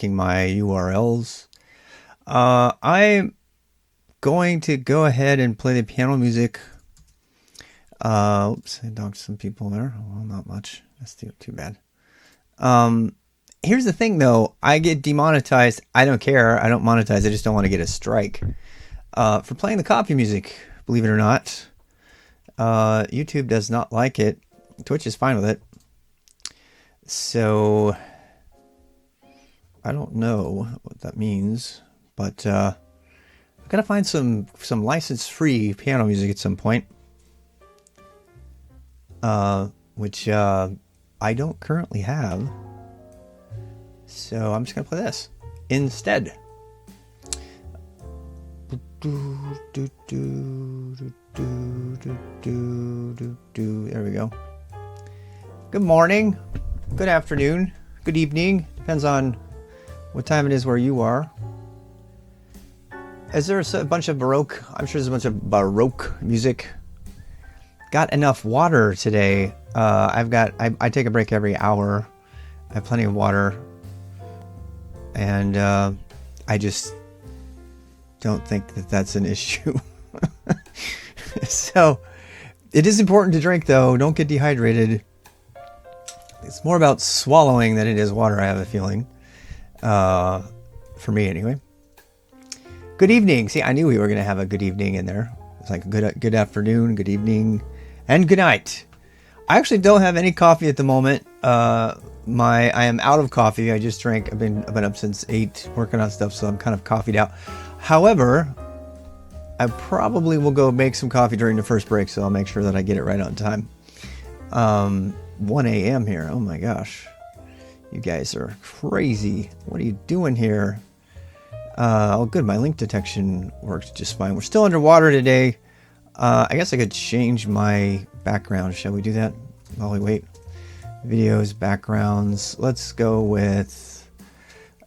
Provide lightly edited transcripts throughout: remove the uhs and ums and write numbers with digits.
checking my URLs. I'm going to go ahead and play the piano music. Oops, I docked some people there. Well, not much. That's too bad. Here's the thing, though. I get demonetized. I don't care. I don't monetize. I just don't want to get a strike for playing the copy music, believe it or not. YouTube does not like it. Twitch is fine with it. So I don't know what that means, but I'm gonna find some license-free piano music at some point, which I don't currently have. So I'm just gonna play this instead. There we go. Good morning, good afternoon, good evening. Depends on what time it is where you are. Is there a bunch of Baroque? I'm sure there's a bunch of Baroque music. Got enough water today. I take a break every hour. I have plenty of water. And I just don't think that that's an issue. So it is important to drink, though. Don't get dehydrated. It's more about swallowing than it is water, I have a feeling. For me, anyway. Good evening. See, I knew we were going to have a good evening in there. It's like good afternoon, good evening, and good night. I actually don't have any coffee at the moment. I am out of coffee. I just drank. I've been up since 8 working on stuff, so I'm kind of coffeeed out. However, I probably will go make some coffee during the first break, so I'll make sure that I get it right on time. 1 a.m. here. Oh my gosh. You guys are crazy. What are you doing here? Oh, good. My link detection works just fine. We're still underwater today. I guess I could change my background. Shall we do that while we wait? Videos, backgrounds. Let's go with...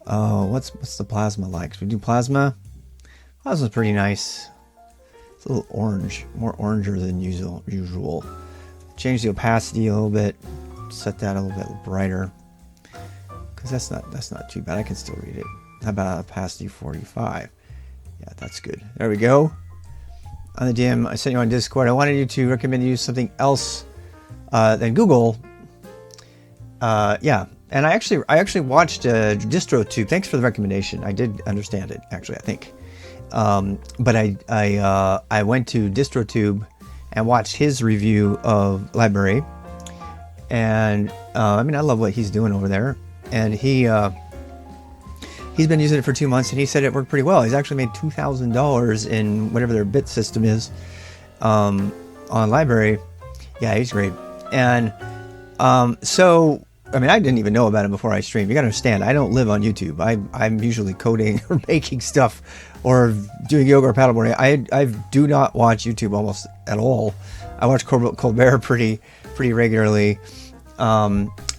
what's the plasma like? Should we do plasma? Plasma's pretty nice. It's a little orange. More oranger than usual. Change the opacity a little bit. Set that a little bit brighter. Because that's not too bad. I can still read it. How about opacity 45? Yeah, that's good. There we go. On the DM, I sent you on Discord. I wanted you to recommend you use something else than Google. Yeah, and I actually watched DistroTube. Thanks for the recommendation. I did understand it, actually, I think. But I went to DistroTube and watched his review of Library. And I mean, I love what he's doing over there. And he's been using it for 2 months, and he said it worked pretty well. He's actually made $2,000 in whatever their bit system is on Library. Yeah, he's great. And so, I mean, I didn't even know about it before I streamed. You gotta understand, I don't live on YouTube. I'm usually coding or making stuff or doing yoga or paddleboarding. I do not watch YouTube almost at all. I watch Colbert pretty regularly.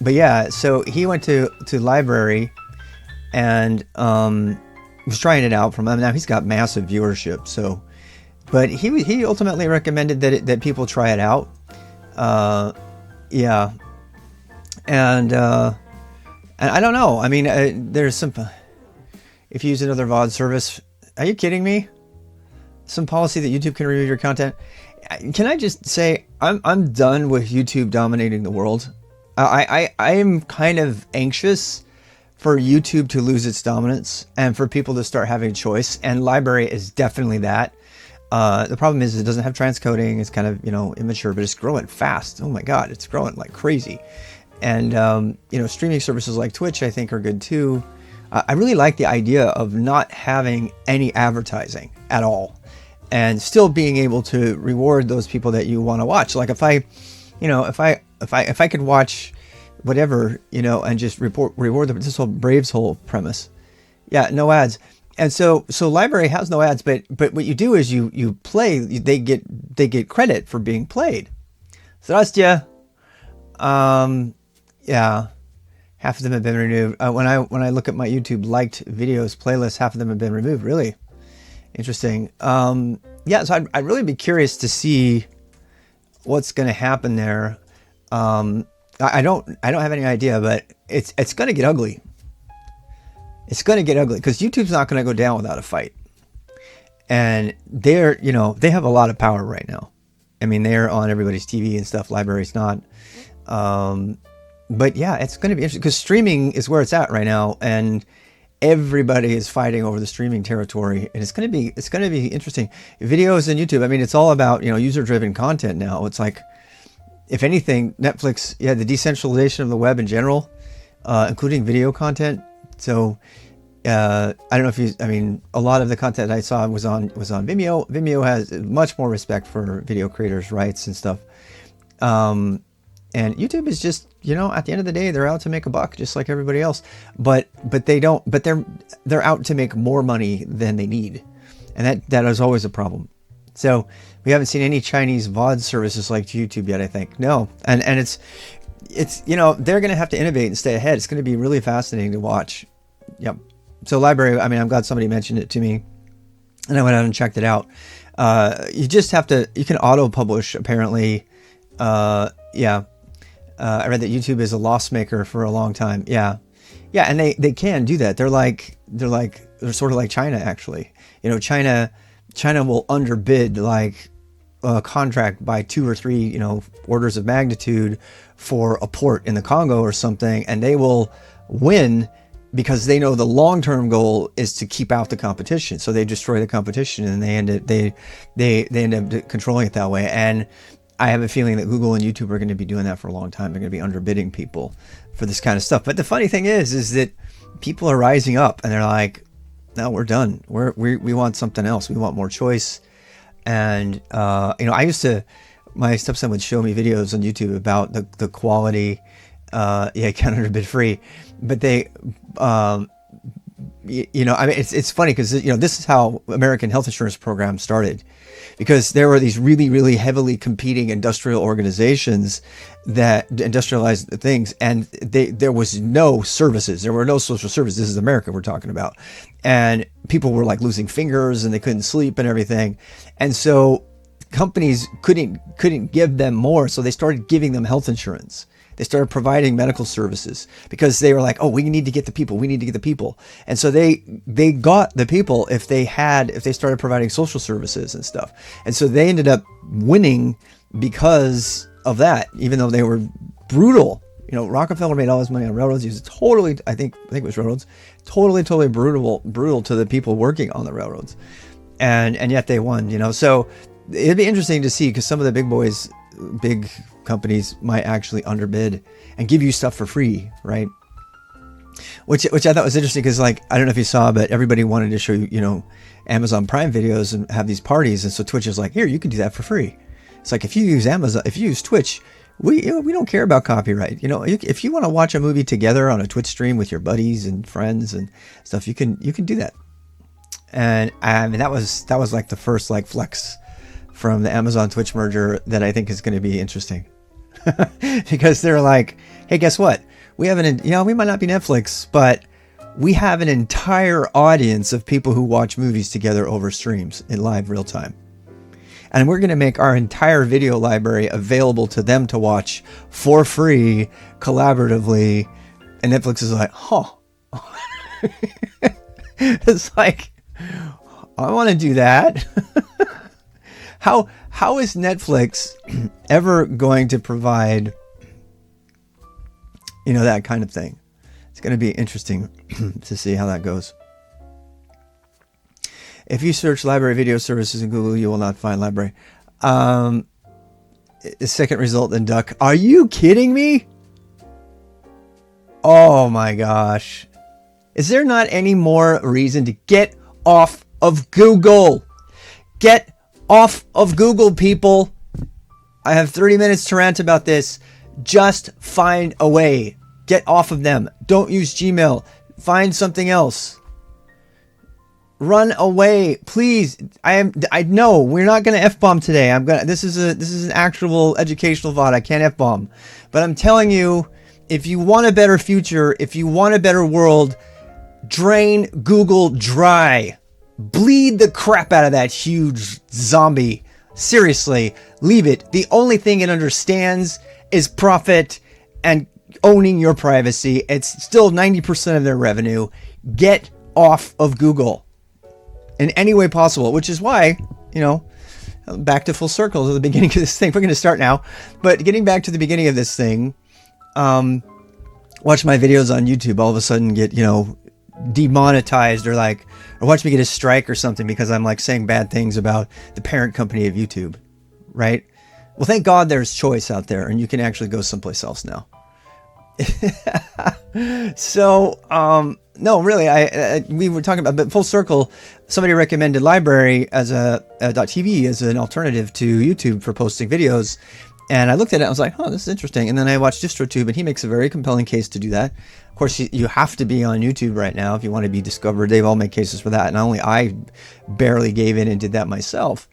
But yeah, so he went to Library and was trying it out from him. Now he's got massive viewership, so, but he ultimately recommended that people try it out. Yeah, and I don't know. I mean, there's some. If you use another VOD service, are you kidding me? Some policy that YouTube can remove your content. Can I just say I'm done with YouTube dominating the world. I am kind of anxious for YouTube to lose its dominance and for people to start having choice. And Library is definitely that. The problem is it doesn't have transcoding. It's kind of, immature, but it's growing fast. Oh my God, it's growing like crazy. And, streaming services like Twitch, I think, are good too. I really like the idea of not having any advertising at all and still being able to reward those people that you want to watch. Like if I could watch whatever, and just reward them. This whole Braves whole premise. Yeah, no ads. And so Library has no ads, but what you do is you play, they get credit for being played. Здравствуйте. Yeah, half of them have been removed. When I look at my YouTube liked videos playlist, half of them have been removed. Really interesting. Yeah, so I'd really be curious to see what's going to happen there. I don't have any idea, but it's going to get ugly. It's going to get ugly because YouTube's not going to go down without a fight. And they're, they have a lot of power right now. I mean, they're on everybody's TV and stuff. Library's not. But yeah, it's going to be interesting because streaming is where it's at right now, and everybody is fighting over the streaming territory, and it's going to be interesting. Videos and YouTube. I mean, it's all about user-driven content now. It's like, if anything, Netflix, the decentralization of the web in general, including video content. So I don't know if a lot of the content I saw was on Vimeo. Vimeo has much more respect for video creators' rights and stuff. And YouTube is just, at the end of the day, they're out to make a buck just like everybody else. But they're out to make more money than they need. And that is always a problem. So we haven't seen any Chinese VOD services like YouTube yet, I think. No. And it's they're going to have to innovate and stay ahead. It's going to be really fascinating to watch. Yep. So library, I'm glad somebody mentioned it to me, and I went out and checked it out. You just have to, you can auto publish apparently. I read that YouTube is a loss maker for a long time. Yeah. And they can do that. They're sort of like China, actually. China will underbid like a contract by 2 or 3, orders of magnitude for a port in the Congo or something, and they will win because they know the long-term goal is to keep out the competition. So they destroy the competition, and they end up controlling it that way. And I have a feeling that Google and YouTube are going to be doing that for a long time. They're going to be underbidding people for this kind of stuff. But the funny thing is that people are rising up, and they're like, no, we're done. We want something else. We want more choice. And my stepson would show me videos on YouTube about the quality. Kind of a bit free, but they, it's funny because this is how American health insurance programs started, because there were these really, really heavily competing industrial organizations that industrialized things, and there was no services, there were no social services. This is America we're talking about, and people were like losing fingers and they couldn't sleep and everything, and so companies couldn't give them more, so they started giving them health insurance. They started providing medical services because they were like, oh, we need to get the people. And so they got the people if they started providing social services and stuff. And so they ended up winning because of that, even though they were brutal. Rockefeller made all his money on railroads. He was totally, I think it was railroads, totally brutal to the people working on the railroads. And yet they won, So it'd be interesting to see, because some of the big companies might actually underbid and give you stuff for free, right? Which I thought was interesting, because I don't know if you saw, but everybody wanted to show you, Amazon Prime videos and have these parties, and so Twitch is like, here, you can do that for free. It's like, if you use Twitch, we don't care about copyright. If you want to watch a movie together on a Twitch stream with your buddies and friends and stuff, you can do that. And that was like the first flex from the Amazon Twitch merger that I think is going to be interesting. Because they're like, hey, guess what? We have we might not be Netflix, but we have an entire audience of people who watch movies together over streams in live real time. And we're going to make our entire video library available to them to watch for free, collaboratively. And Netflix is like, huh. It's like, I want to do that. How is Netflix ever going to provide, that kind of thing? It's going to be interesting to see how that goes. If you search library video services in Google, you will not find library. The second result in Duck. Are you kidding me? Oh my gosh. Is there not any more reason to get off of Google? Get off of Google, people. I have 30 minutes to rant about this. Just find a way. Get off of them. Don't use Gmail. Find something else. Run away, please. I know we're not gonna F-bomb today. This is an actual educational VOD. I can't F-bomb, but I'm telling you, if you want a better future, if you want a better world, drain Google dry. Bleed the crap out of that huge zombie. Seriously, leave it. The only thing it understands is profit and owning your privacy. It's still 90% of their revenue. Get off of Google in any way possible, which is why, back to full circle to the beginning of this thing. We're going to start now, but getting back to the beginning of this thing, watch my videos on YouTube all of a sudden get, demonetized or watch me get a strike or something because I'm saying bad things about the parent company of YouTube, right? Well, thank God there's choice out there and you can actually go someplace else now. So, no, really, we were talking about, but full circle, somebody recommended Library as .tv as an alternative to YouTube for posting videos. And I looked at it, I was like, oh, this is interesting. And then I watched DistroTube, and he makes a very compelling case to do that. Of course, you have to be on YouTube right now if you want to be discovered. They've all made cases for that. And only I barely gave in and did that myself.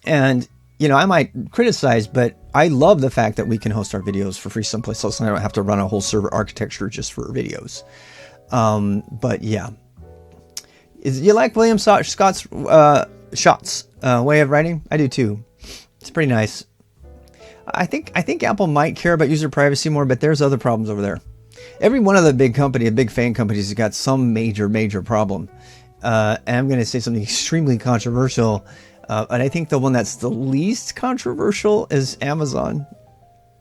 And, I might criticize, but I love the fact that we can host our videos for free someplace else, and I don't have to run a whole server architecture just for videos. But yeah. You like William Scott's way of writing? I do too. It's pretty nice. I think Apple might care about user privacy more, but there's other problems over there. Every one of the big FAANG companies has got some major problem. And I'm going to say something extremely controversial. And I think the one that's the least controversial is Amazon.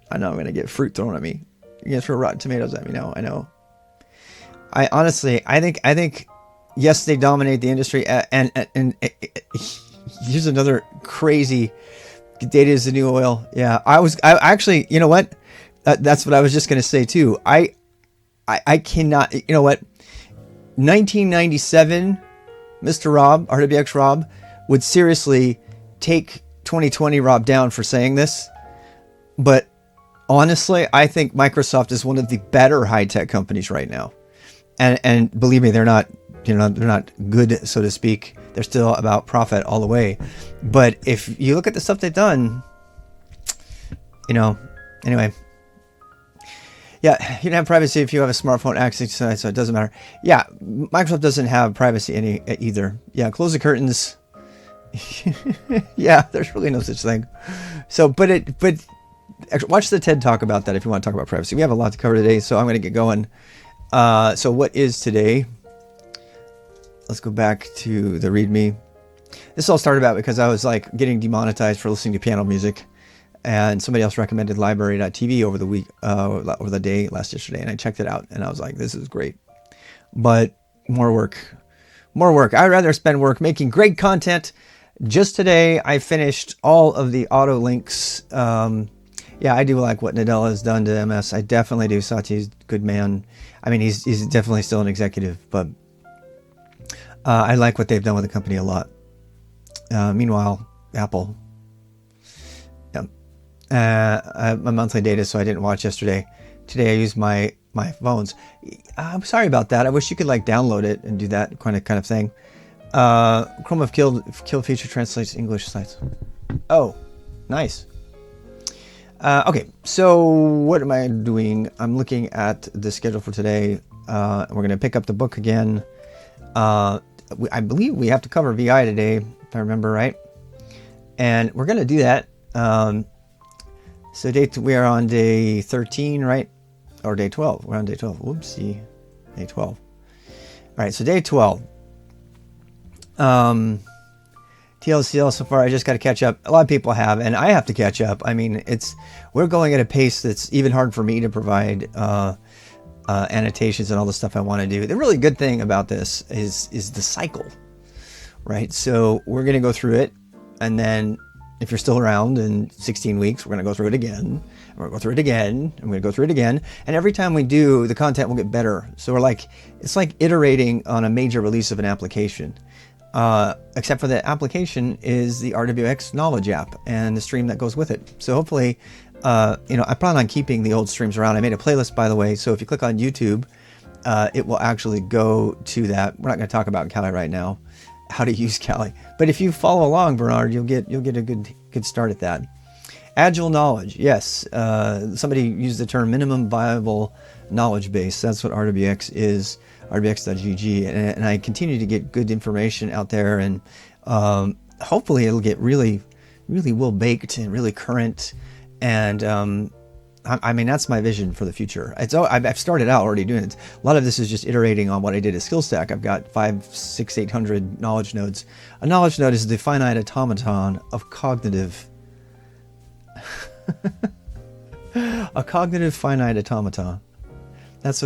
I know I'm going to get fruit thrown at me. You're going to throw Rotten Tomatoes at me now. I know. I honestly think, yes, they dominate the industry. And here's another crazy... Data is the new oil. Yeah, I actually, you know what? That's what I was just going to say too. I cannot, 1997, Mr. Rob, RWX Rob, would seriously take 2020 Rob down for saying this. But honestly, I think Microsoft is one of the better high-tech companies right now. And believe me, they're not good, so to speak. They're still about profit all the way. But if you look at the stuff they've done, anyway. Yeah, you can have privacy if you have a smartphone access, so it doesn't matter. Yeah, Microsoft doesn't have privacy either. Yeah, close the curtains. Yeah, there's really no such thing. So, but watch the TED Talk about that if you want to talk about privacy. We have a lot to cover today, so I'm going to get going. So what is today? Let's go back to the README. This all started out because I was getting demonetized for listening to piano music, and somebody else recommended library.tv over the day yesterday, and I checked it out and I was like, this is great. But more work. I'd rather spend work making great content. Just today I finished all of the auto links. Yeah, I do like what Nadella has done to MS. I definitely do. Satya's a good man. I mean, he's definitely still an executive, but I like what they've done with the company a lot. Meanwhile, Apple. Yeah. I have my monthly data, so I didn't watch yesterday. Today I used my phones. I'm sorry about that. I wish you could download it and do that kind of thing. Chrome have killed feature translates English sites. Oh, nice. Okay, so what am I doing? I'm looking at the schedule for today. We're going to pick up the book again. I believe we have to cover VI today, if I remember right. And we're going to do that. So we are on day 13, right? Or day 12. We're on day 12. Whoopsie. Day 12. All right, so day 12. TLCL so far, I just got to catch up. A lot of people have, and I have to catch up. I mean, we're going at a pace that's even hard for me to provide annotations and all the stuff I want to do. The really good thing about this is the cycle, right? So we're going to go through it, and then if you're still around in 16 weeks, we're going to go through it again. And we're going to go through it again, and we're going to go through it again. And every time we do, the content will get better. So it's like iterating on a major release of an application. Except for the application is the RWX Knowledge app and the stream that goes with it. So hopefully, I plan on keeping the old streams around. I made a playlist, by the way, so if you click on YouTube, it will actually go to that. We're not going to talk about Kali right now, how to use Kali. But if you follow along, Bernard, you'll get a good start at that. Agile knowledge, yes. Somebody used the term minimum viable knowledge base. That's what RWX is. RWX.gg, and I continue to get good information out there, and hopefully it'll get really, really well baked and really current, and I mean, that's my vision for the future. I've started out already doing it. A lot of this is just iterating on what I did at SkillStack. I've got 5, 6, 800 knowledge nodes. A knowledge node is the finite automaton of cognitive. A cognitive finite automaton. That's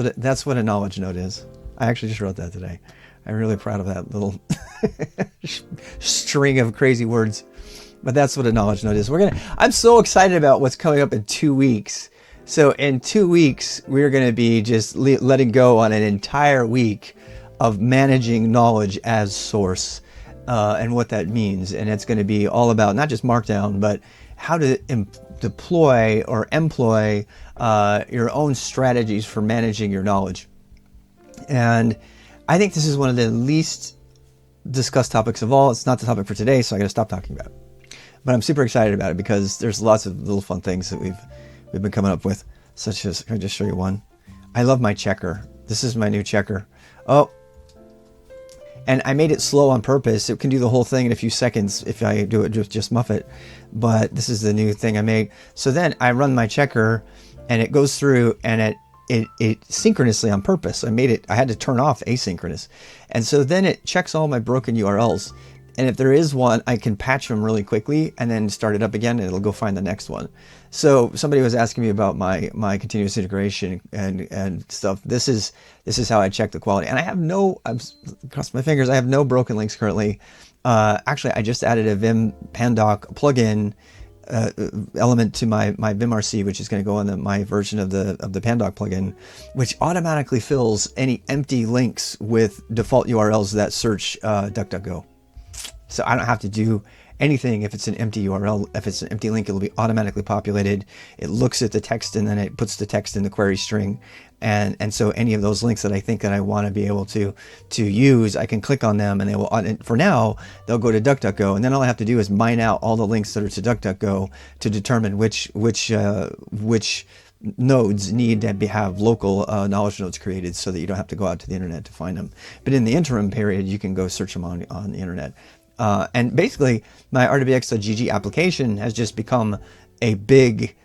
what a knowledge node is. I actually just wrote that today. I'm really proud of that little string of crazy words. But that's what a knowledge node is. I'm so excited about what's coming up in 2 weeks. So in 2 weeks, we're going to be just letting go on an entire week of managing knowledge as source and what that means. And it's going to be all about not just Markdown, but how to deploy or employ your own strategies for managing your knowledge. And I think this is one of the least discussed topics of all. It's not the topic for today, so I got to stop talking about it. But I'm super excited about it because there's lots of little fun things that we've been coming up with, such as, I'll just show you one. I love my checker. This is my new checker. Oh, and I made it slow on purpose. It can do the whole thing in a few seconds if I do it just muff it. But this is the new thing I made. So then I run my checker and it goes through and it synchronously on purpose. I had to turn off asynchronous. And so then it checks all my broken URLs. And if there is one, I can patch them really quickly and then start it up again and it'll go find the next one. So somebody was asking me about my continuous integration and stuff. This is how I check the quality. And I've crossed my fingers, I have no broken links currently. Actually, I just added a Vim Pandoc plugin element to my VimRC, which is going to go on my version of the Pandoc plugin, which automatically fills any empty links with default URLs that search DuckDuckGo. So I don't have to do anything if it's an empty URL. If it's an empty link, it'll be automatically populated. It looks at the text and then it puts the text in the query string. And so any of those links that I think that I want to be able to use, I can click on them and they will, for now, they'll go to DuckDuckGo. And then all I have to do is mine out all the links that are to DuckDuckGo to determine which nodes need to have local knowledge nodes created so that you don't have to go out to the internet to find them. But in the interim period, you can go search them on the internet. And basically, my RWX.gg application has just become a big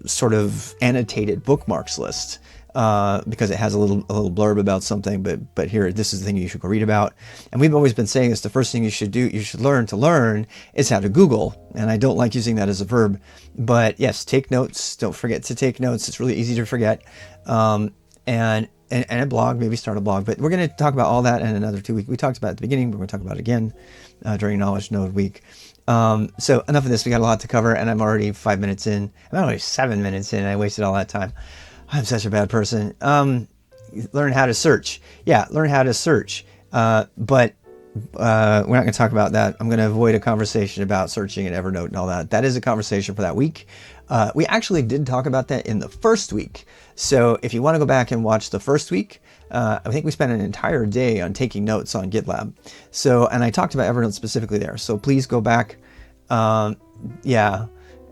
sort of annotated bookmarks list because it has a little blurb about something. But here, this is the thing you should go read about. And we've always been saying this: the first thing you should learn is how to Google. And I don't like using that as a verb, but yes, take notes. Don't forget to take notes. It's really easy to forget. And a blog, maybe start a blog. But we're going to talk about all that in another 2 weeks. We talked about it at the beginning, but we're going to talk about it again during Knowledge Node Week. So enough of this. We got a lot to cover, and I'm already 5 minutes in. I'm already 7 minutes in. I wasted all that time. I'm such a bad person. Learn how to search. Yeah, learn how to search. But we're not going to talk about that. I'm going to avoid a conversation about searching in Evernote and all that. That is a conversation for that week. We actually did talk about that in the first week. So if you want to go back and watch the first week, I think we spent an entire day on taking notes on GitLab. So, and I talked about Evernote specifically there. So please go back. Yeah,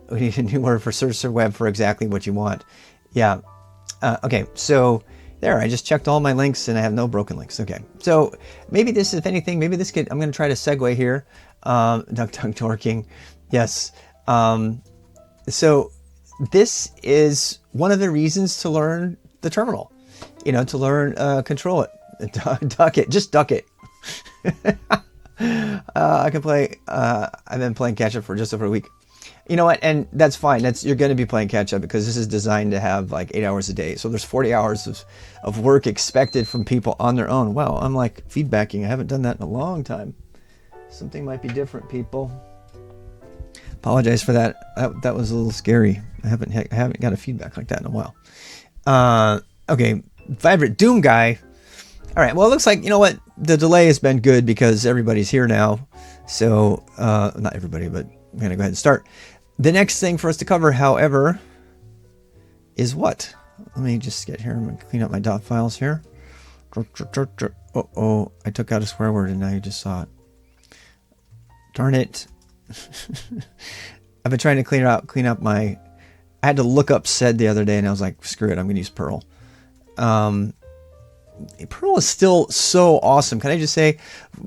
we need a new word for search the web for exactly what you want. Yeah. Okay. So there, I just checked all my links and I have no broken links. Okay. So maybe this, if anything, I'm going to try to segue here. Duck dorking. Yes. So this is one of the reasons to learn the terminal, to learn, control it, duck it, just duck it. I can play, I've been playing catch up for just over a week. You know what? And that's fine. You're going to be playing catch up because this is designed to have like 8 hours a day. So there's 40 hours of work expected from people on their own. Wow. I'm like feedbacking. I haven't done that in a long time. Something might be different, people. Apologize for that. That was a little scary. I haven't got a feedback like that in a while. Okay. Vibrant Doom guy. All right. Well, it looks like, you know what? The delay has been good because everybody's here now. So, not everybody, but I'm going to go ahead and start. The next thing for us to cover, however, is what? Let me just get here. I'm going to clean up my dot files here. Uh-oh. I took out a swear word and now you just saw it. Darn it. I've been trying to clean up my... I had to look up sed the other day and I was like, screw it, I'm going to use Perl. Perl is still so awesome. Can I just say,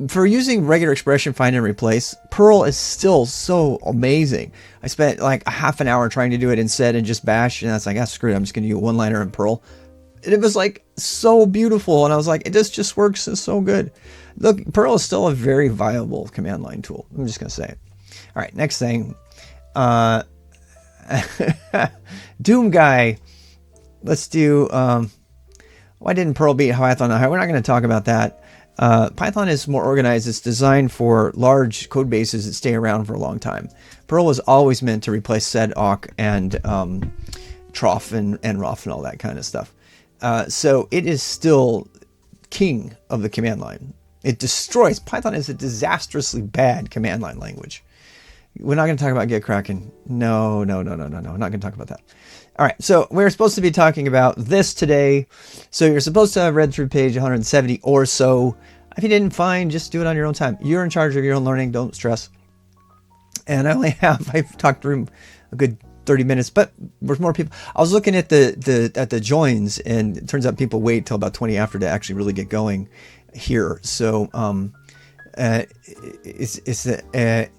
for using regular expression find and replace, Perl is still so amazing. I spent like a half an hour trying to do it in sed and just bash, and I was like, ah, screw it, I'm just going to do a one-liner in Perl. And it was like so beautiful, and I was like, it just works so good. Look, Perl is still a very viable command line tool. I'm just going to say it. All right, next thing. Doom guy. Let's do... why didn't Perl beat Python? We're not going to talk about that. Python is more organized. It's designed for large code bases that stay around for a long time. Perl was always meant to replace sed, awk, and troff and roff and all that kind of stuff. So it is still king of the command line. It destroys. Python is a disastrously bad command line language. We're not going to talk about get cracking. No. We're not going to talk about that. All right, so we're supposed to be talking about this today. So you're supposed to have read through page 170 or so. If you didn't, fine, just do it on your own time. You're in charge of your own learning, don't stress. And I've talked through a good 30 minutes, but there's more people. I was looking at the joins, and it turns out people wait till about 20 after to actually really get going here. So it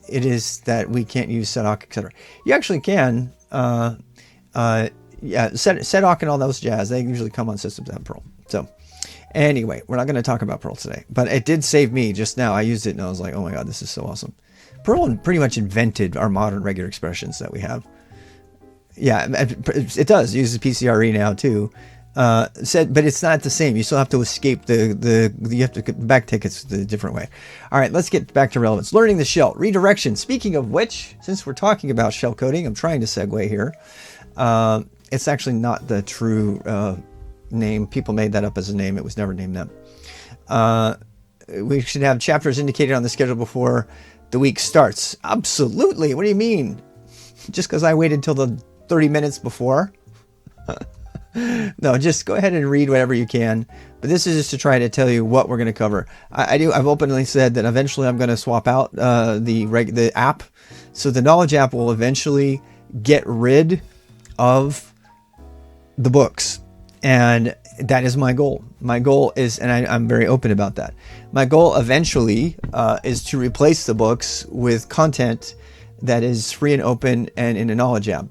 is that we can't use sedawk, etc. You actually can. Yeah, sedawk and all those jazz, they usually come on systems that have Perl. So anyway, we're not going to talk about Perl today, but it did save me just now. I used it and I was like, oh my God, this is so awesome. Perl pretty much invented our modern regular expressions that we have. Yeah, it does. It uses PCRE now too. But it's not the same. You still have to escape you have to backtick it the different way. All right, let's get back to relevance. Learning the shell. Redirection. Speaking of which, since we're talking about shell coding, I'm trying to segue here. It's actually not the true name. People made that up as a name. It was never named that. We should have chapters indicated on the schedule before the week starts. Absolutely. What do you mean? Just because I waited till the 30 minutes before? No, just go ahead and read whatever you can. But this is just to try to tell you what we're going to cover. I've openly said that eventually I'm going to swap out the app. So the Knowledge app will eventually get rid of the books. And that is my goal. My goal is, and I'm very open about that. My goal eventually is to replace the books with content that is free and open and in a Knowledge app.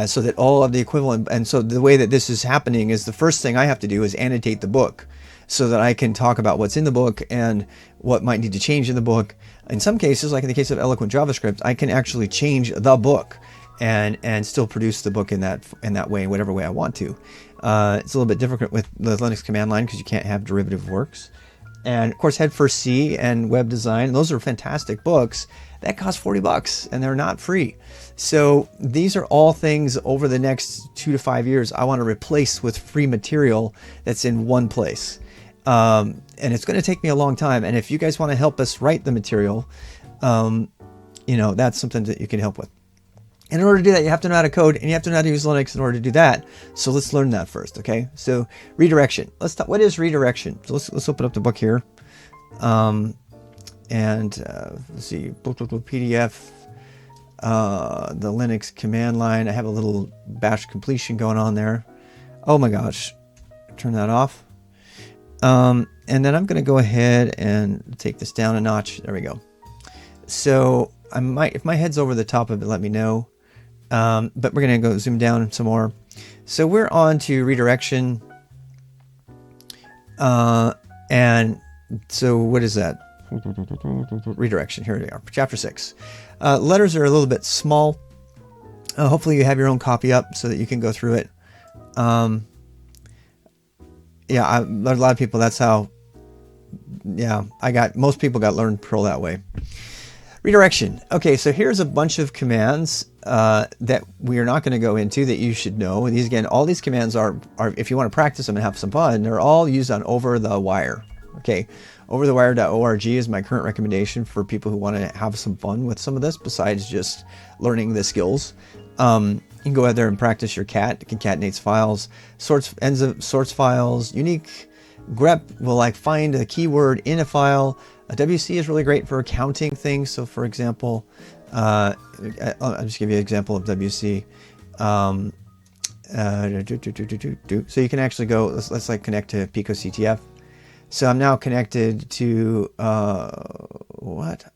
So that all of the equivalent, and so the way that this is happening is the first thing I have to do is annotate the book so that I can talk about what's in the book and what might need to change in the book. In some cases, like in the case of Eloquent JavaScript, I can actually change the book and still produce the book in that way, whatever way I want to. It's a little bit different with the Linux command line because you can't have derivative works. And of course, Head First C and Web Design, those are fantastic books. That cost $40 and they're not free. So these are all things over the next 2 to 5 years I want to replace with free material that's in one place. And it's going to take me a long time. And if you guys want to help us write the material, that's something that you can help with. And in order to do that, you have to know how to code and you have to know how to use Linux in order to do that. So let's learn that first, okay? So redirection. Let's talk. What is redirection? So let's open up the book here. Let's see, PDF, the Linux command line. I have a little bash completion going on there. Oh my gosh, turn that off. And then I'm going to go ahead and take this down a notch. There we go. So if my head's over the top of it, let me know. But we're going to go zoom down some more. So we're on to redirection. And so what is that? Redirection. Here we are. Chapter 6. Letters are a little bit small. Hopefully you have your own copy up so that you can go through it. A lot of people, that's how, most people got learned Perl that way. Redirection. Okay, so here's a bunch of commands that we are not going to go into that you should know. These, again, all these commands are, if you want to practice them and have some fun, they're all used on Over the Wire. Okay, overthewire.org is my current recommendation for people who want to have some fun with some of this besides just learning the skills. You can go out there and practice your cat. It concatenates files, sorts files. Unique grep will find a keyword in a file. A WC is really great for counting things. So for example, I'll just give you an example of WC. So you can actually go, let's like connect to Pico CTF. So I'm now connected to, what?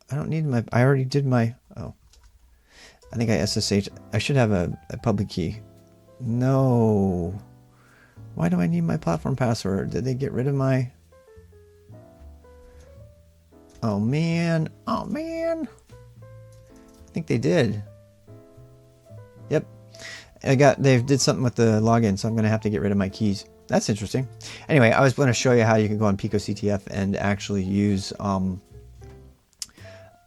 I don't need my, I already did my, oh, I think I SSH. I should have a public key. No. Why do I need my platform password? Did they get rid of my, oh man, oh man. I think they did. Yep. They did something with the login, so I'm going to have to get rid of my keys. That's interesting. Anyway, I was going to show you how you can go on Pico CTF and actually use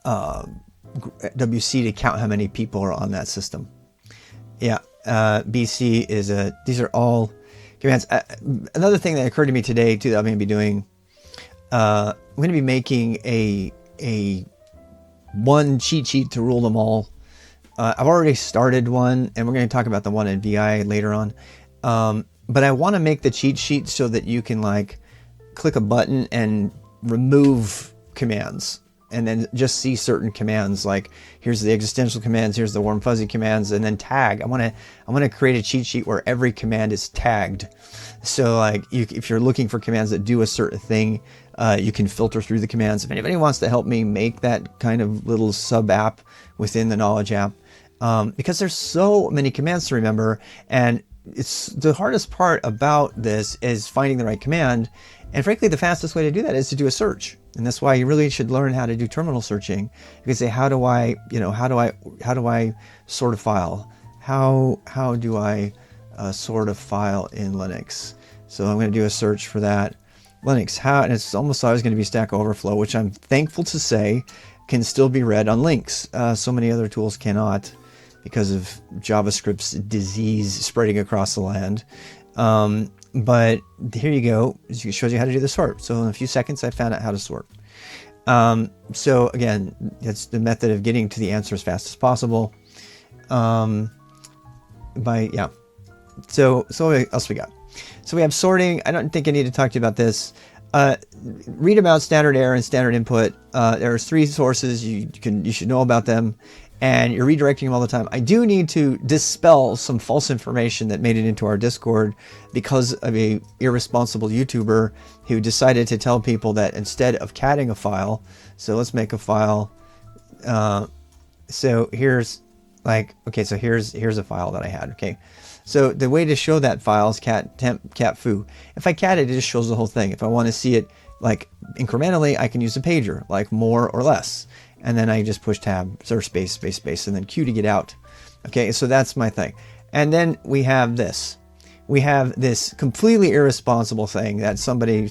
WC to count how many people are on that system. Yeah, BC is these are all commands. Another thing that occurred to me today too that I'm going to be doing, I'm going to be making a one cheat sheet to rule them all. I've already started one, and we're going to talk about the one in VI later on. But I want to make the cheat sheet so that you can like click a button and remove commands, and then just see certain commands. Like here's the existential commands, here's the warm fuzzy commands, and then tag. I want to create a cheat sheet where every command is tagged. So like if you're looking for commands that do a certain thing, you can filter through the commands. If anybody wants to help me make that kind of little sub app within the Knowledge app, because there's so many commands to remember, and it's the hardest part about this is finding the right command. And frankly, the fastest way to do that is to do a search. And that's why you really should learn how to do terminal searching. You can say, how do I sort a file? How do I sort a file in Linux? So I'm going to do a search for that. Linux, and it's almost always going to be Stack Overflow, which I'm thankful to say can still be read on links. So many other tools cannot, because of JavaScript's disease spreading across the land. But here you go. It shows you how to do the sort. So in a few seconds, I found out how to sort. So again, that's the method of getting to the answer as fast as possible. So what else we got? So we have sorting. I don't think I need to talk to you about this. Read about standard error and standard input. There's 3 sources. You should know about them. And you're redirecting them all the time. I do need to dispel some false information that made it into our Discord because of a irresponsible YouTuber who decided to tell people that instead of catting a file, so let's make a file. So here's like, okay, so here's a file that I had. Okay, so the way to show that file is cat temp cat foo. If I cat it, it just shows the whole thing. If I want to see it like incrementally, I can use a pager, like more or less. And then I just push tab, or space, and then Q to get out. Okay, so that's my thing. And then we have this. We have this completely irresponsible thing that somebody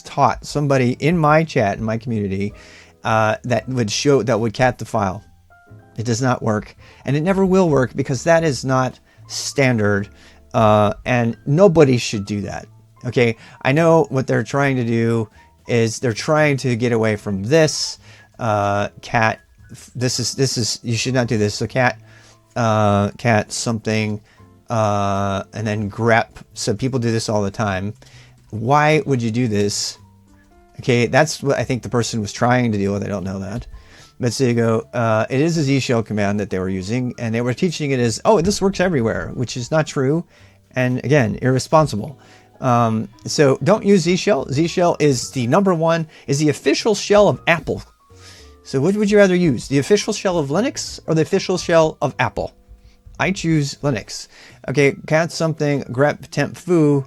taught somebody in my chat, in my community, that would cat the file. It does not work. And it never will work because that is not standard. And nobody should do that. Okay, I know what they're trying to do is they're trying to get away from this. Cat, this is you should not do this. So cat something, and then grep. So people do this all the time. Why would you do this? Okay, that's what I think the person was trying to deal with. I don't know that, but so you go. It is a Z shell command that they were using, and they were teaching it as, oh, this works everywhere, which is not true, and again, irresponsible. So don't use Z shell. Z shell is the is the official shell of Apple. So what would you rather use? The official shell of Linux or the official shell of Apple? I choose Linux. Okay, cat something, grep temp foo.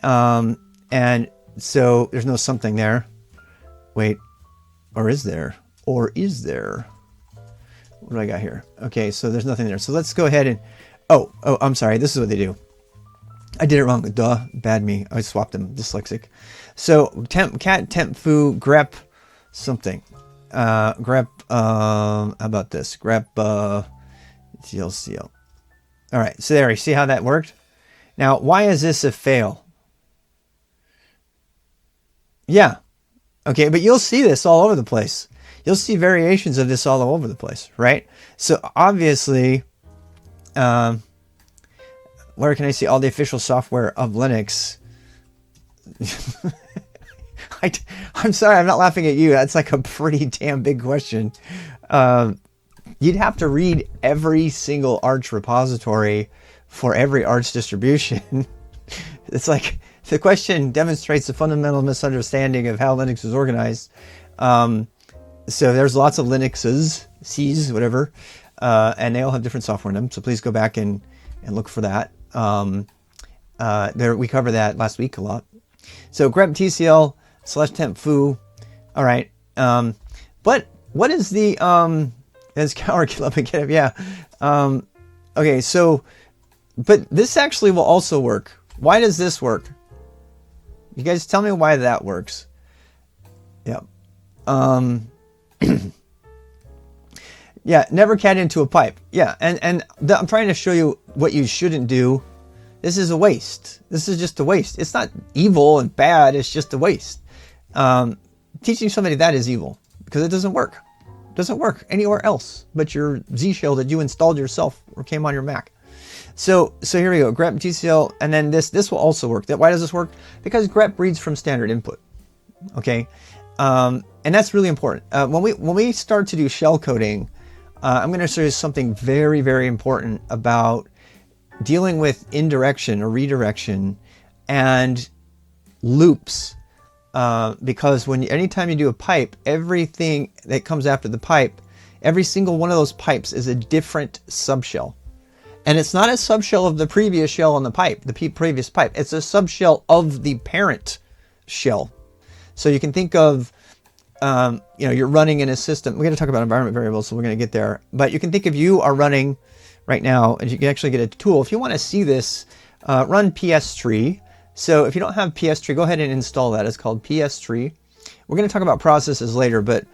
And so there's no something there. Wait, or is there? Or is there? What do I got here? Okay, so there's nothing there. So let's go ahead and, oh, I'm sorry. This is what they do. I did it wrong. Duh, bad me. I swapped them, dyslexic. So cat temp foo, grep something. Grep, how about this? Grep, CL. All right, so there, you see how that worked? Now, why is this a fail? Yeah, okay, but you'll see this all over the place. You'll see variations of this all over the place, right? So obviously, where can I see all the official software of Linux? I'm sorry, I'm not laughing at you. That's like a pretty damn big question. You'd have to read every single Arch repository for every Arch distribution. It's like the question demonstrates a fundamental misunderstanding of how Linux is organized. So there's lots of Linuxes, Cs, whatever, and they all have different software in them. So please go back and look for that. We covered that last week a lot. So grep tcl /temp foo. All right. But what is the as Cower Club again? Yeah. Okay. So, but this actually will also work. Why does this work? You guys tell me why that works. Yep. Yeah, never cat into a pipe. Yeah, and I'm trying to show you what you shouldn't do. This is a waste. This is just a waste. It's not evil and bad. It's just a waste. Teaching somebody that is evil because it doesn't work. It doesn't work anywhere else but your Z shell that you installed yourself or came on your Mac. So here we go. grep tcl, and then this will also work. Why does this work? Because grep reads from standard input. Okay, and that's really important. When we start to do shell coding, I'm going to show you something very, very important about dealing with indirection or redirection and loops. Because anytime you do a pipe, everything that comes after the pipe, every single one of those pipes is a different subshell. And it's not a subshell of the previous shell on the pipe, the previous pipe. It's a subshell of the parent shell. So you can think of, you're running in a system. We're going to talk about environment variables, so we're going to get there. But you can think of you are running right now, and you can actually get a tool. If you want to see this, run PS-tree. So if you don't have PS-tree, go ahead and install that. It's called PS-tree. We're going to talk about processes later, but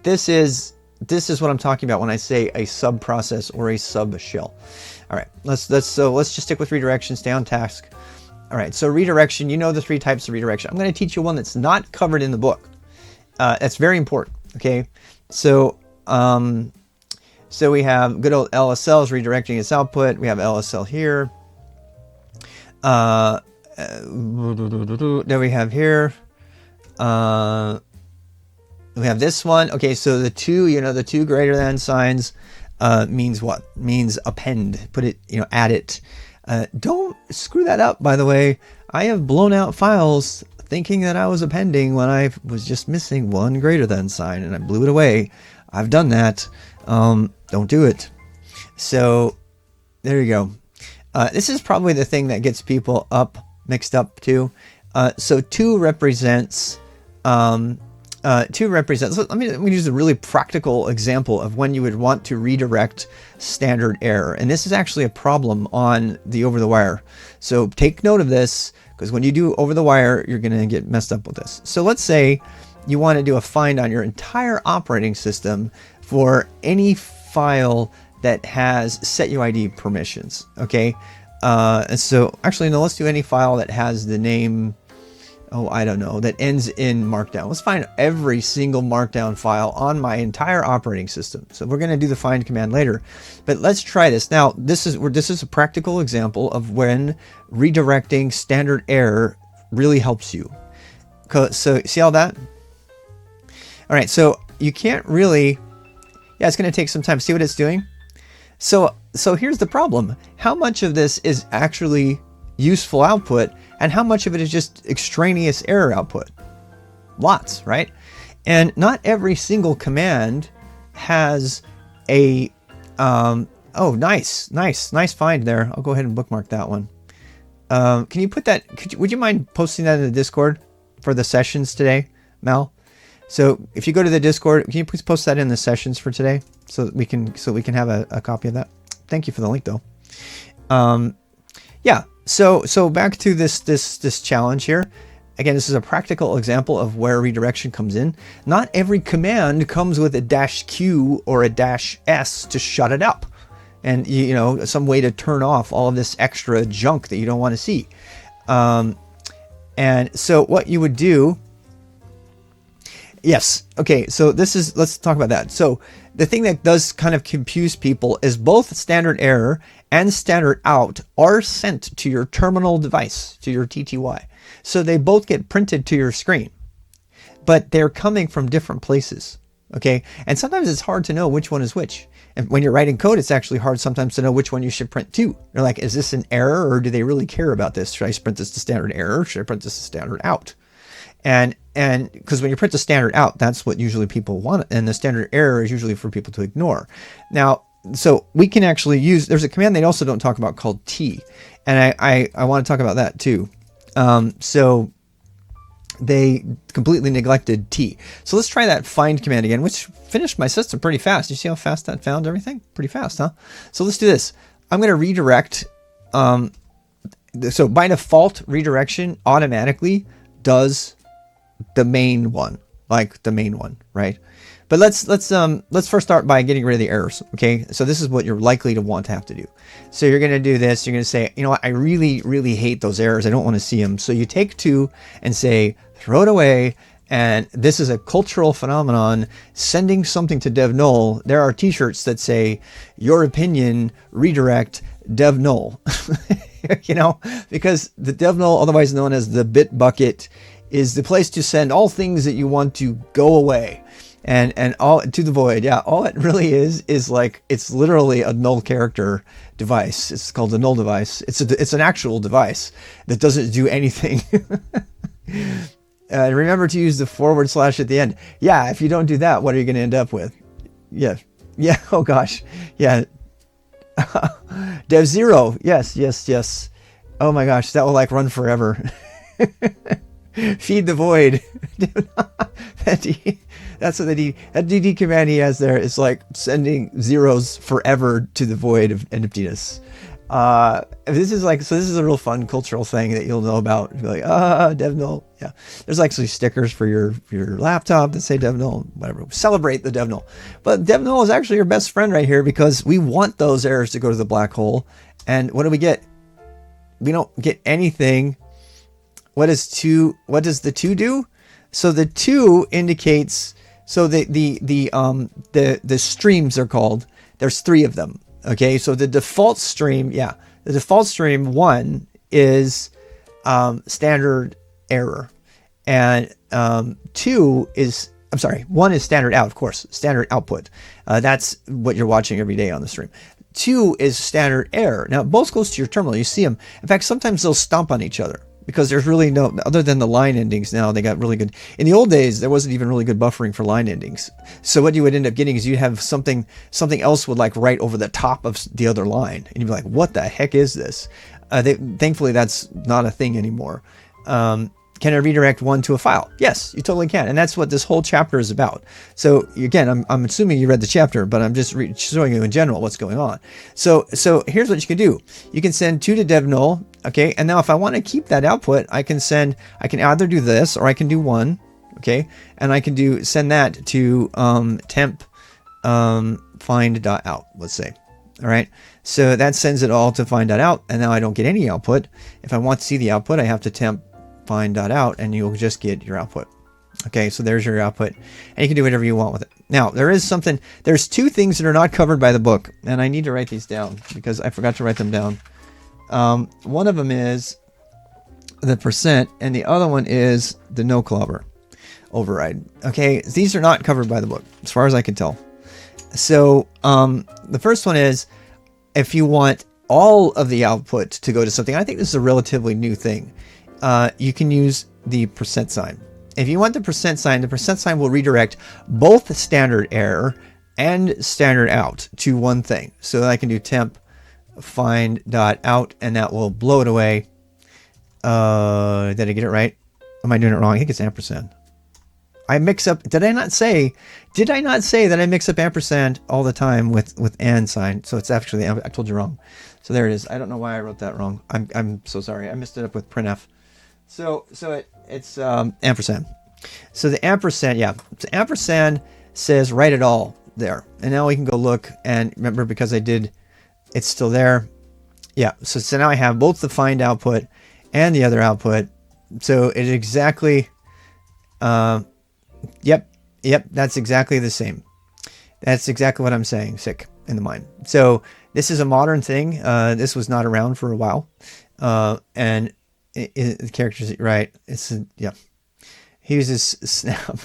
this is what I'm talking about when I say a sub process or a sub shell. All right, let's just stick with redirection, stay on task. All right, so redirection, you know the 3 types of redirection. I'm going to teach you one that's not covered in the book. That's very important. Okay, so we have good old LSL is redirecting its output. We have LSL here. Then we have here. We have this one. Okay, so the 2, the 2 greater than signs means what? Means append. Put it, add it. Don't screw that up, by the way. I have blown out files thinking that I was appending when I was just missing 1 greater than sign, and I blew it away. I've done that. Don't do it. So there you go. This is probably the thing that gets people mixed up too. So 2 represents. Let me use a really practical example of when you would want to redirect standard error. And this is actually a problem on the over the wire. So take note of this, because when you do over the wire, you're going to get messed up with this. So let's say you want to do a find on your entire operating system for any file that has setuid permissions. Okay. And so actually, no, let's do any file that has the name, I don't know, that ends in Markdown. Let's find every single Markdown file on my entire operating system. So we're going to do the find command later, but let's try this. Now, this is a practical example of when redirecting standard error really helps you. So see all that? All right, so you can't really, it's going to take some time. See what it's doing? So here's the problem. How much of this is actually useful output, and how much of it is just extraneous error output? Lots, right? And not every single command has a nice find there. I'll go ahead and bookmark that one. Can you put that, would you mind posting that in the Discord for the sessions today, Mel? So if you go to the Discord, can you please post that in the sessions for today so that we can have a copy of that? Thank you for the link though. So back to this challenge here. Again, this is a practical example of where redirection comes in. Not every command comes with a -q or a -s to shut it up, and some way to turn off all of this extra junk that you don't want to see. And so what you would do. Yes. Okay. So let's talk about that. So the thing that does kind of confuse people is both standard error and standard out are sent to your terminal device, to your TTY. So they both get printed to your screen, but they're coming from different places. Okay. And sometimes it's hard to know which one is which. And when you're writing code, it's actually hard sometimes to know which one you should print to. You're like, is this an error or do they really care about this? Should I print this to standard error? Should I print this to standard out? And because when you print the standard out, that's what usually people want. And the standard error is usually for people to ignore. Now, so we can actually use, there's a command they also don't talk about called T. And I want to talk about that too. So they completely neglected T. So let's try that find command again, which finished my system pretty fast. You see how fast that found everything? Pretty fast, huh? So let's do this. I'm going to redirect. So by default, redirection automatically does the main one, like the main one, right? But let's first start by getting rid of the errors. Okay, so this is what you're likely to want to have to do. So you're going to do this. You're going to say, you know what, I really, really hate those errors. I don't want to see them. So you take 2 and say, throw it away. And this is a cultural phenomenon. Sending something to dev null. There are T-shirts that say, your opinion, redirect, dev null. You know, because the dev null, otherwise known as the bit bucket, is the place to send all things that you want to go away. And all to the void. Yeah, all it really is like, it's literally a null character device. It's called a null device. It's an actual device that doesn't do anything. Remember to use the // at the end. Yeah, if you don't do that, what are you going to end up with? Yeah. Oh gosh. Yeah. Dev 0. Yes. Oh my gosh, that will like run forever. Feed the void. That's what that DD command he has there is like sending zeros forever to the void of emptiness. This is a real fun cultural thing that you'll know about. You're like, dev null. Yeah. There's actually stickers for your laptop that say dev null, whatever. Celebrate the dev null. But dev null is actually your best friend right here because we want those errors to go to the black hole. And what do we get? We don't get anything. What does the 2 do? So the 2 indicates, so the streams are called, there's 3 of them. Okay. So the default stream, the default stream 1 is, standard error, and, 2 is, 1 is standard out, of course, standard output. That's what you're watching every day on the stream. 2 is standard error. Now both close to your terminal, you see them. In fact, sometimes they'll stomp on each other. Because there's really no, other than the line endings now, they got really good. In the old days, there wasn't even really good buffering for line endings. So what you would end up getting is you'd have something else would like right over the top of the other line. And you'd be like, what the heck is this? Thankfully, that's not a thing anymore. Can I redirect 1 to a file? Yes, you totally can. And that's what this whole chapter is about. So again, I'm assuming you read the chapter, but I'm just showing you in general what's going on. So here's what you can do. You can send 2 to dev null. Okay. And now if I want to keep that output, I can either do this or I can do 1. Okay. And I can send that to, temp, find.out, let's say. All right. So that sends it all to find.out. And now I don't get any output. If I want to see the output, I have to temp find.out and you'll just get your output. Okay, so there's your output and you can do whatever you want with it. Now there's 2 things that are not covered by the book, and I need to write these down because I forgot to write them down. One of them is the %, and the other one is the no clobber override. Okay, these are not covered by the book as far as I can tell. So the first one is if you want all of the output to go to something. I think this is a relatively new thing. You can use the %. If you want the % will redirect both standard error and standard out to one thing. So I can do temp find.out and that will blow it away. Did I get it right? Am I doing it wrong? I think it's ampersand. I mix up. Did I not say that I mix up ampersand all the time with and sign? So it's actually, I told you wrong. So there it is. I don't know why I wrote that wrong. I'm so sorry. I messed it up with printf. So it's ampersand. So the ampersand, so ampersand says write it all there. And now we can go look and remember because it's still there. Yeah. So now I have both the find output and the other output. So it's exactly, yep. That's exactly the same. That's exactly what I'm saying. Sick in the mind. So this is a modern thing. This was not around for a while. And the characters, right. He uses snap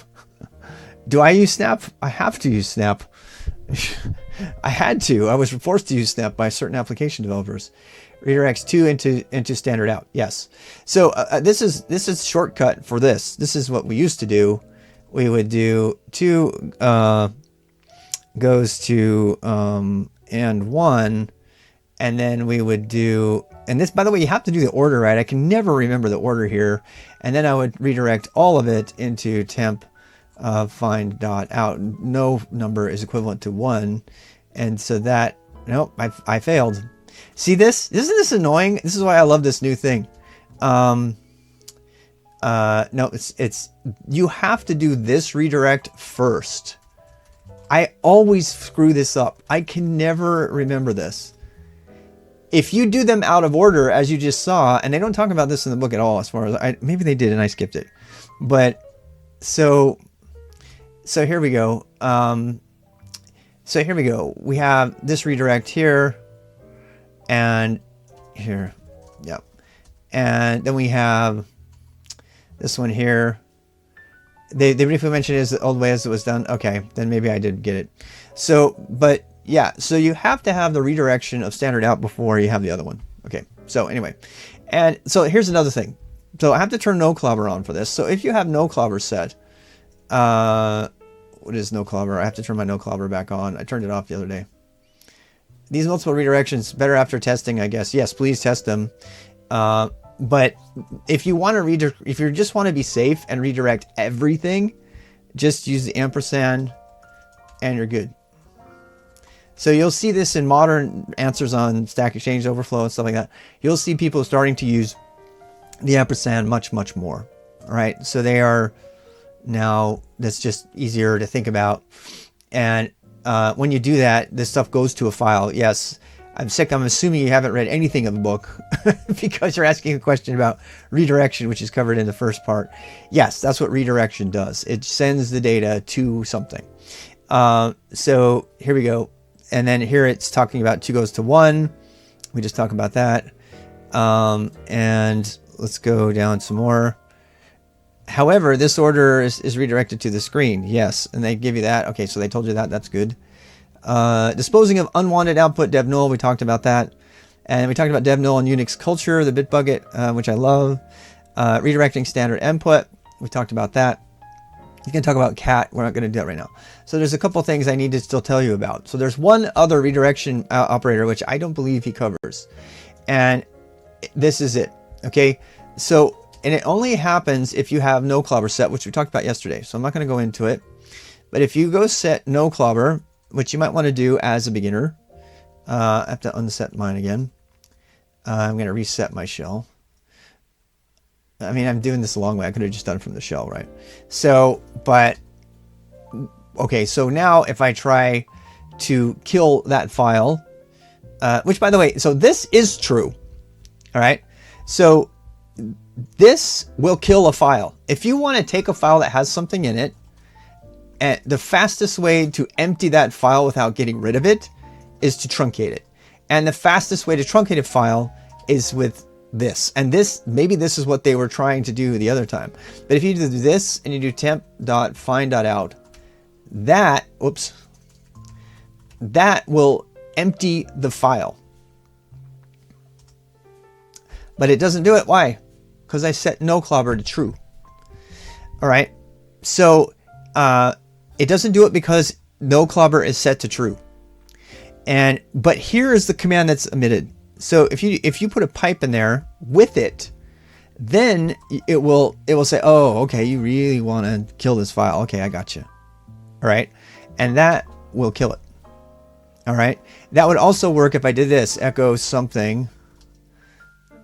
Do I use Snap? I have to use Snap. I had to. I was forced to use Snap by certain application developers. Redirects to into standard out. Yes. So this is shortcut for this. This is what we used to do. We would do to goes to and one, and then we would do, and this, by the way, you have to do the order right. I can never remember the order here. And then I would redirect all of it into temp find dot out. No number is equivalent to 1, and so that, nope, I failed. See this? Isn't this annoying? This is why I love this new thing. No, it's you have to do this redirect first. I always screw this up. I can never remember this. If you do them out of order, as you just saw, and they don't talk about this in the book at all, as far as maybe they did and I skipped it, but so here we go. So here we go. We have this redirect here and here. Yep. And then we have this one here. They briefly mentioned it as the old way as it was done. Okay, then maybe I did get it. So, but yeah, so you have to have the redirection of standard out before you have the other one. Okay, so anyway, and so here's another thing. So I have to turn no clobber on for this. So if you have no clobber set, what is no clobber? I have to turn my no clobber back on. I turned it off the other day. These multiple redirections, better after testing, I guess. Yes, please test them. But if you want to if you just want to be safe and redirect everything, just use the ampersand and you're good. So you'll see this in modern answers on Stack Exchange Overflow and stuff like that. You'll see people starting to use the ampersand much, much more. All right. So they are now, that's just easier to think about. And when you do that, this stuff goes to a file. Yes. I'm assuming you haven't read anything of the book because you're asking a question about redirection, which is covered in the first part. Yes, that's what redirection does. It sends the data to something. So here we go. And then here it's talking about 2 goes to 1. We just talked about that. And let's go down some more. However, this order is redirected to the screen. Yes, and they give you that. Okay, so they told you that. That's good. Disposing of unwanted output, dev null, we talked about that. And we talked about dev null and Unix culture, the bit bucket, which I love. Redirecting standard input, we talked about that. You can talk about cat, we're not going to do that right now. So there's a couple things I need to still tell you about. So there's one other redirection operator, which I don't believe he covers. And this is it, okay? So, and it only happens if you have no clobber set, which we talked about yesterday. So I'm not going to go into it. But if you go set no clobber, which you might want to do as a beginner. I have to unset mine again. I'm going to reset my shell. I mean, I'm doing this the long way. I could have just done it from the shell, right? So, but, okay, so now if I try to kill that file, which by the way, so this is true, all right? So this will kill a file. If you want to take a file that has something in it, and the fastest way to empty that file without getting rid of it is to truncate it. And the fastest way to truncate a file is with this. And this, maybe this is what they were trying to do the other time. But if you do this and you do temp.find.out, that, oops, that will empty the file. But it doesn't do it. Why? Because I set no clobber to true. All right. So, it doesn't do it because no clobber is set to true. But here is the command that's omitted. So if you put a pipe in there with it, then it will say, oh, okay, you really want to kill this file. Okay, I got you. All right. And that will kill it. All right. That would also work if I did this, echo something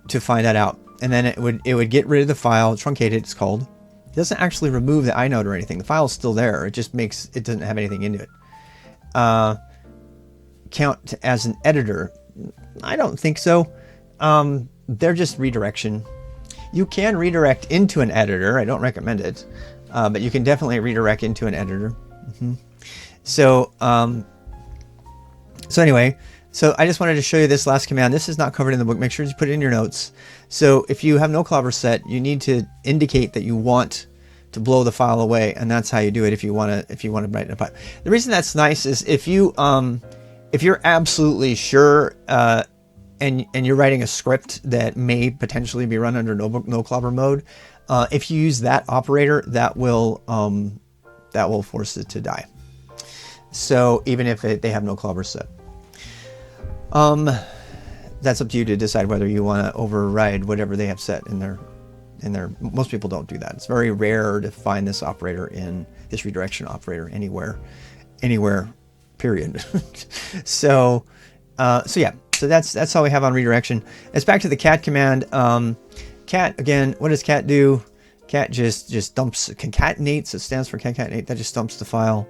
to find that out. And then it would get rid of the file, truncate it, it's called. It doesn't actually remove the inode or anything. The file's still there. It just makes, it doesn't have anything into it. Count as an editor. I don't think so. They're just redirection. You can redirect into an editor. I don't recommend it. But you can definitely redirect into an editor. Mm-hmm. So anyway, so I just wanted to show you this last command. This is not covered in the book. Make sure you put it in your notes. So if you have no clobber set, you need to indicate that you want to blow the file away, and that's how you do it if you want to write in a pipe. The reason that's nice is if you're absolutely sure and you're writing a script that may potentially be run under no clobber mode, if you use that operator, that will force it to die. So even if they have no clobber set, that's up to you to decide whether you want to override whatever they have set in their. Most people don't do that. It's very rare to find this operator in this redirection operator anywhere, period. So yeah. So that's all we have on redirection. It's back to the cat command. Cat again. What does cat do? Cat just dumps, concatenates. It stands for concatenate. That just dumps the file,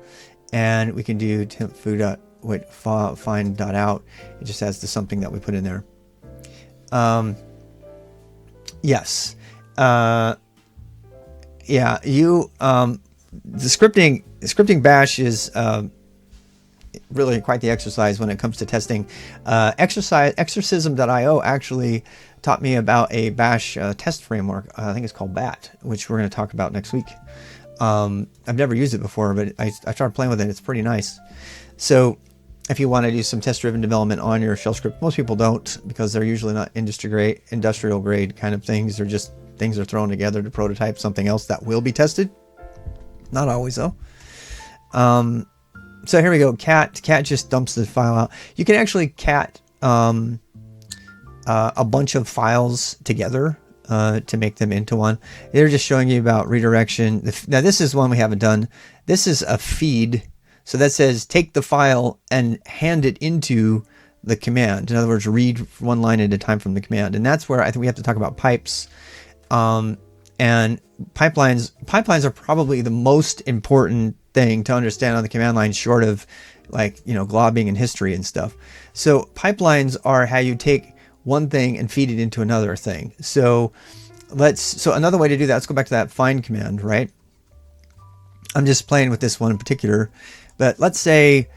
and we can do temp find.out. It just adds to something that we put in there. Yes. Yeah. The scripting bash is really quite the exercise when it comes to testing. Exorcism.io actually taught me about a bash test framework. I think it's called BAT, which we're going to talk about next week. I've never used it before, but I started playing with it. It's pretty nice. So if you want to do some test-driven development on your shell script, most people don't, because they're usually not industrial grade kind of things. They're just things are thrown together to prototype something else that will be tested. Not always though. So here we go. Cat just dumps the file out. You can actually cat a bunch of files together to make them into one. They're just showing you about redirection. Now this is one we haven't done. This is a feed. So that says take the file and hand it into the command. In other words, read one line at a time from the command. And that's where I think we have to talk about pipes. And pipelines are probably the most important thing to understand on the command line, short of like, globbing and history and stuff. So pipelines are how you take one thing and feed it into another thing. So another way to do that, let's go back to that find command, right? I'm just playing with this one in particular, but let's say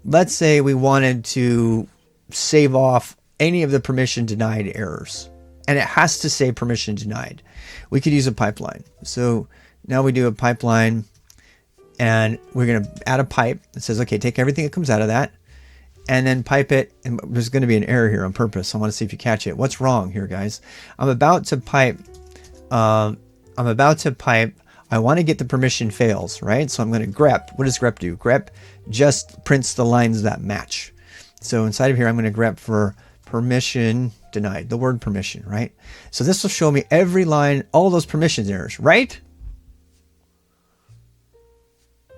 we wanted to save off any of the permission denied errors, and it has to say permission denied. We could use a pipeline. So now we do a pipeline, and we're going to add a pipe that says, okay, take everything that comes out of that and then pipe it. And there's going to be an error here on purpose. I want to see if you catch it. What's wrong here, guys? I'm about to pipe. I want to get the permission fails, right? So I'm going to grep. What does grep do? Grep just prints the lines that match. So inside of here, I'm going to grep for permission denied, the word permission, right? So this will show me every line, all those permissions errors, right?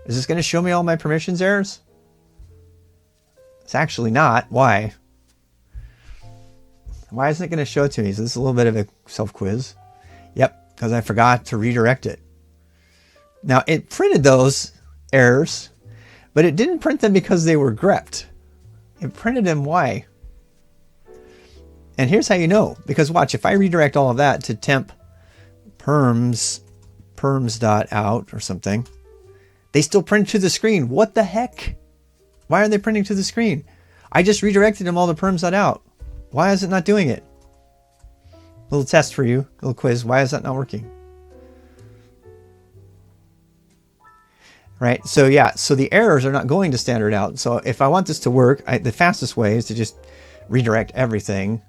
Is this going to show me all my permissions errors? It's actually not. Why? Why isn't it going to show it to me? So this is a little bit of a self-quiz. Yep, because I forgot to redirect it. Now, it printed those errors, but it didn't print them because they were grepped. It printed them why? And here's how you know. Because watch, if I redirect all of that to temp perms.out or something, they still print to the screen. What the heck? Why are they printing to the screen? I just redirected them all to perms.out. Why is it not doing it? Little test for you, little quiz. Why is that not working? Right, so yeah, so the errors are not going to standard out. So if I want this to work, the fastest way is to just redirect everything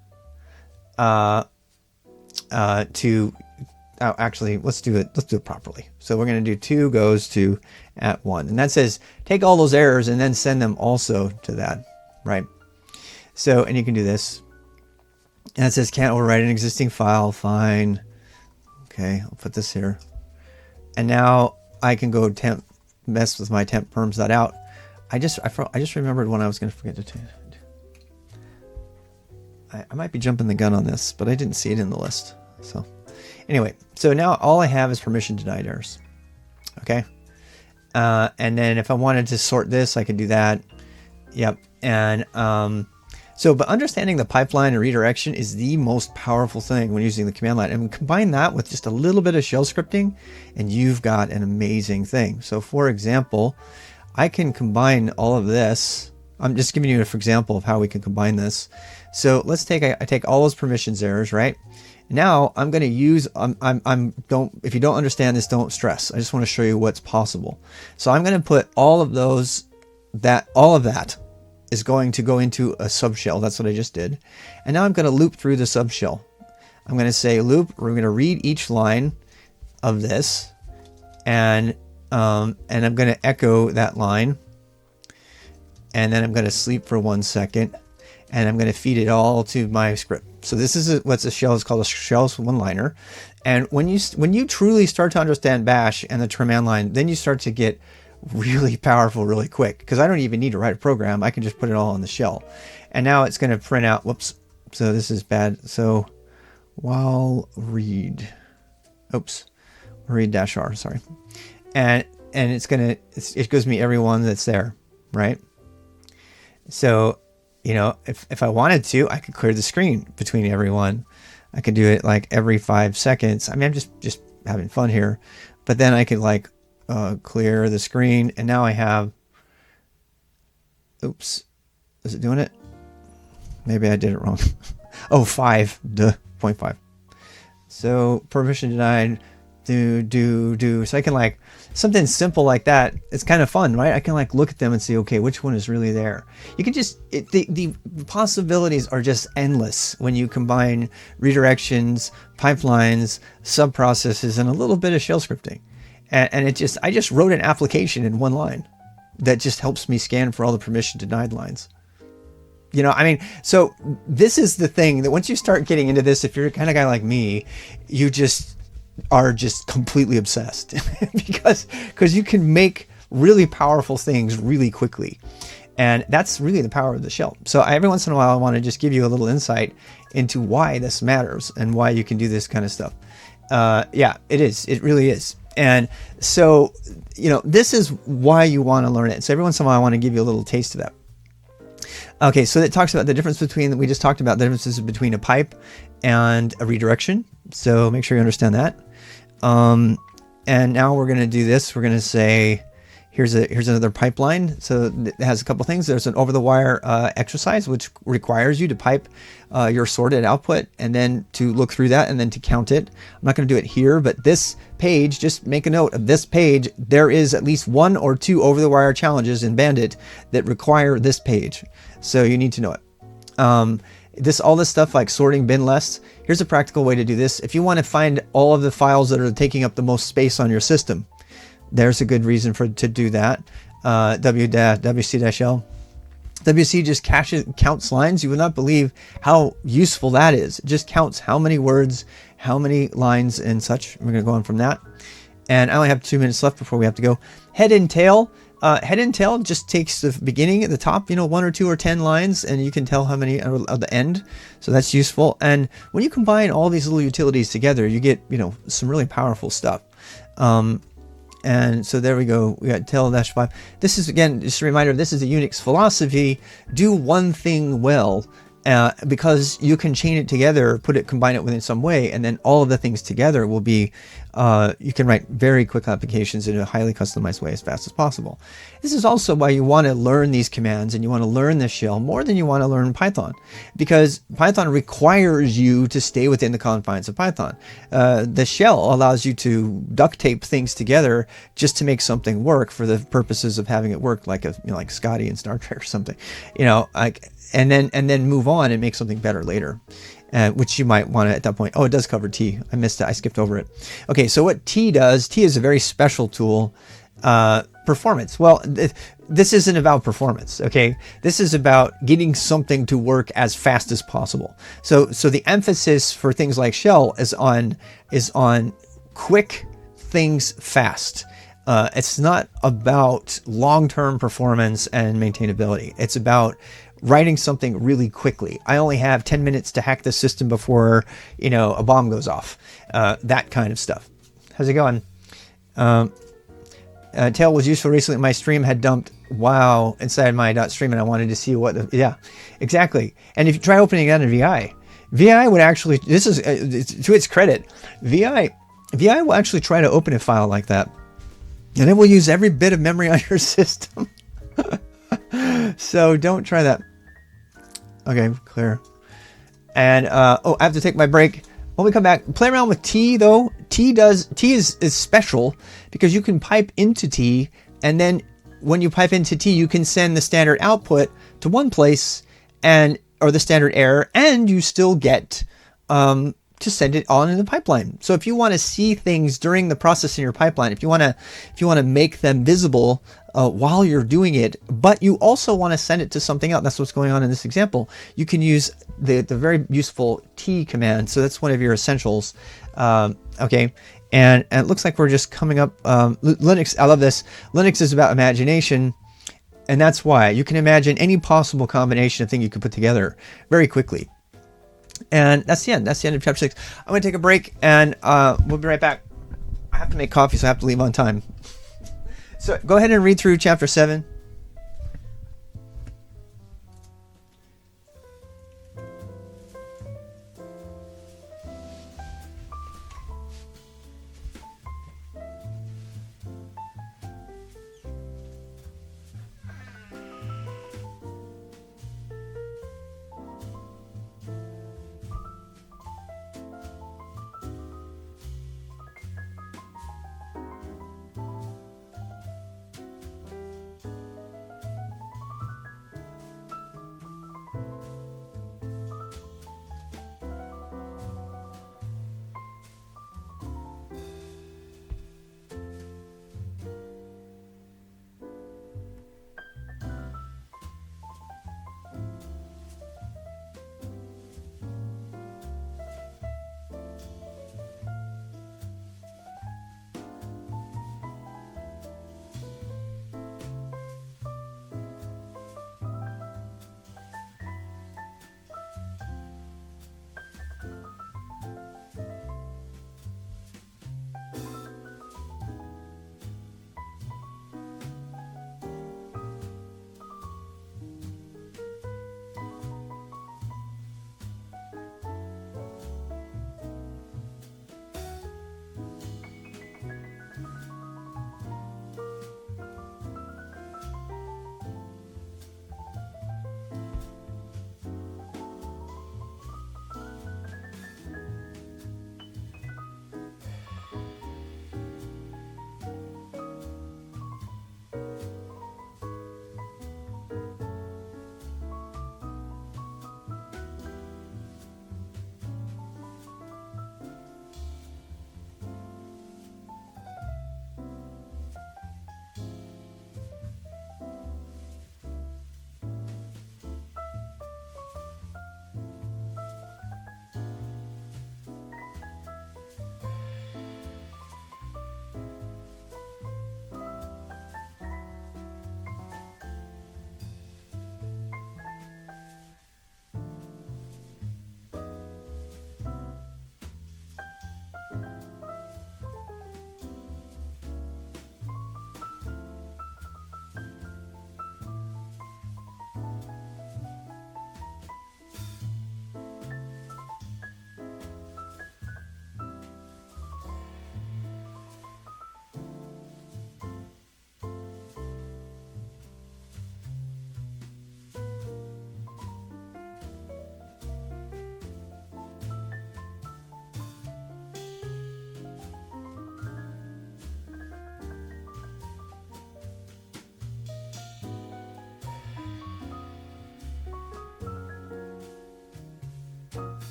actually, let's do it properly. So we're going to do 2 goes to @1. And that says, take all those errors and then send them also to that, right? So, and you can do this. And it says, can't overwrite an existing file. Fine. Okay, I'll put this here. And now I can go mess with my temp perms.out. I just remembered one I was going to forget to do. I might be jumping the gun on this, but I didn't see it in the list. So anyway, so now all I have is permission denied errors. Okay. And then if I wanted to sort this, I could do that. Yep. And but understanding the pipeline and redirection is the most powerful thing when using the command line. And combine that with just a little bit of shell scripting, and you've got an amazing thing. So for example, I can combine all of this. I'm just giving you an example of how we can combine this. So let's take, I take all those permissions errors, right? Now I'm going to use, if you don't understand this, don't stress. I just want to show you what's possible. So I'm going to put all of that is going to go into a subshell. That's what I just did. And now I'm going to loop through the subshell. I'm going to say loop. We're going to read each line of this, and I'm going to echo that line, and then I'm going to sleep for 1 second, and I'm going to feed it all to my script. So this is what's a shell is called a shell's one-liner. And when you truly start to understand Bash and the command line, then you start to get really powerful really quick, because I don't even need to write a program. I can just put it all in the shell. And now it's going to print out, whoops, so this is bad. So while read -r, sorry. And it gives me every one that's there, right? So, if I wanted to, I could clear the screen between every one. I could do it like every 5 seconds. I mean, I'm just having fun here, but then I could like clear the screen, and now I have, oops, is it doing it? Maybe I did it wrong. Oh, 0.5. So permission denied, do. So I can like, something simple like that. It's kind of fun, right? I can like look at them and see, okay, which one is really there? You can just, the possibilities are just endless when you combine redirections, pipelines, sub-processes, and a little bit of shell scripting. And I just wrote an application in one line that just helps me scan for all the permission denied lines. So this is the thing that once you start getting into this, if you're the kind of guy like me, you just are just completely obsessed because you can make really powerful things really quickly. And that's really the power of the shell. So every once in a while, I want to just give you a little insight into why this matters and why you can do this kind of stuff. Yeah, it is. It really is. And so, this is why you want to learn it. So every once in a while, I want to give you a little taste of that. Okay, so it talks about the difference between, we just talked about the differences between a pipe and a redirection. So make sure you understand that. And now we're going to do this. We're going to say, here's another pipeline. So it has a couple things. There's an over-the-wire exercise, which requires you to pipe your sorted output and then to look through that and then to count it. I'm not going to do it here, but this page, just make a note of this page. There is at least 1 or 2 over-the-wire challenges in Bandit that require this page. So you need to know it. All this stuff like sorting bin lists. Here's a practical way to do this. If you want to find all of the files that are taking up the most space on your system, there's a good reason to do that. WC-L. WC just counts lines. You would not believe how useful that is. It just counts how many words, how many lines and such. We're going to go on from that. And I only have 2 minutes left before we have to go. Head and tail. Head and tail just takes the beginning at the top, 1 or 2 or 10 lines, and you can tell how many are at the end. So that's useful. And when you combine all these little utilities together, you get, some really powerful stuff. And so there we go. We got tail-5. This is, again, just a reminder, this is a Unix philosophy. Do one thing well, because you can chain it together, combine it within some way, and then all of the things together will be, you can write very quick applications in a highly customized way as fast as possible. This is also why you want to learn these commands and you want to learn this shell more than you want to learn Python, because Python requires you to stay within the confines of Python. The shell allows you to duct tape things together just to make something work for the purposes of having it work, like like Scotty in Star Trek or something, and then move on and make something better later. Which you might want to at that point. Oh, it does cover T. I missed it. I skipped over it. Okay, so what T does, T is a very special tool. Performance. Well, this isn't about performance, okay? This is about getting something to work as fast as possible. So the emphasis for things like shell is on quick things fast. It's not about long-term performance and maintainability. It's about writing something really quickly. I only have 10 minutes to hack the system before, a bomb goes off. That kind of stuff. How's it going? Tail was useful recently. My stream had dumped wow inside my .stream, and I wanted to see what. Yeah, exactly. And if you try opening that in VI would actually. This is to its credit. VI will actually try to open a file like that, and it will use every bit of memory on your system. So don't try that. Okay, clear. And I have to take my break. when we come back, play around with T though. T is special because you can pipe into T, and then when you pipe into T, you can send the standard output to one place or the standard error, and you still get to send it on in the pipeline. So if you want to see things during the process in your pipeline, if you want to make them visible while you're doing it, but you also want to send it to something else, that's what's going on in this example, you can use the very useful T command. So that's one of your essentials. Okay. And it looks like we're just coming up. Linux, I love this. Linux is about imagination. And that's why you can imagine any possible combination of thing you could put together very quickly. And that's the end. That's the end of chapter 6. I'm going to take a break, and we'll be right back. I have to make coffee, so I have to leave on time. So go ahead and read through chapter 7.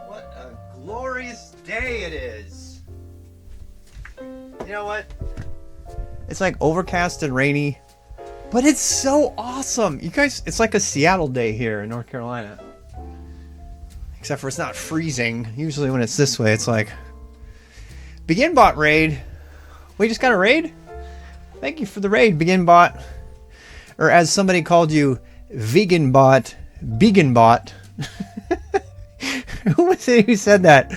What a glorious day it is. You know what? It's like overcast and rainy, but it's so awesome. You guys, it's like a Seattle day here in North Carolina. Except for it's not freezing. Usually when it's this way, it's like, Begin Bot raid. We just got a raid? Thank you for the raid, Begin Bot. Or as somebody called you, Vegan Bot, Vegan Bot. Who was it who said that?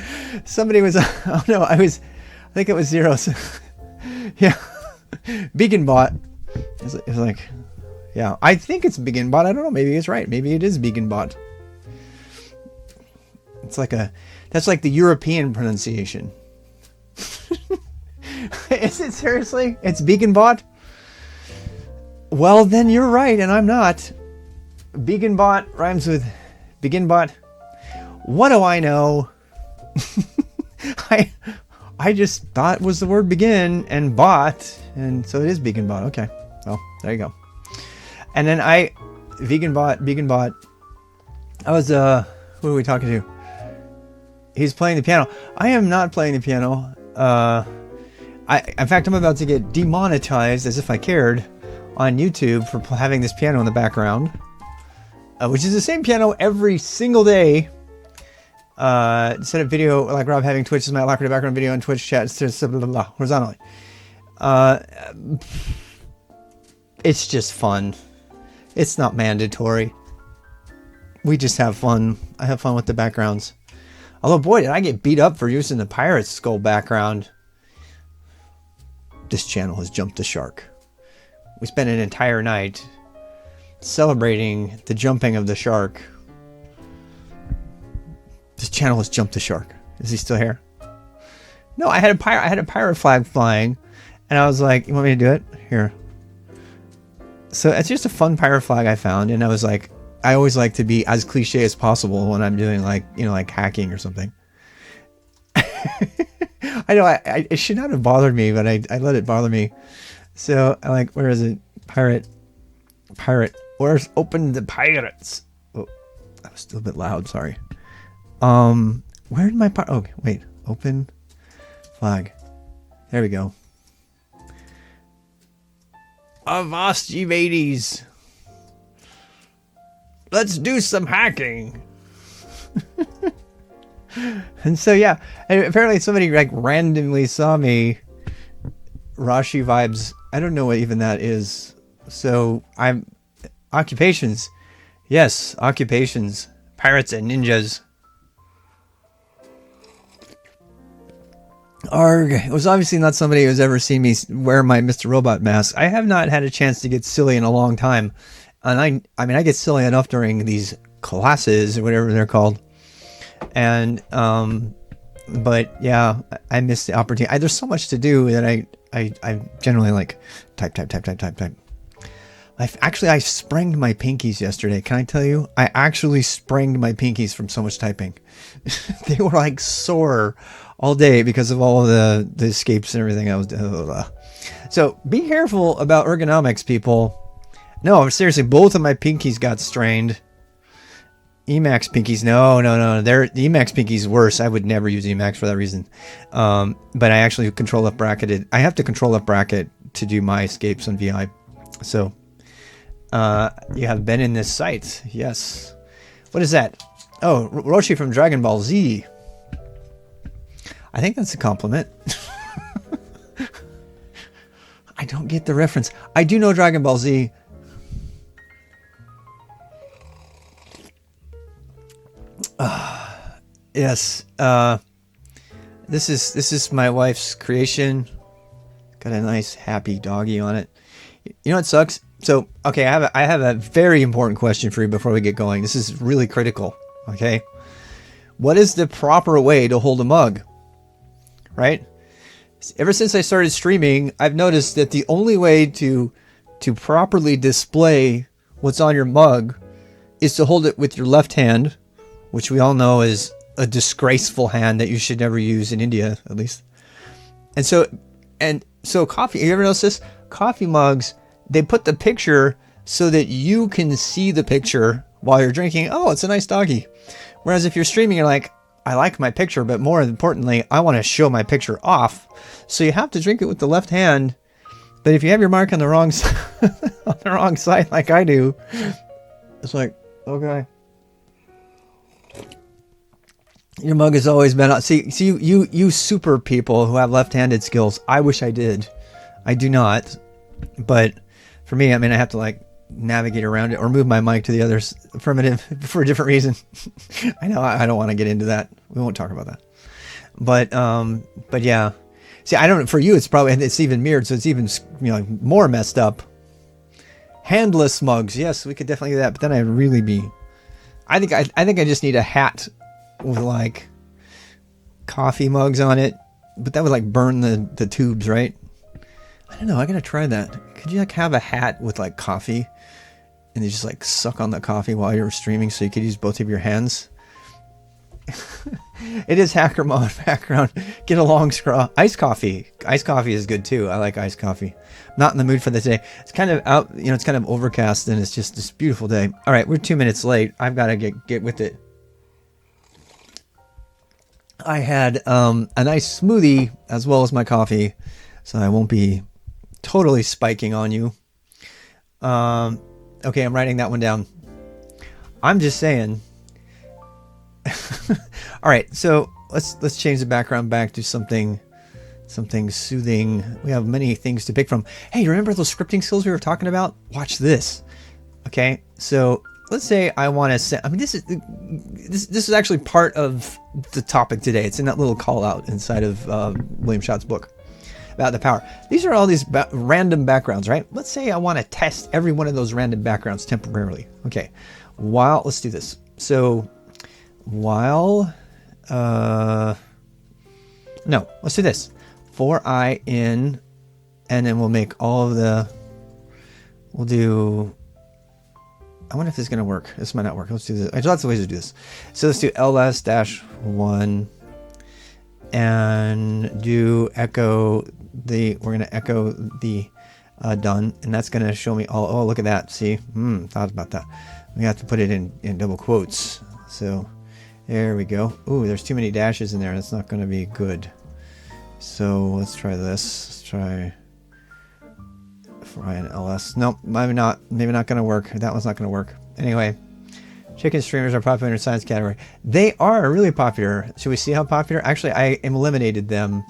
Somebody was, oh no, I think it was Zeros. Yeah. Vegan Bot. It's like, yeah, I think it's Vegan Bot. I don't know. Maybe it's right. Maybe it is Vegan Bot. It's like that's like the European pronunciation. Is it seriously? It's Vegan Bot? Well, then you're right, and I'm not. Vegan Bot rhymes with Begin Bot. What do I know? I just thought it was the word begin and bot, and so it is Vegan Bot. Okay, well, there you go. And then Vegan Bot. I was, who are we talking to? He's playing the piano. I am not playing the piano. In fact, I'm about to get demonetized, as if I cared, on YouTube for having this piano in the background, which is the same piano every single day. Instead of video, like Rob having Twitch is my alacrity background video on Twitch chat, blah, blah, blah, horizontally. It's just fun. It's not mandatory. We just have fun. I have fun with the backgrounds. Although, boy, did I get beat up for using the pirate skull background. This channel has jumped the shark. We spent an entire night celebrating the jumping of the shark. This channel has jumped the shark. Is he still here? No, I had a pirate flag flying, and I was like, "You want me to do it? Here." So it's just a fun pirate flag I found, and I was like, I always like to be as cliche as possible when I'm doing like hacking or something. I know it should not have bothered me, but I let it bother me. So I like, where is it? Pirate. Where's open the pirates? Oh, that was still a bit loud. Sorry. Where did my oh wait, open flag. There we go. Avast ye mateys. Let's do some hacking. And so yeah, and apparently somebody like randomly saw me. Rashi vibes. I don't know what even that is. So I'm occupations. Yes, occupations. Pirates and ninjas. Arg. It was obviously not somebody who's ever seen me wear my Mr. Robot mask. I have not had a chance to get silly in a long time. And I mean, I get silly enough during these classes or whatever they're called. And, but yeah, I missed the opportunity. There's so much to do that I generally like type. I sprained my pinkies yesterday. Can I tell you? I actually sprained my pinkies from so much typing. They were like sore all day because of all the escapes and everything I was doing. So be careful about ergonomics, people. No, seriously, both of my pinkies got strained. Emacs pinkies, no. The Emacs pinkies worse. I would never use Emacs for that reason. But I actually control left bracketed. I have to control left bracket to do my escapes on VI. So you have been in this site. Yes. What is that? Oh, Roshi from Dragon Ball Z. I think that's a compliment. I don't get the reference. I do know Dragon Ball Z. Yes. This is my wife's creation. Got a nice happy doggy on it. You know what sucks? So, okay, I have a very important question for you before we get going. This is really critical. Okay. What is the proper way to hold a mug? Right? Ever since I started streaming, I've noticed that the only way to properly display what's on your mug is to hold it with your left hand, which we all know is a disgraceful hand that you should never use in India, at least. And so coffee, you ever notice this? Coffee mugs, they put the picture so that you can see the picture while you're drinking. Oh, it's a nice doggy. Whereas if you're streaming, you're like, I like my picture, but more importantly, I want to show my picture off. So you have to drink it with the left hand. But if you have your mark on the wrong side, on the wrong side, like I do, it's like, okay. Your mug has always been out. See, you super people who have left-handed skills. I wish I did. I do not. But for me, I mean, I have to like navigate around it or move my mic to the other affirmative for a different reason. I know I don't want to get into that. We won't talk about that. But yeah. See, I don't. For you, it's even mirrored, so it's even more messed up. Handless mugs. Yes, we could definitely do that. But then I'd really be. I think I just need a hat with like coffee mugs on it, but that would like burn the tubes, right? I don't know. I gotta try that. Could you like have a hat with like coffee, and you just like suck on the coffee while you're streaming, so you could use both of your hands? It is hacker mod background. Get a long scraw. Iced coffee. Iced coffee is good too. I like iced coffee. Not in the mood for the day. It's kind of out. It's kind of overcast, and it's just this beautiful day. All right, we're 2 minutes late. I've got to get with it. I had a nice smoothie as well as my coffee, so I won't be totally spiking on you. Okay, I'm writing that one down. I'm just saying. All right, so let's change the background back to something soothing. We have many things to pick from. Hey, remember those scripting skills we were talking about? Watch this. Okay, so let's say I want to send. I mean, this is actually part of the topic today. It's in that little call out inside of William Schott's book about the power. These are all these random backgrounds, right? Let's say I want to test every one of those random backgrounds temporarily. Okay, let's do this. So let's do this. For I in, and then we'll make all of we'll do. I wonder if this is going to work. This might not work. Let's do this. There's lots of ways to do this. So let's do ls-1 and do echo we're going to echo the done. And that's going to show me all. Oh, look at that. See? Thought about that. We have to put it in double quotes. So there we go. Ooh, there's too many dashes in there. That's not going to be good. So let's try this. Let's try Ryan LS. Nope, maybe not going to work. That one's not going to work. Anyway, chicken streamers are popular in the science category. They are really popular. Should we see how popular? Actually, I eliminated them.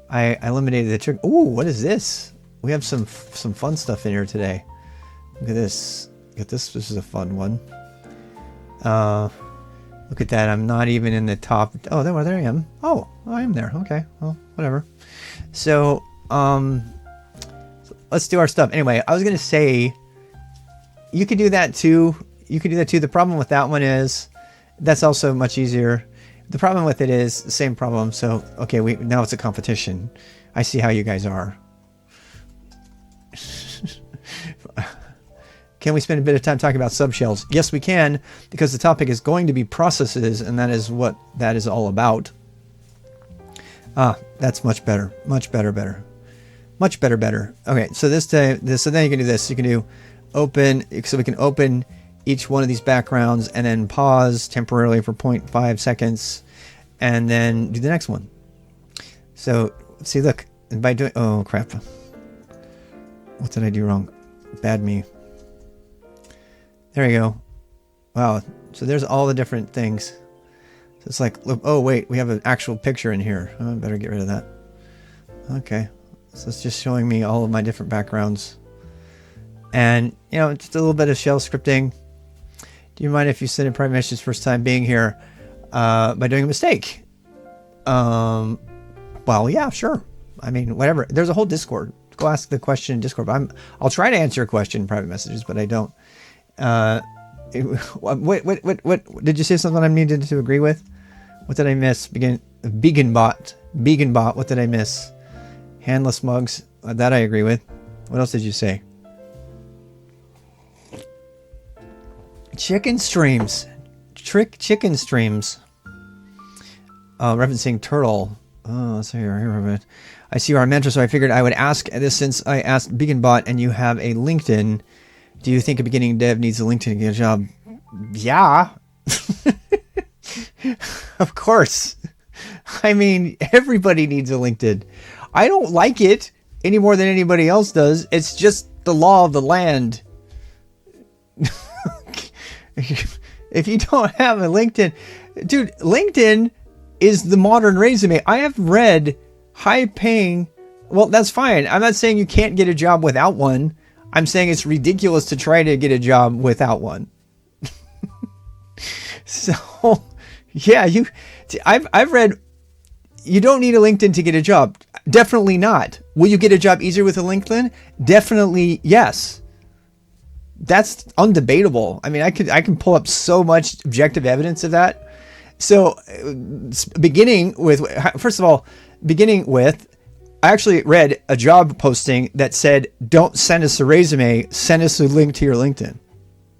I eliminated the trick. Ooh, what is this? We have some fun stuff in here today. Look at this. Look at this. This is a fun one. Look at that. I'm not even in the top. Oh, there I am. Oh, I am there. Okay. Well, whatever. So, let's do our stuff. Anyway, I was going to say, you could do that too. The problem with that one is, that's also much easier. The problem with it is the same problem. So, okay, now it's a competition. I see how you guys are. Can we spend a bit of time talking about subshells? Yes, we can, because the topic is going to be processes, and that is what that is all about. That's much better. Much better. Okay, so then you can do this. You can do open, so we can open each one of these backgrounds and then pause temporarily for 0.5 seconds and then do the next one. So, see, look, and by doing, oh crap. What did I do wrong? Bad me. There you go. Wow. So there's all the different things. So it's like, look, oh wait, we have an actual picture in here. Oh, I better get rid of that. Okay. So it's just showing me all of my different backgrounds. And, you know, just a little bit of shell scripting. Do you mind if you send a private message first time being here by doing a mistake? Well, yeah, sure. I mean, whatever. There's a whole Discord. Go ask the question in Discord. I'll try to answer a question in private messages, but I don't. What did you say something I needed to agree with? What did I miss? Vegan bot. What did I miss? Handless mugs. That I agree with. What else did you say? Chicken streams. Chicken streams. Referencing turtle. Oh, so here. I see our mentor, so I figured I would ask this since I asked BeaconBot and you have a LinkedIn. Do you think a beginning dev needs a LinkedIn to get a job? Yeah. Of course. I mean, everybody needs a LinkedIn. I don't like it any more than anybody else does. It's just the law of the land. If you don't have a LinkedIn, dude, LinkedIn is the modern resume. I have read high paying. Well, that's fine. I'm not saying you can't get a job without one. I'm saying it's ridiculous to try to get a job without one. So, yeah, I've read you don't need a LinkedIn to get a job. Definitely not. Will you get a job easier with a LinkedIn? Definitely yes. That's undebatable. I mean, I can pull up so much objective evidence of that. So, beginning with, I actually read a job posting that said, don't send us a resume, send us a link to your LinkedIn.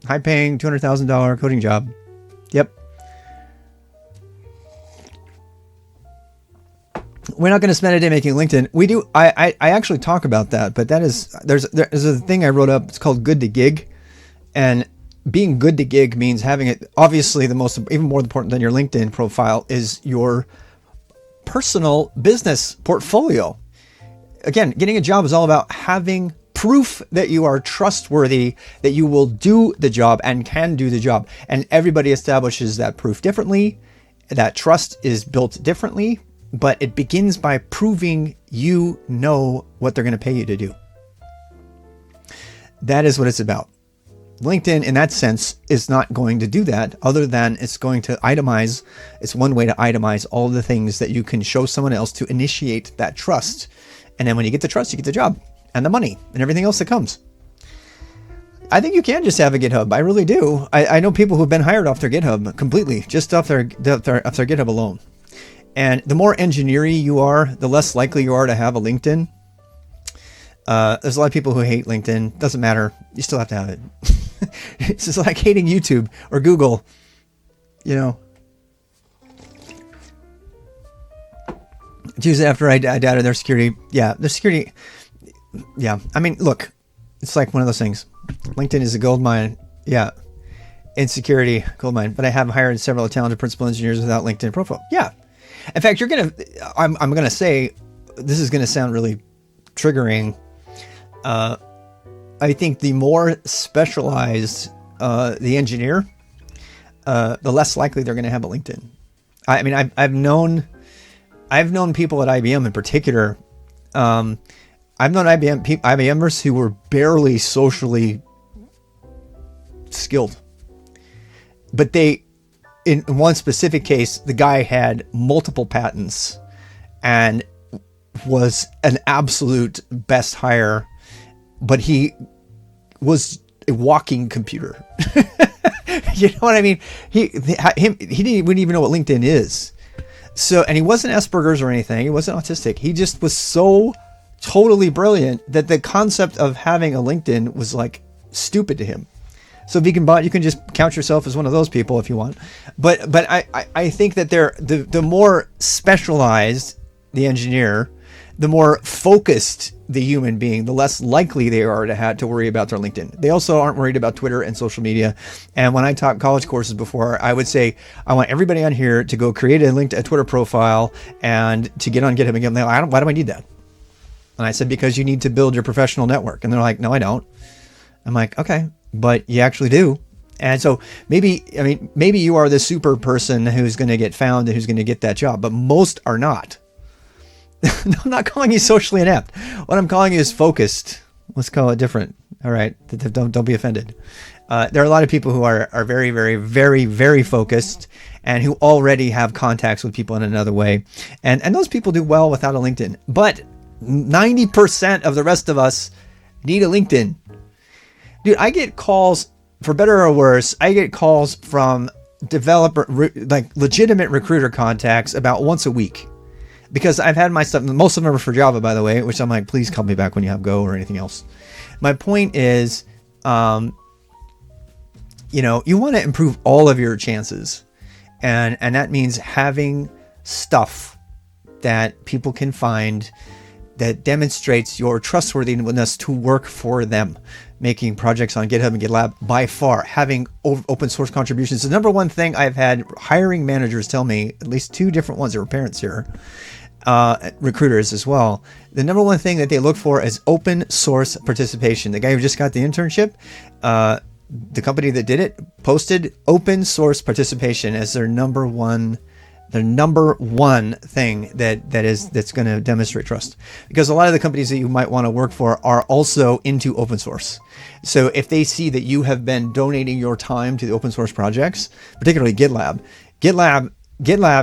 High paying, $200,000 coding job. Yep. We're not going to spend a day making LinkedIn. We do. I actually talk about that, but there's a thing I wrote up. It's called Good to Gig. And being good to gig means having it, obviously even more important than your LinkedIn profile is your personal business portfolio. Again, getting a job is all about having proof that you are trustworthy, that you will do the job and can do the job. And everybody establishes that proof differently. That trust is built differently, but it begins by proving you know what they're going to pay you to do. That is what it's about. LinkedIn, in that sense, is not going to do that, other than it's going to itemize. It's one way to itemize all the things that you can show someone else to initiate that trust. And then when you get the trust, you get the job and the money and everything else that comes. I think you can just have a GitHub. I really do. I know people who've been hired off their GitHub completely, just off their GitHub alone. And the more engineering you are, the less likely you are to have a LinkedIn. There's a lot of people who hate LinkedIn. Doesn't matter. You still have to have it. It's just like hating YouTube or Google, you know. Tuesday after I doubted their security. Yeah, their security. Yeah, I mean, look, it's like one of those things. LinkedIn is a gold mine. Yeah, insecurity, gold mine. But I have hired several talented principal engineers without LinkedIn profile. Yeah. In fact, I'm going to say, this is going to sound really triggering. I think the more specialized the engineer, the less likely they're going to have a LinkedIn. I mean, I've known people at IBM in particular. I've known IBMers who were barely socially skilled, but in one specific case, the guy had multiple patents and was an absolute best hire, but he was a walking computer. You know what I mean? He wouldn't even know what LinkedIn is. So, and he wasn't Asperger's or anything. He wasn't autistic. He just was so totally brilliant that the concept of having a LinkedIn was like stupid to him. So Vegan Bot, you can just count yourself as one of those people if you want. But I think that the more specialized the engineer, the more focused the human being, the less likely they are to have to worry about their LinkedIn. They also aren't worried about Twitter and social media. And when I taught college courses before, I would say, I want everybody on here to go create a Twitter profile and to get on GitHub and get, why do I need that? And I said, because you need to build your professional network. And they're like, no, I don't. I'm like, okay, but you actually do. And so maybe you are the super person who's going to get found and who's going to get that job, but most are not. I'm not calling you socially inept. What I'm calling you is focused. Let's call it different. All right. Don't be offended. There are a lot of people who are very, very, very, very focused and who already have contacts with people in another way. And those people do well without a LinkedIn. But 90% of the rest of us need a LinkedIn. Dude, I get calls, for better or worse, I get calls from legitimate recruiter contacts about once a week. Because I've had my stuff, most of them are for Java, by the way, which I'm like, please call me back when you have Go or anything else. My point is, you want to improve all of your chances. And that means having stuff that people can find that demonstrates your trustworthiness to work for them. Making projects on GitHub and GitLab, by far, having open source contributions. The number one thing I've had hiring managers tell me, at least two different ones that were parents here, recruiters as well. The number one thing that they look for is open source participation. The guy who just got the internship, the company that did it posted open source participation as their number one thing that's going to demonstrate trust. Because a lot of the companies that you might want to work for are also into open source. So if they see that you have been donating your time to the open source projects, particularly GitLab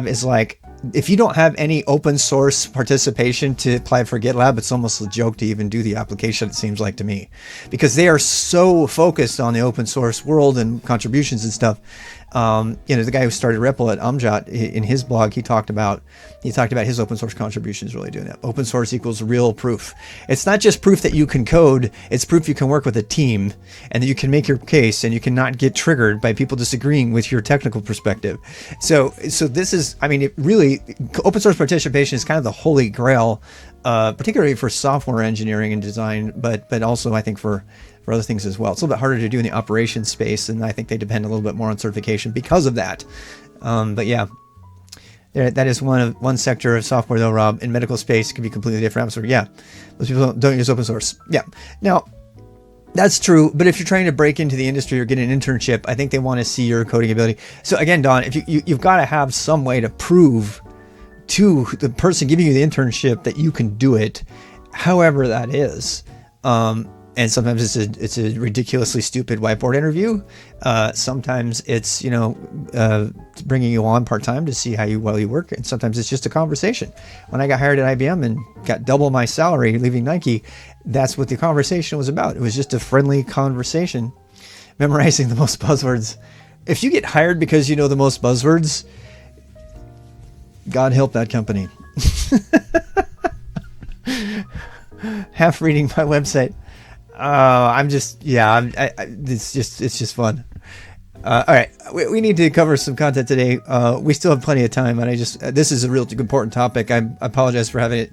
is like, if you don't have any open source participation to apply for GitLab, it's almost a joke to even do the application, it seems like to me, because they are so focused on the open source world and contributions and stuff. The guy who started Ripple at Amjad, in his blog, he talked about his open source contributions really doing that. Open source equals real proof. It's not just proof that you can code, it's proof you can work with a team and that you can make your case and you cannot get triggered by people disagreeing with your technical perspective. So this is, it really, open source participation is kind of the holy grail, particularly for software engineering and design, but also I think for other things as well. It's a little bit harder to do in the operations space, and I think they depend a little bit more on certification because of that. But yeah, that is one sector of software though, Rob. In medical space, it can be completely different. So yeah, most people don't use open source. Yeah. Now, that's true, but if you're trying to break into the industry or get an internship, I think they want to see your coding ability. So again, Don, if you've got to have some way to prove to the person giving you the internship that you can do it, however that is. And sometimes it's a ridiculously stupid whiteboard interview. Sometimes it's bringing you on part time to see how well you work, and sometimes it's just a conversation. When I got hired at IBM and got double my salary leaving Nike, that's what the conversation was about. It was just a friendly conversation, memorizing the most buzzwords. If you get hired because you know the most buzzwords, God help that company. Half reading my website. It's just fun. All right, we need to cover some content today. We still have plenty of time, and this is a real important topic. I apologize for having it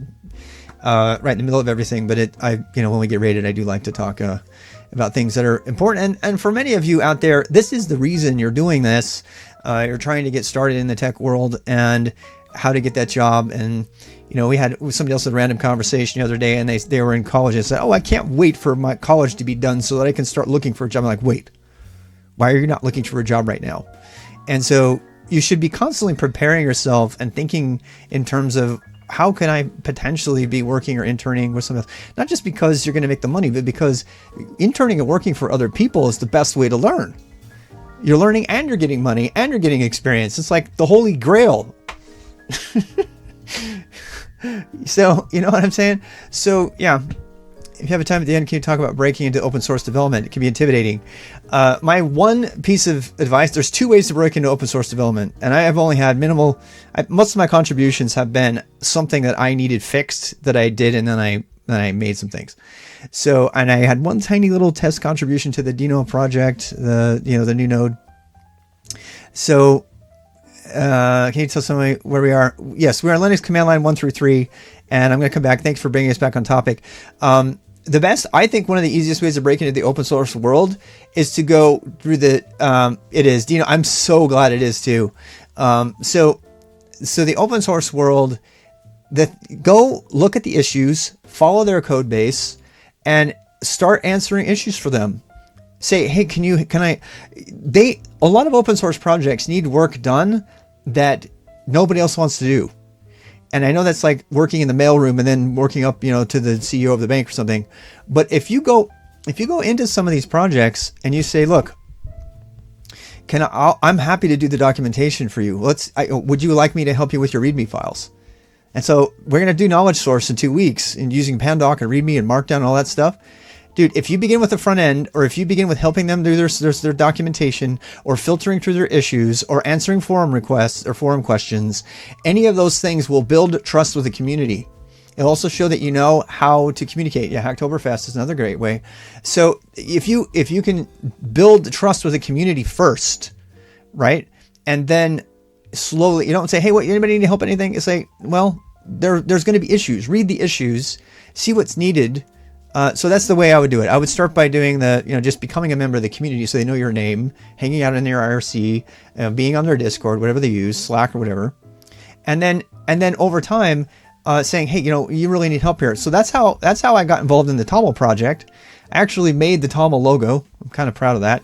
right in the middle of everything, but when we get rated, I do like to talk about things that are important. And for many of you out there, this is the reason you're doing this. You're trying to get started in the tech world and how to get that job. And we had somebody else had a random conversation the other day, and they were in college and said, "Oh, I can't wait for my college to be done so that I can start looking for a job." I'm like, wait, why are you not looking for a job right now? And so you should be constantly preparing yourself and thinking in terms of, how can I potentially be working or interning with someone else? Not just because you're going to make the money, but because interning and working for other people is the best way to learn. You're learning and you're getting money and you're getting experience. It's like the holy grail. So, you know what I'm saying? So, yeah, if you have a time at the end, can you talk about breaking into open source development? It can be intimidating. My one piece of advice, there's two ways to break into open source development. And I have only had most of my contributions have been something that I needed fixed that I did, and then I then I made some things. So, and I had one tiny little test contribution to the Dino project, the new node. So, can you tell somebody where we are? Yes, we're on Linux command line 1 through 3, and I'm going to come back. Thanks for bringing us back on topic. The best, I think one of the easiest ways to break into the open source world is to go through it is Dino. I'm so glad it is too. So the open source world, go look at the issues, follow their code base, and start answering issues for them. Say, hey, a lot of open source projects need work done that nobody else wants to do. And I know that's like working in the mailroom and then working up, to the CEO of the bank or something. But if you go into some of these projects and you say, look, I'm happy to do the documentation for you. Would you like me to help you with your README files? And so we're going to do knowledge source in 2 weeks and using Pandoc and README and Markdown and all that stuff. Dude, if you begin with the front end, or if you begin with helping them do their documentation, or filtering through their issues, or answering forum requests or forum questions, any of those things will build trust with the community. It'll also show that you know how to communicate. Yeah, Hacktoberfest is another great way. So if you can build trust with the community first, right, and then slowly, you don't say, hey, anybody need help anything? You say, well, there's going to be issues. Read the issues, see what's needed. So that's the way I would do it. I would start by doing just becoming a member of the community so they know your name, hanging out in their IRC, being on their Discord, whatever they use, Slack or whatever. And then over time, saying, hey, you really need help here. So that's how I got involved in the TOML project. I actually made the TOML logo. I'm kind of proud of that.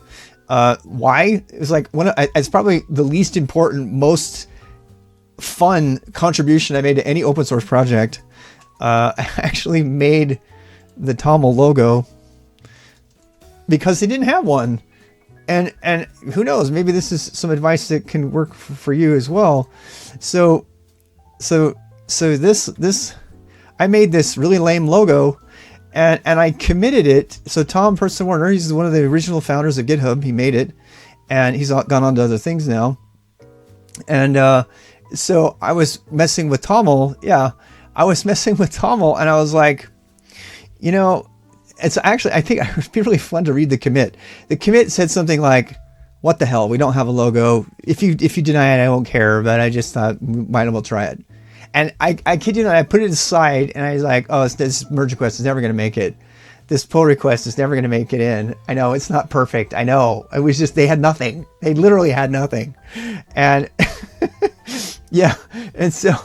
Why? It was like it's probably the least important, most fun contribution I made to any open source project. I actually made the TOML logo because they didn't have one, and who knows, maybe this is some advice that can work for you as well. So this I made this really lame logo, and I committed it. So Tom Person-Warner, he's one of the original founders of GitHub. He made it, and he's gone on to other things now. And so I was messing with TOML. Yeah, I was messing with TOML, and I was like, it's actually, I think it would be really fun to read the commit. The commit said something like, what the hell? We don't have a logo. If you deny it, I won't care, but I just thought we might as well try it. And I kid you not, I put it aside and I was like, oh, this merge request is never going to make it. This pull request is never going to make it in. I know it's not perfect. I know. It was just, they had nothing. They literally had nothing. And yeah. And so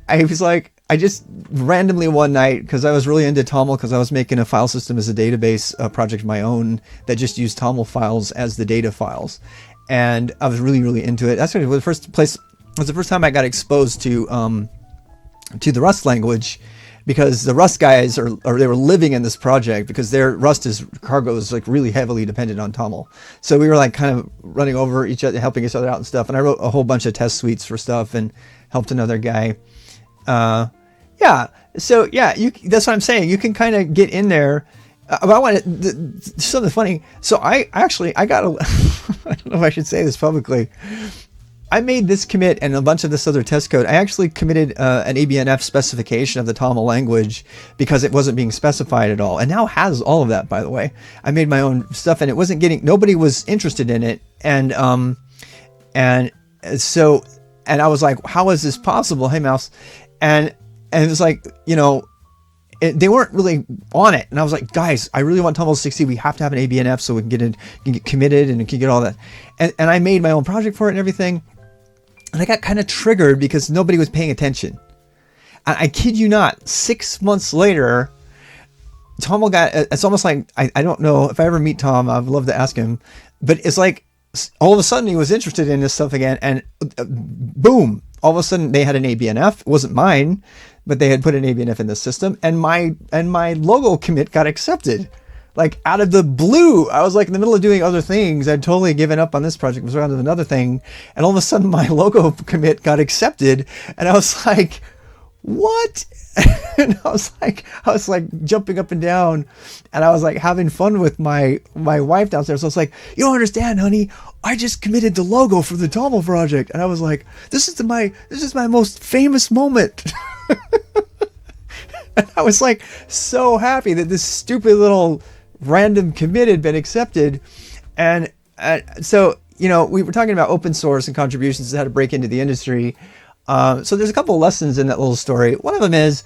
I was like, I just randomly one night, because I was really into TOML, because I was making a file system as a database project of my own that just used TOML files as the data files, and I was really, really into it. That's actually the first time I got exposed to the Rust language, because the Rust guys they were living in this project, because their Rust cargo is like really heavily dependent on TOML. So we were like kind of running over each other, helping each other out and stuff. And I wrote a whole bunch of test suites for stuff and helped another guy. So that's what I'm saying. You can kind of get in there. Something funny. So I got I don't know if I should say this publicly. I made this commit and a bunch of this other test code. I actually committed an ABNF specification of the TOML language because it wasn't being specified at all. And now has all of that, by the way. I made my own stuff, and it wasn't nobody was interested in it. And so I was like, how is this possible? Hey, Mouse. And it was like, they weren't really on it. And I was like, guys, I really want TOML to succeed. We have to have an ABNF so we can get committed and can get all that. And I made my own project for it and everything. And I got kind of triggered because nobody was paying attention. And I kid you not, 6 months later, TOML it's almost like, I don't know if I ever meet Tom, I'd love to ask him, but it's like all of a sudden he was interested in this stuff again, and boom, all of a sudden they had an ABNF. It wasn't mine, but they had put an ABNF in the system, and my logo commit got accepted. Like out of the blue. I was like in the middle of doing other things. I'd totally given up on this project, was around to another thing, and all of a sudden my logo commit got accepted, and I was like, what? And I was like jumping up and down, and I was like having fun with my wife downstairs. So I was like, you don't understand, honey, I just committed the logo for the TOML project. And I was like, this is my most famous moment. I was like so happy that this stupid little random commit had been accepted. And so, we were talking about open source and contributions and how to break into the industry. So there's a couple of lessons in that little story. One of them is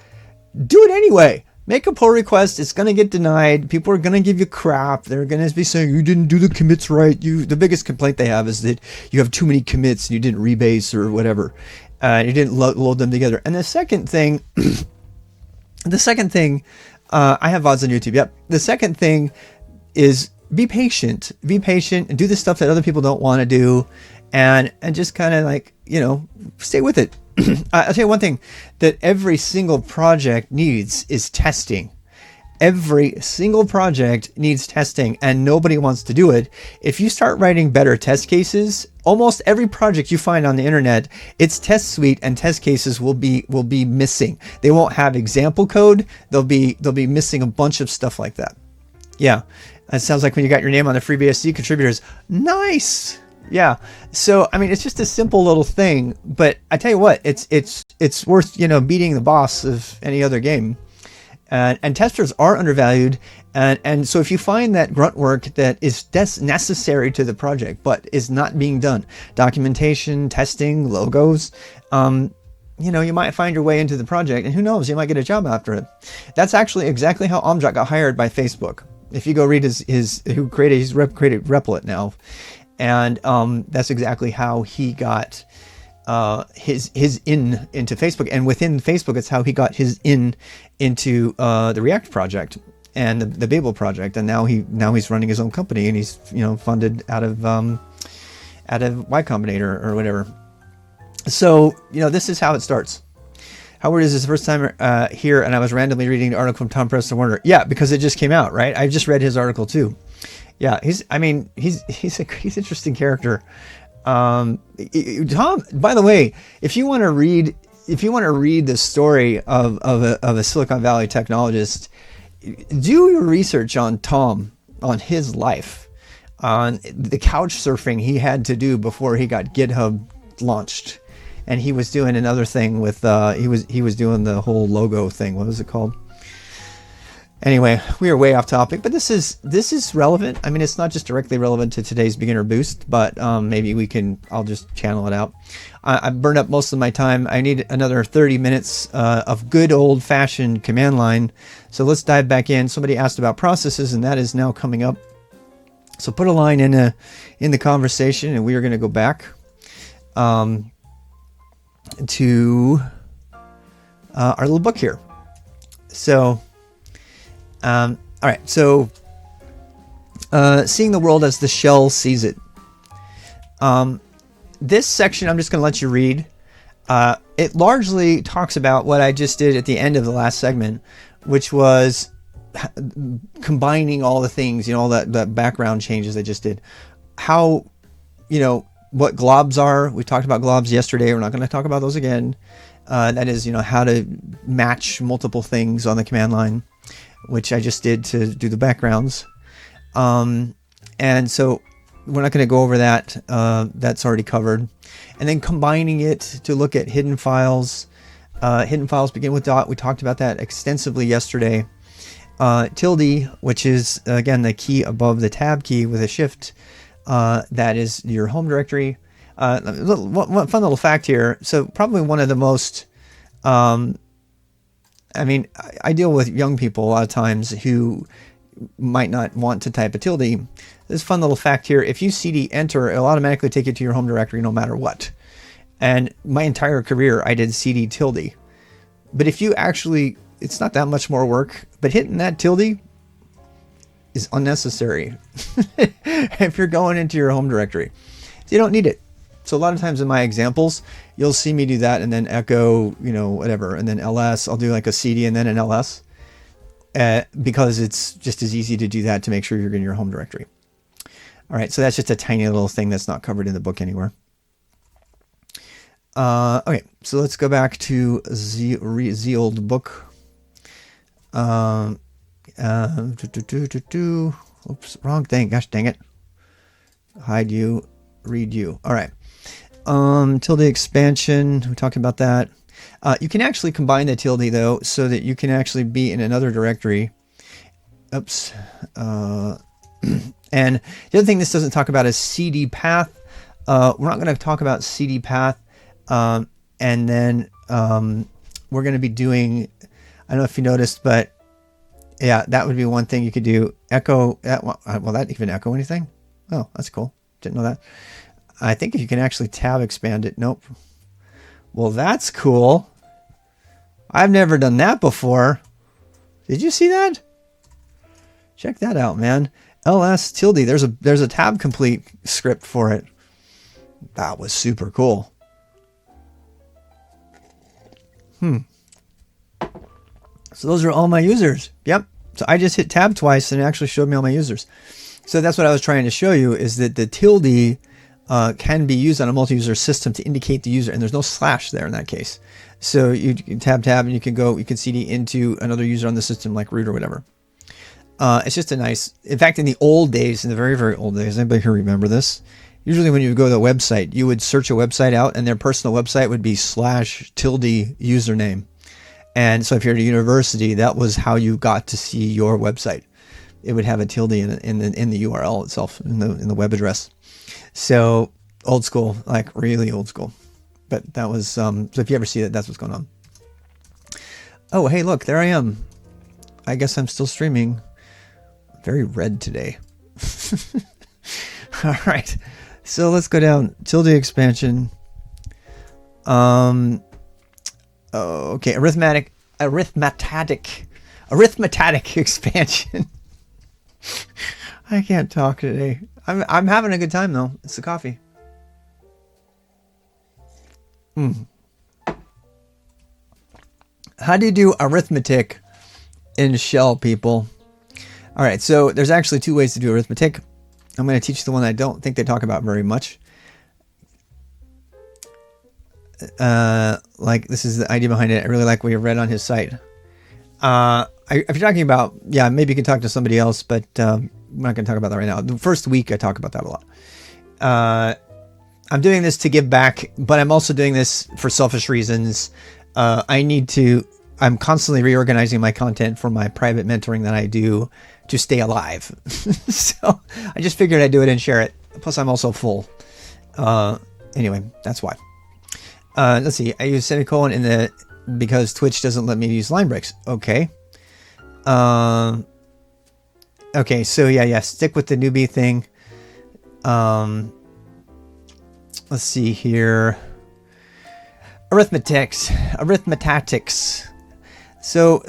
do it anyway. Make a pull request. It's going to get denied. People are going to give you crap. They're going to be saying you didn't do the commits right. The biggest complaint they have is that you have too many commits and you didn't rebase or whatever. You didn't load them together. And the second thing, I have VODs on YouTube. Yep. The second thing is be patient and do the stuff that other people don't want to do. And just kind of like, stay with it. I'll tell you one thing that every single project needs is testing. Every single project needs testing, and nobody wants to do it. If you start writing better test cases, almost every project you find on the internet, its test suite and test cases will be missing. They won't have example code. They'll be missing a bunch of stuff like that. Yeah, it sounds like when you got your name on the FreeBSD contributors. Nice. Yeah. So, I mean, it's just a simple little thing, but I tell you what, it's worth, beating the boss of any other game. And testers are undervalued. And so if you find that grunt work that is necessary to the project, but is not being done, documentation, testing, logos, you might find your way into the project, and who knows, you might get a job after it. That's actually exactly how Amjad got hired by Facebook. If you go read he's created Replit now. And that's exactly how he got his in into Facebook, and within Facebook, it's how he got his in into the React project and the Babel project, and now he's running his own company, and he's funded out of Y Combinator or whatever. So this is how it starts. Howard, is this the first time here, and I was randomly reading the article from Tom Preston Warner. Yeah, because it just came out, right? I just read his article too. Yeah, he's an interesting character. Tom, by the way, if you want to read the story of a Silicon Valley technologist, do your research on Tom, on his life, on the couch surfing he had to do before he got GitHub launched, and he was doing another thing with he was doing the whole logo thing. What was it called? Anyway, we are way off topic, but this is relevant. I mean, it's not just directly relevant to today's beginner boost, but maybe I'll just channel it out. I burned up most of my time. I need another 30 minutes of good old fashioned command line. So let's dive back in. Somebody asked about processes, and that is now coming up. So put a line in the conversation, and we are going to go back to our little book here. So. All right, so seeing the world as the shell sees it. This section I'm just going to let you read. It largely talks about what I just did at the end of the last segment, which was combining all the things, all that background changes I just did. How, what globs are. We talked about globs yesterday. We're not going to talk about those again. That is, how to match multiple things on the command line, which I just did to do the backgrounds. And so we're not going to go over that. That's already covered. And then combining it to look at hidden files. Hidden files begin with dot. We talked about that extensively yesterday. Tilde, which is, again, the key above the tab key with a shift. That is your home directory. One fun little fact here. So probably one of the most... I deal with young people a lot of times who might not want to type a tilde. This fun little fact here, if you cd enter, it'll automatically take you to your home directory no matter what. And my entire career, I did cd tilde. But if you actually, it's not that much more work, but hitting that tilde is unnecessary if you're going into your home directory. So you don't need it. So a lot of times in my examples, you'll see me do that and then echo, whatever, and then ls. I'll do like a cd and then an ls because it's just as easy to do that to make sure you're in your home directory. All right, so that's just a tiny little thing that's not covered in the book anywhere. Okay, so let's go back to the old book. Oops, wrong thing. Gosh dang it. Hide you, read you. All right. Tilde expansion, we talked about that. You can actually combine the tilde though, so that you can actually be in another directory. Oops. And the other thing this doesn't talk about is CD path. We're not going to talk about CD path. And then we're going to be doing, I don't know if you noticed, but yeah, that would be one thing you could do. Echo, will that even echo anything? Oh, that's cool. Didn't know that. I think if you can actually tab expand it. Nope. Well, that's cool. I've never done that before. Did you see that? Check that out, man. ls tilde. There's a tab complete script for it. That was super cool. So those are all my users. Yep. So I just hit tab twice and it actually showed me all my users. So that's what I was trying to show you, is that the tilde can be used on a multi-user system to indicate the user, and there's no slash there in that case. So you can tab and you can CD into another user on the system like root or whatever. It's just a nice, in fact, in the old days, in the very, very old days, anybody here remember this? Usually when you would go to a website, you would search a website out and their personal website would be /tilde username. And so if you're at a university, that was how you got to see your website. It would have a tilde in the URL itself, in the web address. So old school, like really old school. But that was, so if you ever see that, that's what's going on. Oh, hey, look, there I am. I guess I'm still streaming. Very red today. All right. So let's go down. Tilde expansion. Okay, arithmetic expansion. I can't talk today. I'm having a good time though. It's the coffee. How do you do arithmetic in Shell, people? All right, so there's actually two ways to do arithmetic. I'm going to teach the one I don't think they talk about very much. Like this is the idea behind it. I really like what you read on his site. If you're talking about, yeah, maybe you can talk to somebody else, but I'm not going to talk about that right now. The first week I talk about that a lot. I'm doing this to give back, but I'm also doing this for selfish reasons. I'm constantly reorganizing my content for my private mentoring that I do to stay alive. So I just figured I'd do it and share it. Plus I'm also full. Anyway, that's why. Let's see. I use semicolon because Twitch doesn't let me use line breaks. Okay. Okay. So yeah. Stick with the newbie thing. Let's see here. Arithmetics. So,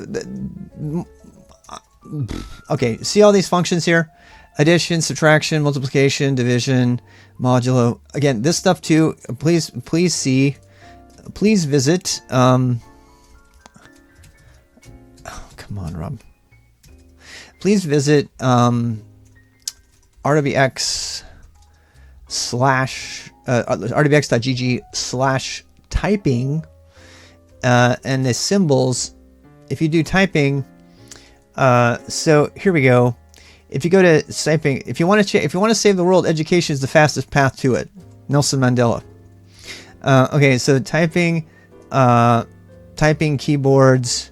okay. See all these functions here? Addition, subtraction, multiplication, division, modulo. Again, this stuff too. Please see. Please visit. Oh, come on, Rob. Please visit rdbx rdbx.gg/typing and the symbols. If you do typing, so here we go. If you go to typing, if you want to save the world, education is the fastest path to it. Nelson Mandela. Okay, so typing keyboards.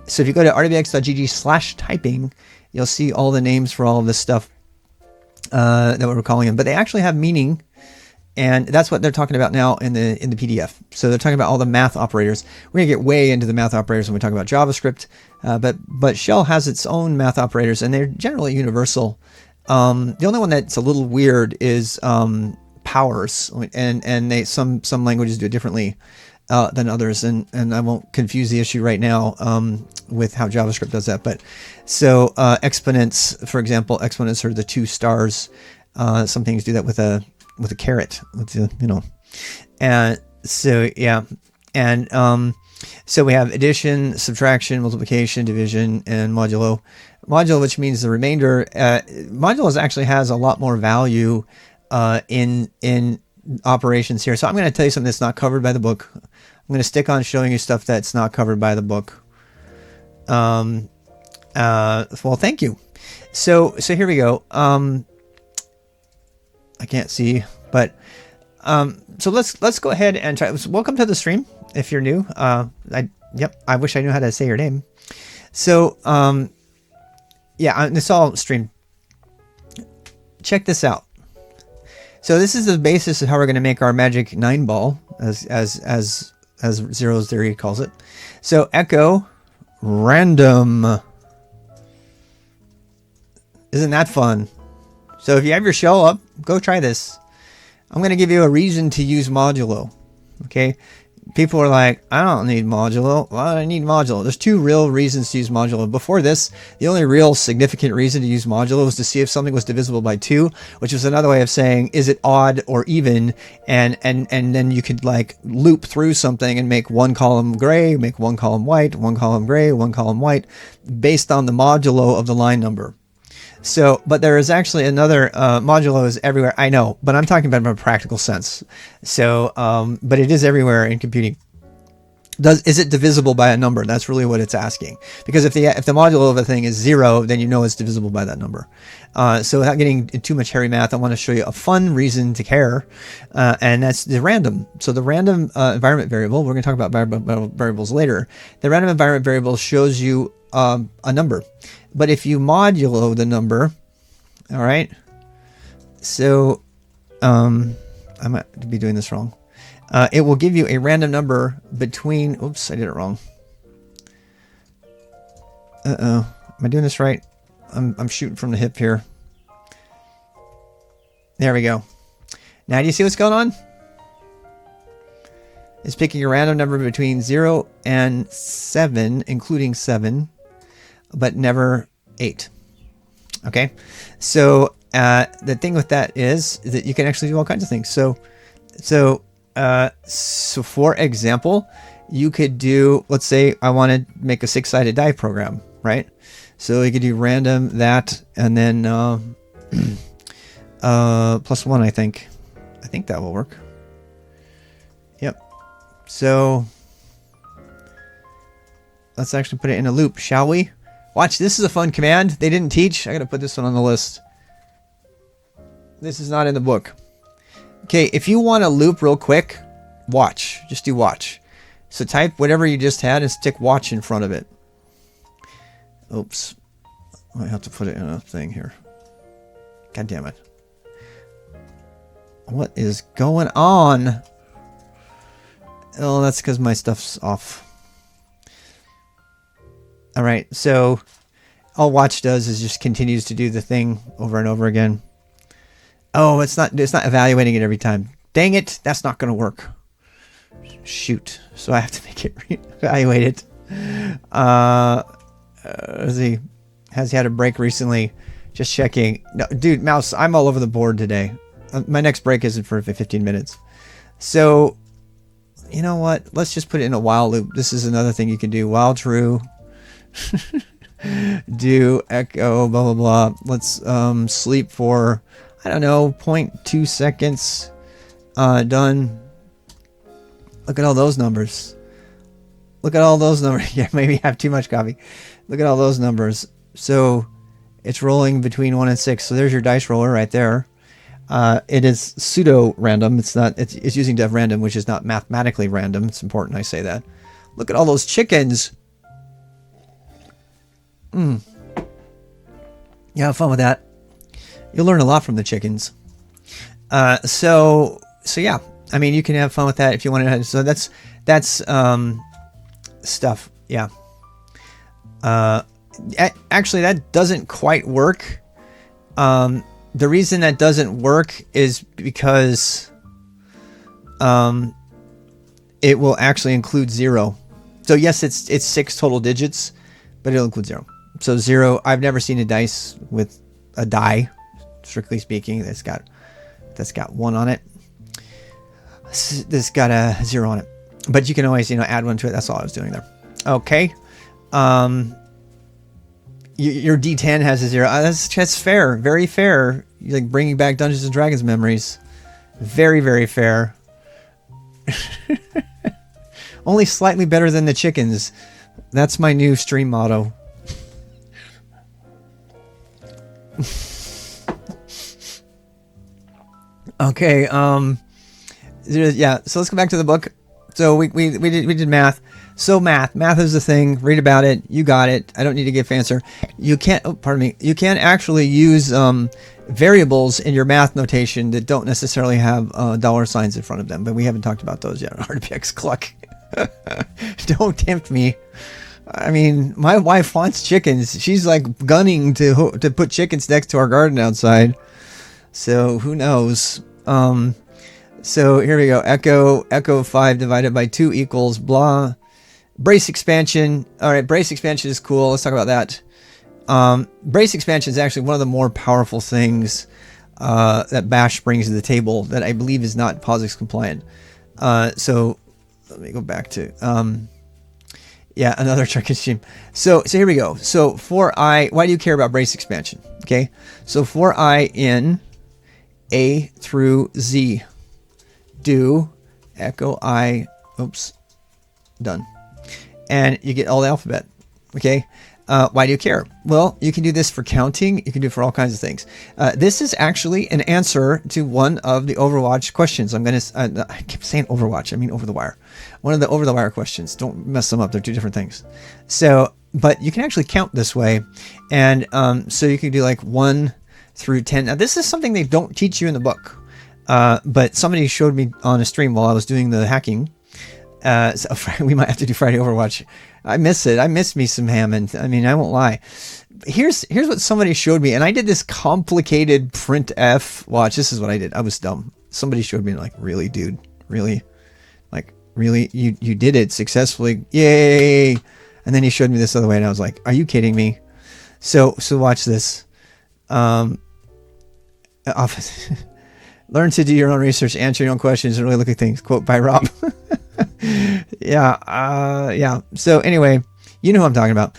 So if you go to rdbx.gg/typing, you'll see all the names for all of this stuff that we're calling them. But they actually have meaning, and that's what they're talking about now in the PDF. So they're talking about all the math operators. We're gonna get way into the math operators when we talk about JavaScript, but Shell has its own math operators, and they're generally universal. The only one that's a little weird is powers, and some languages do it differently than others, and I won't confuse the issue right now with how JavaScript does that. But so exponents, for example, exponents are the 2 stars. Some things do that with a caret, and so yeah, and so we have addition, subtraction, multiplication, division, and modulo. Modulo, which means the remainder. Modulo actually has a lot more value in operations here. So I'm going to tell you something that's not covered by the book. I'm going to stick on showing you stuff that's not covered by the book. Well, thank you. So here we go. I can't see, but So let's go ahead and try. Welcome to the stream. If you're new, I wish I knew how to say your name. So yeah, it's all stream. Check this out. So this is the basis of how we're going to make our magic 9 ball, as Zero's theory calls it. So echo random. Isn't that fun? So if you have your shell up, go try this. I'm going to give you a reason to use modulo. Okay. People are like, I don't need modulo. Why do I need modulo? There's 2 real reasons to use modulo. Before this, the only real significant reason to use modulo was to see if something was divisible by 2, which is another way of saying, is it odd or even? And then you could like loop through something and make 1 column gray, make 1 column white, 1 column gray, 1 column white, based on the modulo of the line number. So, but there is actually another, modulo is everywhere. I know, but I'm talking about it from a practical sense. So, but it is everywhere in computing. Is it divisible by a number? That's really what it's asking. Because if the modulo of a thing is 0, then you know it's divisible by that number. So without getting too much hairy math, I want to show you a fun reason to care. And that's the random. So the random environment variable, we're going to talk about variables later. The random environment variable shows you a number. But if you modulo the number, all right, so I might be doing this wrong. It will give you a random number between, oops, I did it wrong. Am I doing this right? I'm shooting from the hip here. There we go. Now do you see what's going on? It's picking a random number between 0 and 7, including 7. But never 8. Okay, so the thing with that is that you can actually do all kinds of things. So for example, you could do, let's say I want to make a 6-sided die program, right? So you could do random that, and then +1. I think that will work. Yep. So let's actually put it in a loop, shall we? Watch, this is a fun command. They didn't teach. I got to put this one on the list. This is not in the book. Okay, if you want to loop real quick, watch. Just do watch. So type whatever you just had and stick watch in front of it. Oops. I have to put it in a thing here. God damn it. What is going on? Oh, that's because my stuff's off. All right, so all watch does is just continues to do the thing over and over again. Oh, it's not evaluating it every time. Dang it, that's not going to work. Shoot. So I have to make it evaluate it. Has he had a break recently? Just checking. No, dude, Mouse, I'm all over the board today. My next break isn't for 15 minutes. So, you know what? Let's just put it in a while loop. This is another thing you can do. While true. Do echo blah blah blah. Let's sleep for, I don't know, 0.2 seconds. Done. Look at all those numbers. Look at all those numbers. Yeah, maybe I have too much coffee. Look at all those numbers. So it's rolling between 1 and 6. So there's your dice roller right there. It is pseudo random. It's not. It's using dev random, which is not mathematically random. It's important I say that. Look at all those chickens. Yeah, have fun with that. You'll learn a lot from the chickens. So yeah. I mean, you can have fun with that if you want to. So that's stuff. Yeah. Actually, that doesn't quite work. The reason that doesn't work is because it will actually include 0. So yes, it's 6 total digits, but it'll include 0. So 0. I've never seen a dice with a die, strictly speaking, that's got 1 on it. This got a 0 on it, but you can always add 1 to it. That's all I was doing there. Okay. Your D10 has a 0. That's fair. Very fair. You're like bringing back Dungeons and Dragons memories. Very, very fair. Only slightly better than the chickens. That's my new stream motto. Okay. Yeah. So let's go back to the book. So we did math. So math is the thing. Read about it. You got it. I don't need to give answer. You can't. Oh, pardon me. You can't actually use variables in your math notation that don't necessarily have dollar signs in front of them. But we haven't talked about those yet. RPX cluck. Don't tempt me. I mean, my wife wants chickens. She's like gunning to put chickens next to our garden outside. So who knows? So here we go. Echo 5 divided by 2 equals blah. Brace expansion. All right, brace expansion is cool. Let's talk about that. Brace expansion is actually one of the more powerful things that Bash brings to the table that I believe is not POSIX compliant. So let me go back to yeah, another trick scheme. So here we go. So for I, why do you care about brace expansion? Okay, so for I in A through Z, do echo I, oops, done. And you get all the alphabet. Okay, why do you care? Well, you can do this for counting. You can do it for all kinds of things. This is actually an answer to one of the Overwatch questions. I'm going to, I keep saying Overwatch. I mean over the wire. One of the over the wire questions. Don't mess them up. They're two different things. So, but you can actually count this way. And so you can do like 1 through 10. Now, this is something they don't teach you in the book. But somebody showed me on a stream while I was doing the hacking. So we might have to do Friday Overwatch. I miss it. I miss me some Hammond. I mean, I won't lie. Here's what somebody showed me, and I did this complicated printf. Watch, this is what I did. I was dumb. Somebody showed me, like, really, dude, really, like, really, you did it successfully, yay! And then he showed me this other way, and I was like, are you kidding me? So watch this. Learn to do your own research, answer your own questions, and really look at things. Quote by Rob. Yeah. So anyway, you know who I'm talking about.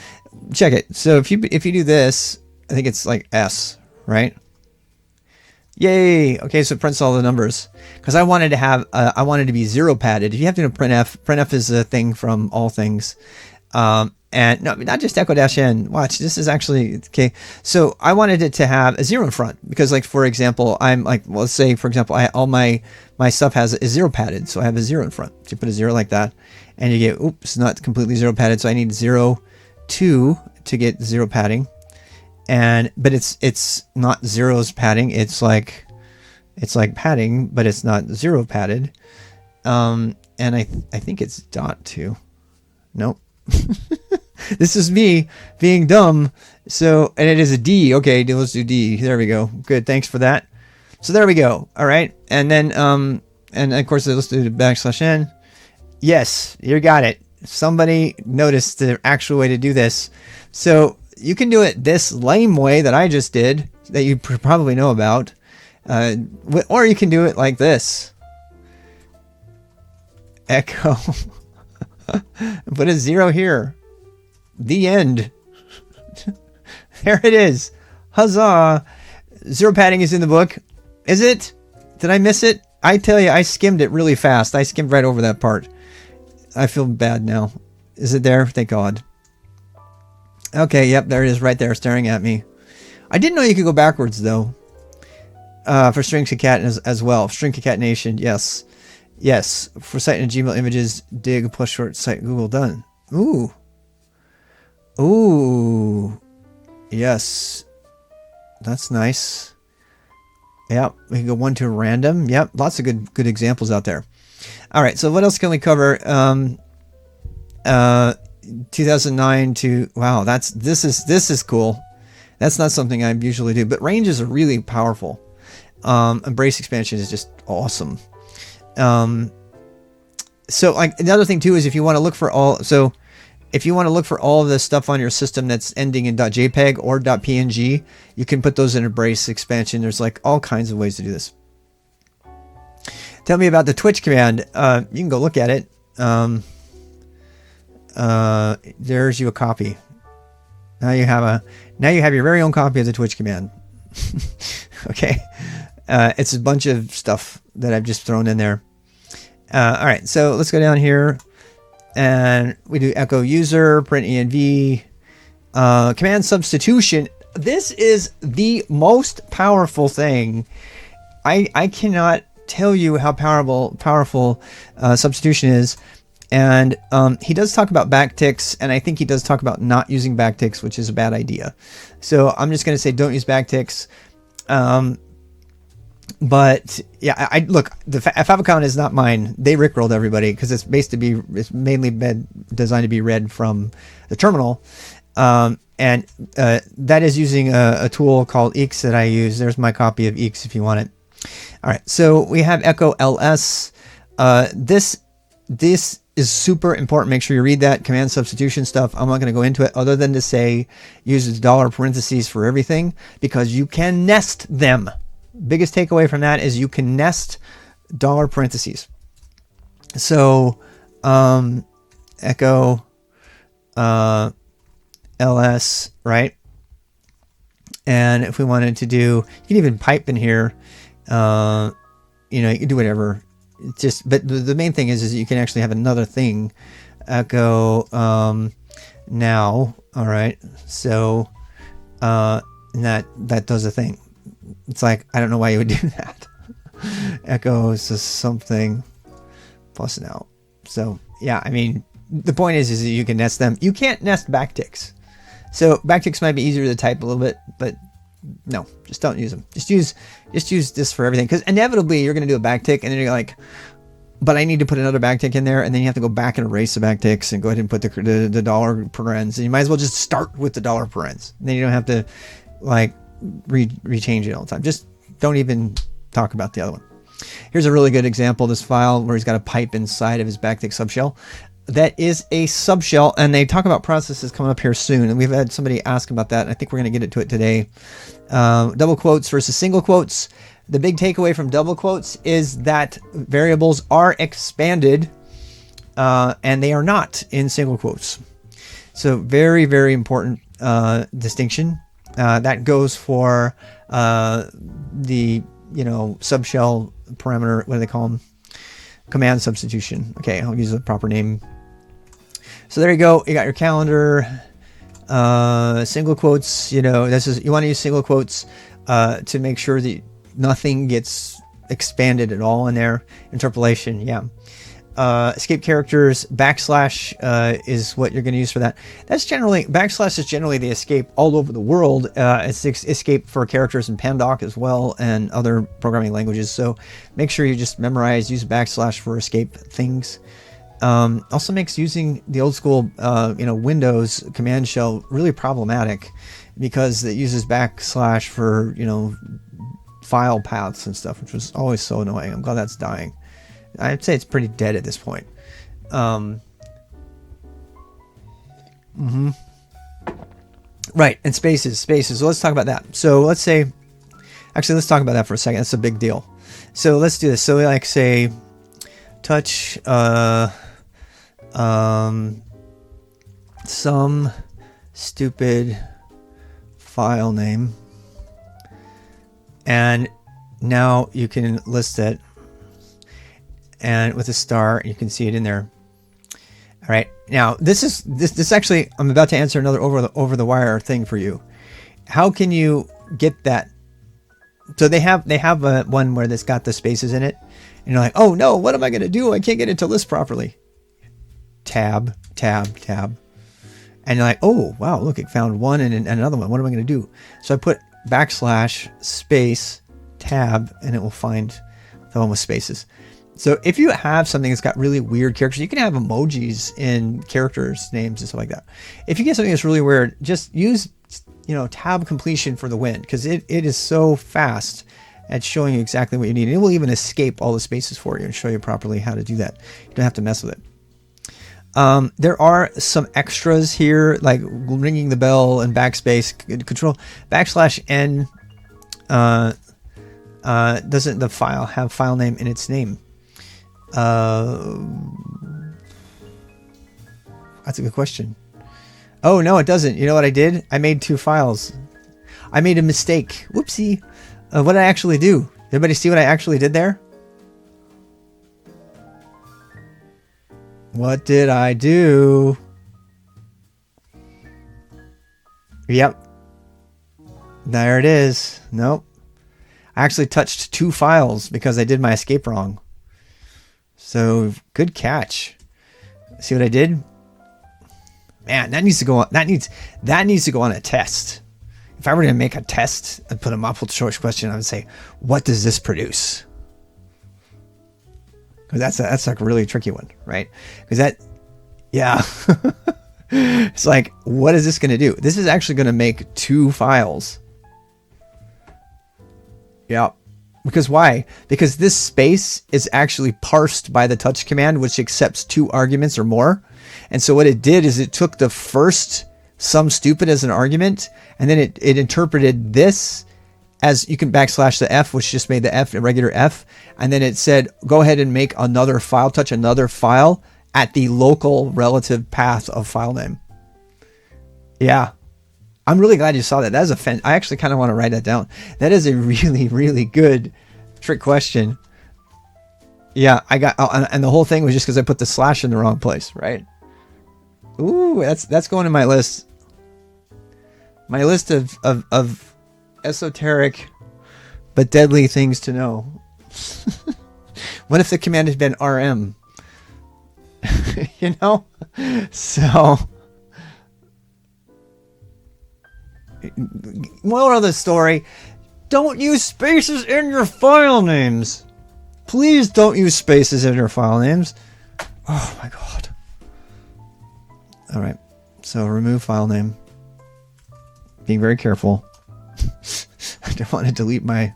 Check it. So if you do this, I think it's like S, right? Yay. Okay, so it prints all the numbers because I wanted to have I wanted to be zero padded. If you have to do printf, printf is a thing from all things. And no, not just echo dash n. Watch, this is actually okay. So I wanted it to have a 0 in front because, like, for example, I'm like, well, let's say, for example, all my stuff is 0 padded, so I have a 0 in front. So you put a 0 like that, and you get, oops, not completely 0 padded, so I need 0, 2 to get 0 padding, but it's not zeros padding. It's like padding, but it's not 0 padded. And I think it's dot 2. Nope. This is me being dumb. So, and it is a D. Okay, let's do D. There we go. Good. Thanks for that. So there we go. All right. And then, and of course, let's do the \n. Yes, you got it. Somebody noticed the actual way to do this. So you can do it this lame way that I just did that you probably know about. Or you can do it like this. Echo. Put a 0 here. The end. There it is. Huzzah. 0 padding is in the book. Is it? Did I miss it? I tell you, I skimmed it really fast. I skimmed right over that part. I feel bad now. Is it there? Thank God. Okay, yep, there it is right there staring at me. I didn't know you could go backwards, though. For string concat as well. String concatenation, yes. Yes, for site and Gmail images, dig plus short site Google done. Ooh. Ooh. Yes. That's nice. Yep, we can go 1 to random. Yep, lots of good examples out there. All right, so what else can we cover? 2009 to wow, this is cool. That's not something I usually do, but ranges are really powerful. And brace expansion is just awesome. So like another thing too is if you want to look for all of the stuff on your system that's ending in .jpeg or .png, you can put those in a brace expansion. There's like all kinds of ways to do this. Tell me about the Twitch command. You can go look at it. There's you a copy. Now you have your very own copy of the Twitch command. Okay. It's a bunch of stuff that I've just thrown in there. All right, so let's go down here and we do echo user, print env, command substitution. This is the most powerful thing. I cannot tell you how powerful substitution is. And he does talk about backticks, and I think he does talk about not using backticks, which is a bad idea. So I'm just going to say don't use backticks. But yeah, I look, the favicon is not mine. They rickrolled everybody because it's mainly designed to be read from the terminal. And that is using a tool called Eeks that I use. There's my copy of Eeks if you want it. All right, so we have echo ls. This is super important. Make sure you read that command substitution stuff. I'm not going to go into it other than to say use dollar parentheses for everything, because you can nest them. Biggest takeaway from that is you can nest dollar parentheses. So echo ls, right? And if we wanted to do, you can even pipe in here. You know, you can do whatever. But the main thing is you can actually have another thing. Echo now. All right. So and that does a thing. It's like, I don't know why you would do that. Echo is something plus now. So yeah, I mean, the point is that you can nest them. You can't nest backticks. So backticks might be easier to type a little bit, but no, just don't use them. Just use this for everything, because inevitably you're going to do a backtick and then you're like, but I need to put another backtick in there, and then you have to go back and erase the backticks and go ahead and put the dollar parens, and you might as well just start with the dollar parens. Then you don't have to like rechange it all the time. Just don't even talk about the other one. Here's a really good example of this file where he's got a pipe inside of his backtick subshell. That is a subshell, and they talk about processes coming up here soon, and we've had somebody ask about that, and I think we're going to get to it today. Double quotes versus single quotes. The big takeaway from double quotes is that variables are expanded, and they are not in single quotes. So very, very important distinction. That goes for the subshell parameter. What do they call them? Command substitution. Okay, I'll use the proper name. So there you go. You got your calendar. Single quotes. You want to use single quotes to make sure that nothing gets expanded at all in there. Interpolation. Yeah. Escape characters. Backslash is what you're going to use for that. Backslash is generally the escape all over the world. It's escape for characters in Pandoc as well and other programming languages. So make sure you just memorize, use backslash for escape things. Also makes using the old school Windows command shell really problematic, because it uses backslash for file paths and stuff, which was always so annoying. I'm glad that's dying. I'd say it's pretty dead at this point. Right, and spaces. So let's talk about that. So let's talk about that for a second. That's a big deal. So let's do this. So we say touch some stupid file name, and now you can list it. And with a star, you can see it in there. All right. Now this actually, I'm about to answer another over the wire thing for you. How can you get that? So they have one where it's got the spaces in it, and you're like, oh no, what am I going to do? I can't get it to list properly. Tab, and you're like, oh wow, look, it found one and another one. What am I going to do? So I put backslash space tab, and it will find the one with spaces. So if you have something that's got really weird characters, you can have emojis in characters' names and stuff like that. If you get something that's really weird, just use tab completion for the win, because it is so fast at showing you exactly what you need. And it will even escape all the spaces for you and show you properly how to do that. You don't have to mess with it. There are some extras here, like ringing the bell and backspace control. Backslash n doesn't the file have file name in its name? That's a good question. Oh no, it doesn't. You know what I did? I made two files. I made a mistake. Whoopsie. What did I actually do? Everybody see what I actually did there? What did I do? Yep. There it is. Nope. actually touched 2 files because I did my escape wrong. So good catch. See what I did? Man, that needs to go on. That needs to go on a test. If I were to make a test and put a multiple choice question, I would say, what does this produce? Because that's like a really tricky one, right? Because yeah. It's like, what is this going to do? This is actually going to make 2 files. Yeah. Because why? Because this space is actually parsed by the touch command, which accepts 2 arguments or more. And so what it did is it took the first some stupid as an argument, and then it interpreted this as, you can backslash the F, which just made the F a regular F. And then it said, go ahead and make another file, touch another file at the local relative path of file name. Yeah. I'm really glad you saw that. That is I actually kind of want to write that down. That is a really, really good trick question. Yeah, I got, and the whole thing was just because I put the slash in the wrong place, right? Ooh, that's going in my list. My list of esoteric but deadly things to know. What if the command had been RM? You know? So, moral of the story, don't use spaces in your file names. Please don't use spaces in your file names. Oh my god. All right. So remove file name. Being very careful. I don't want to delete my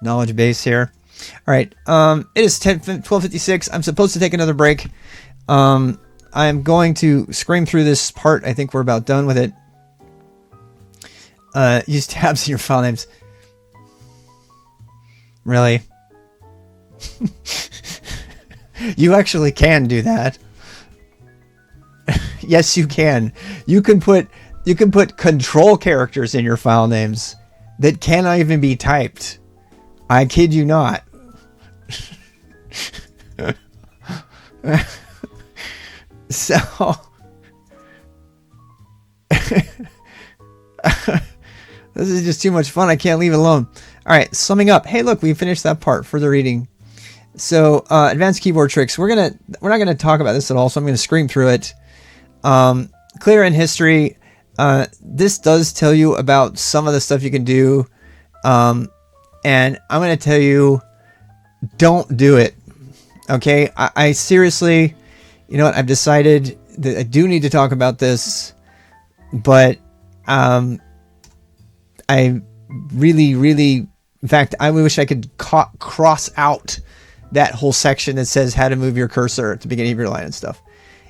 knowledge base here. All right. It is 12:56. I'm supposed to take another break. I'm going to scream through this part. I think we're about done with it. Use tabs in your file names. Really? You actually can do that. Yes, you can. You can put control characters in your file names that cannot even be typed. I kid you not. So this is just too much fun. I can't leave it alone. All right, summing up. Hey, look, we finished that part. Further reading. So, advanced keyboard tricks. We're not gonna talk about this at all. So I'm gonna scream through it. Clear in history. This does tell you about some of the stuff you can do. And I'm gonna tell you, don't do it. Okay, I seriously, you know what? I've decided that I do need to talk about this, but I really, really, in fact, I wish I could cross out that whole section that says how to move your cursor at the beginning of your line and stuff.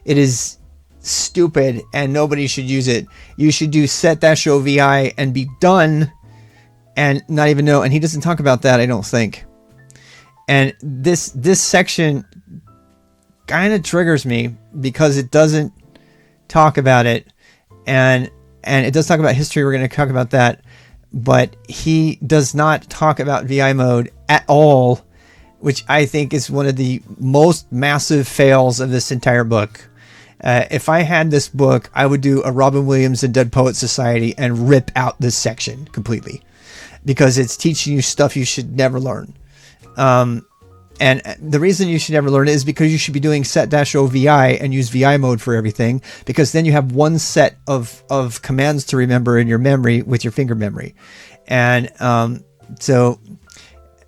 It is stupid and nobody should use it. You should do set-ovi and be done and not even know. And he doesn't talk about that, I don't think. And this section kind of triggers me because it doesn't talk about it. And it does talk about history. We're going to talk about that. But he does not talk about VI mode at all, which I think is one of the most massive fails of this entire book. If I had this book, I would do a Robin Williams and Dead Poets Society and rip out this section completely because it's teaching you stuff you should never learn. And the reason you should never learn it is because you should be doing set-ovi and use VI mode for everything, because then you have one set of commands to remember in your memory with your finger memory. And so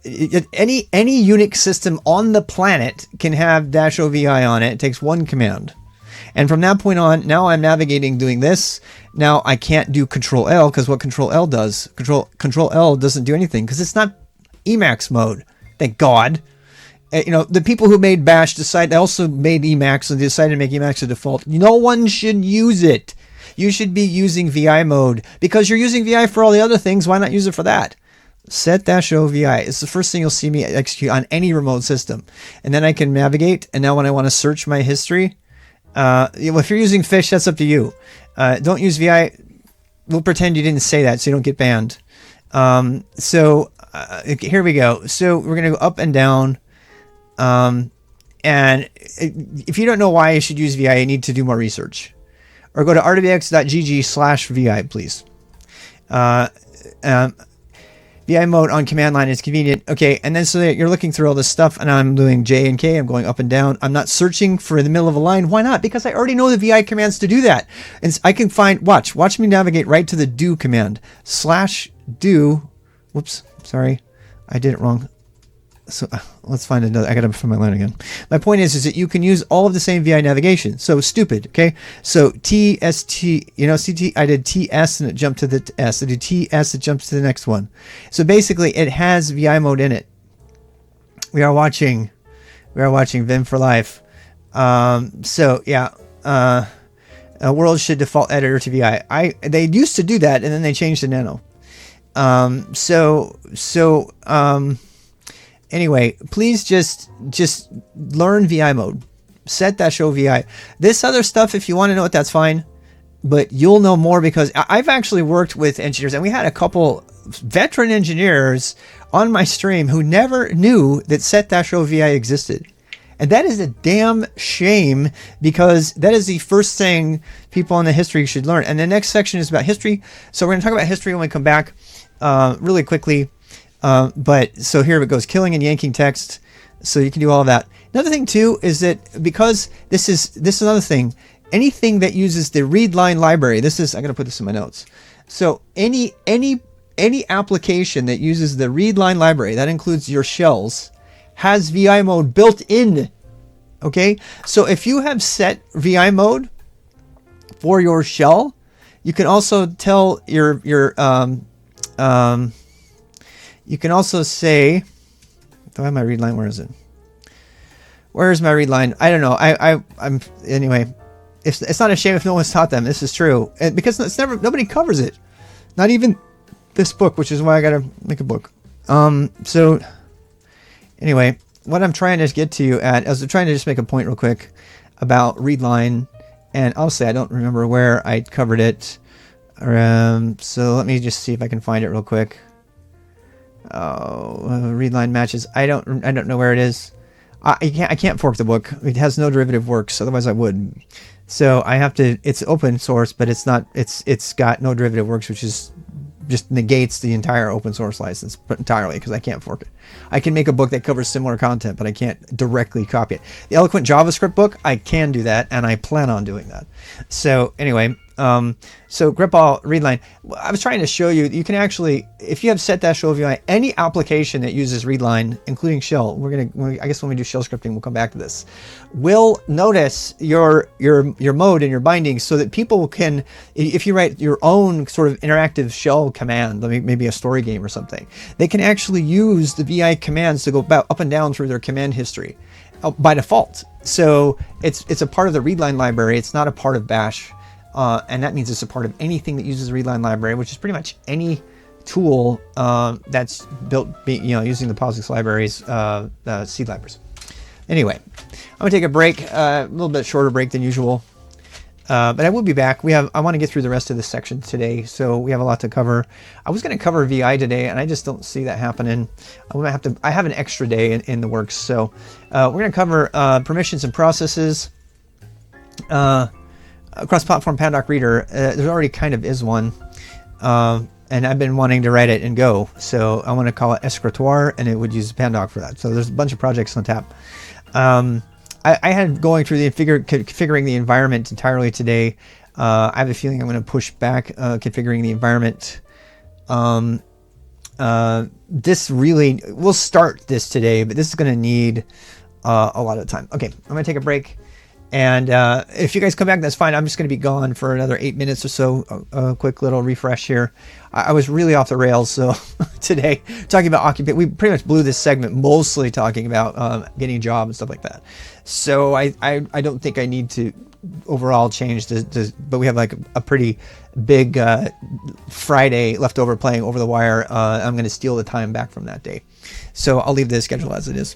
any Unix system on the planet can have -ovi on it. It takes one command. And from that point on, now I'm navigating doing this. Now I can't do Control L because what Control L does, Control L doesn't do anything because it's not Emacs mode. Thank God. You know, the people who made Bash they also made Emacs and decided to make Emacs a default. No one should use it. You should be using VI mode because you're using VI for all the other things. Why not use it for that? Set-ovi. It's the first thing you'll see me execute on any remote system. And then I can navigate. And now when I want to search my history, if you're using Fish, that's up to you. Don't use VI. We'll pretend you didn't say that so you don't get banned. Here we go. So we're going to go up and down. And if you don't know why you should use VI, you need to do more research. Or go to rwx.gg/VI, please. VI mode on command line is convenient. Okay, and then so that you're looking through all this stuff, and I'm doing J and K. I'm going up and down. I'm not searching for the middle of a line. Why not? Because I already know the VI commands to do that. And I can find, watch me navigate right to the do command. /do, whoops, sorry, I did it wrong. So let's find another. I gotta find my line again. My point is that you can use all of the same VI navigation. So stupid, okay? So TST, you know, CT. I did TS and it jumped to the S. I did TS, it jumps to the next one. So basically, it has VI mode in it. We are watching Vim for Life. So yeah, World should default editor to VI. They used to do that and then they changed to Nano. Anyway, please just learn VI mode. Set that show VI. This other stuff, if you want to know it, that's fine. But you'll know more because I've actually worked with engineers, and we had a couple veteran engineers on my stream who never knew that set that show VI existed. And that is a damn shame because that is the first thing people in the history should learn. And the next section is about history. So we're going to talk about history when we come back really quickly. But so here it goes, killing and yanking text. So you can do all of that. Another thing too is that because this is another thing, anything that uses the read line library, I gotta put this in my notes. So any application that uses the read line library, that includes your shells, has VI mode built in. Okay. So if you have set VI mode for your shell, you can also tell you can also say, do I have my read line? Where is it? Where's my read line? I don't know. I'm anyway. It's not a shame if no one's taught them. This is true, and because nobody covers it. Not even this book, which is why I gotta make a book. So anyway, what I'm trying to get to you at, I'm trying to just make a point real quick about read line, and honestly, I don't remember where I covered it. So let me just see if I can find it real quick. Read line matches. I don't know where it is. I can't fork the book. It has no derivative works, otherwise I would. So I have to. It's open source, but it's not. It's got no derivative works, which is just negates the entire open source license entirely because I can't fork it. I can make a book that covers similar content, but I can't directly copy it. The Eloquent JavaScript book, I can do that, and I plan on doing that. So anyway. So grep read line. I was trying to show you, you can actually, if you have set that show VI, any application that uses read line, including shell, I guess when we do shell scripting, we'll come back to this, will notice your mode and your bindings so that people can, if you write your own sort of interactive shell command, maybe a story game or something, they can actually use the VI commands to go up and down through their command history by default. So it's a part of the read line library. It's not a part of Bash. And that means it's a part of anything that uses the read line library, which is pretty much any tool that's built, using the POSIX libraries, C libraries. Anyway, I'm gonna take a break, a little bit shorter break than usual, but I will be back. I want to get through the rest of this section today, so we have a lot to cover. I was going to cover VI today, and I just don't see that happening. I have an extra day in the works, so we're going to cover permissions and processes. Cross-platform Pandoc reader, there already kind of is one, and I've been wanting to write it in Go, so I want to call it Escritoire, and it would use Pandoc for that. So there's a bunch of projects on tap. I had going through the configuring the environment entirely today. I have a feeling I'm going to push back configuring the environment. This really, we'll start this today, but this is going to need a lot of time. Okay, I'm going to take a break. And if you guys come back, that's fine. I'm just going to be gone for another 8 minutes or so. A quick little refresh here. I was really off the rails. So today, talking about occupation, we pretty much blew this segment mostly talking about getting a job and stuff like that. So I don't think I need to overall change this, but we have like a pretty big Friday leftover playing over the wire. I'm going to steal the time back from that day. So I'll leave the schedule as it is.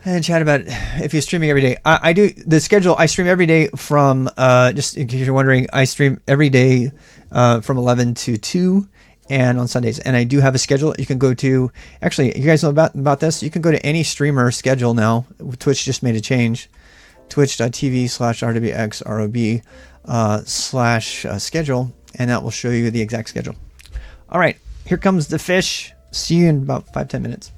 And chat about if you're streaming every day. I do the schedule. I stream every day from, just in case you're wondering, I stream every day from 11 to 2 and on Sundays. And I do have a schedule you can go to. Actually, you guys know about this? You can go to any streamer schedule now. Twitch just made a change. Twitch.tv/RWXROB /schedule. And that will show you the exact schedule. All right, here comes the fish. See you in about 5-10 minutes.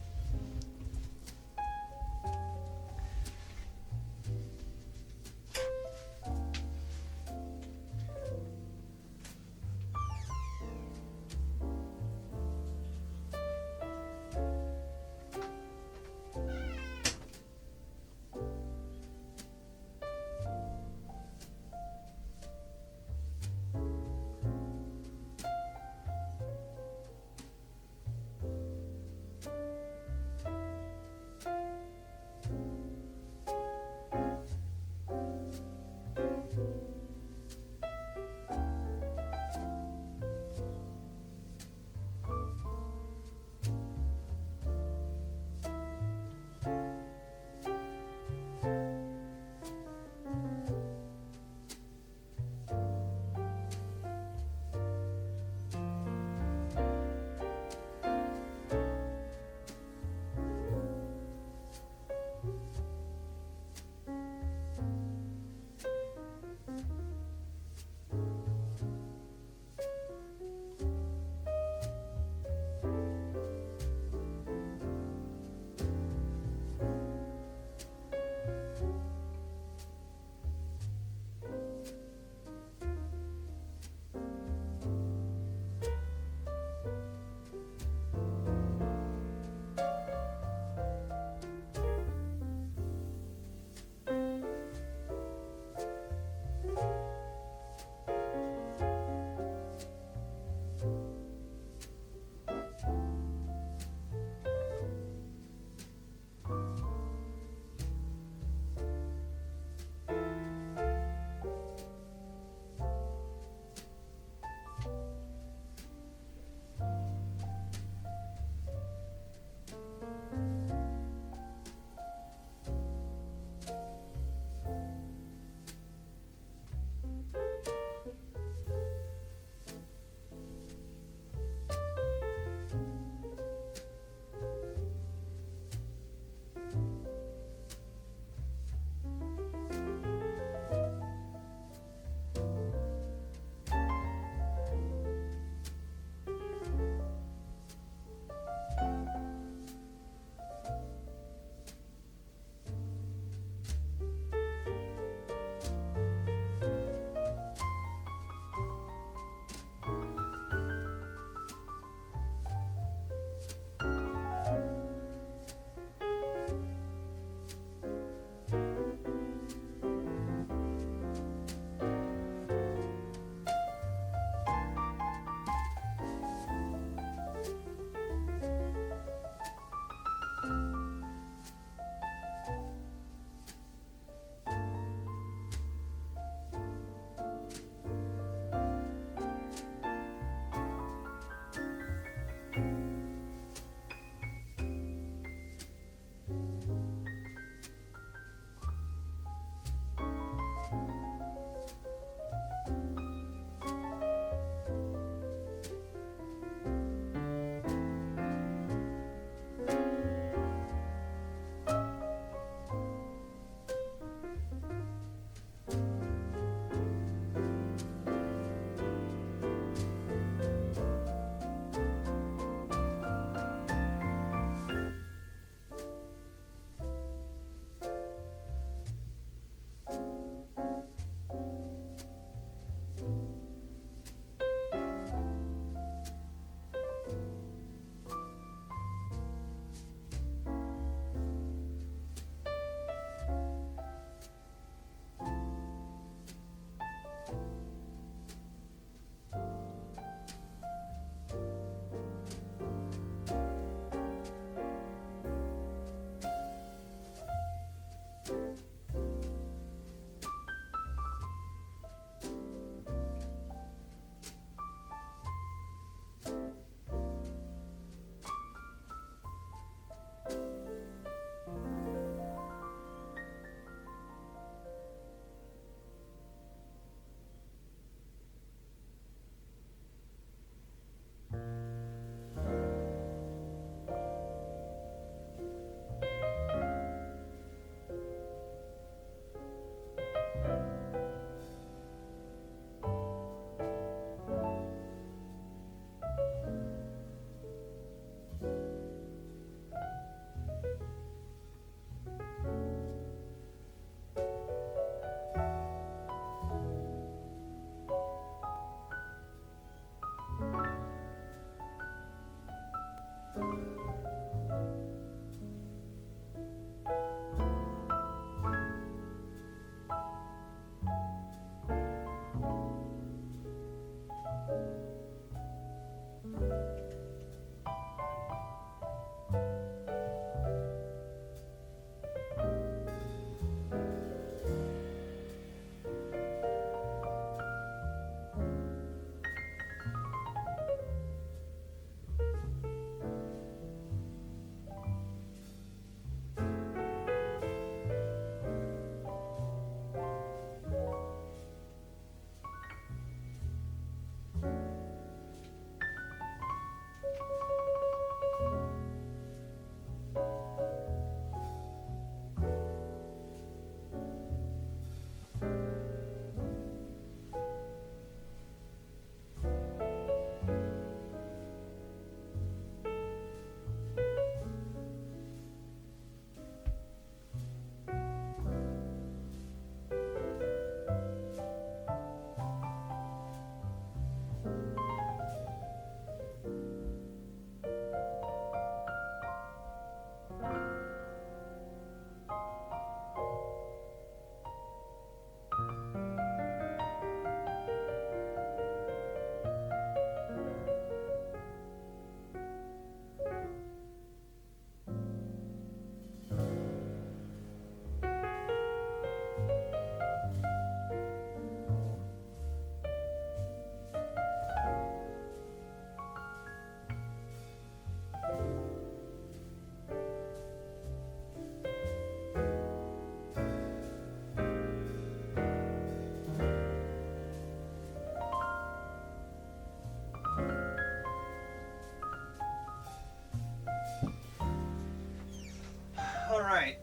Alright.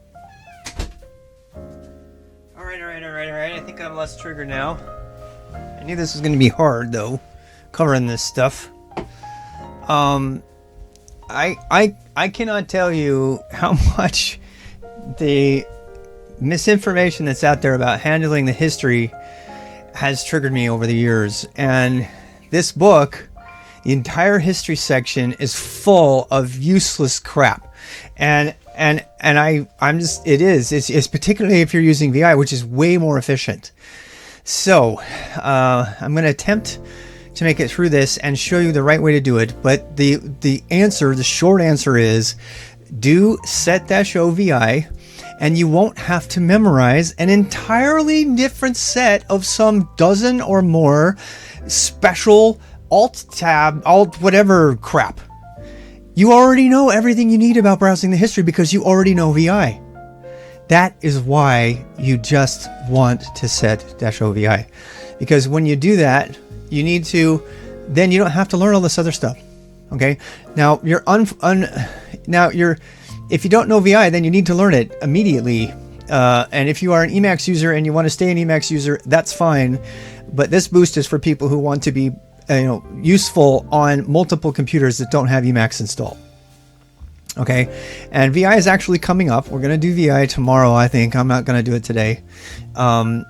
I think I'm less triggered now. I knew this was going to be hard, though, covering this stuff. I cannot tell you how much the misinformation that's out there about handling the history has triggered me over the years. And this book, the entire history section, is full of useless crap. And it's particularly if you're using VI, which is way more efficient. So I'm going to attempt to make it through this and show you the right way to do it. But the short answer is do set-o VI, and you won't have to memorize an entirely different set of some dozen or more special alt-tab, alt-whatever crap. You already know everything you need about browsing the history because you already know VI. That is why you just want to set-o VI. Because when you do that, you need to, then you don't have to learn all this other stuff. Okay? Now, if you don't know VI, then you need to learn it immediately. And if you are an Emacs user and you want to stay an Emacs user, that's fine. But this boost is for people who want to be useful on multiple computers that don't have Emacs installed. Okay, and VI is actually coming up. We're going to do VI tomorrow, I think. I'm not going to do it today. All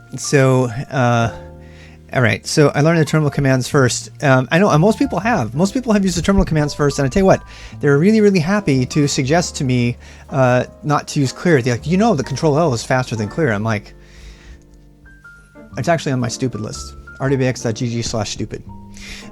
right, so I learned the terminal commands first. I know most people have. Most people have used the terminal commands first, and I tell you what, they're really, really happy to suggest to me not to use clear. They're like, the Control-L is faster than clear. I'm like, it's actually on my stupid list, rdbx.gg/stupid.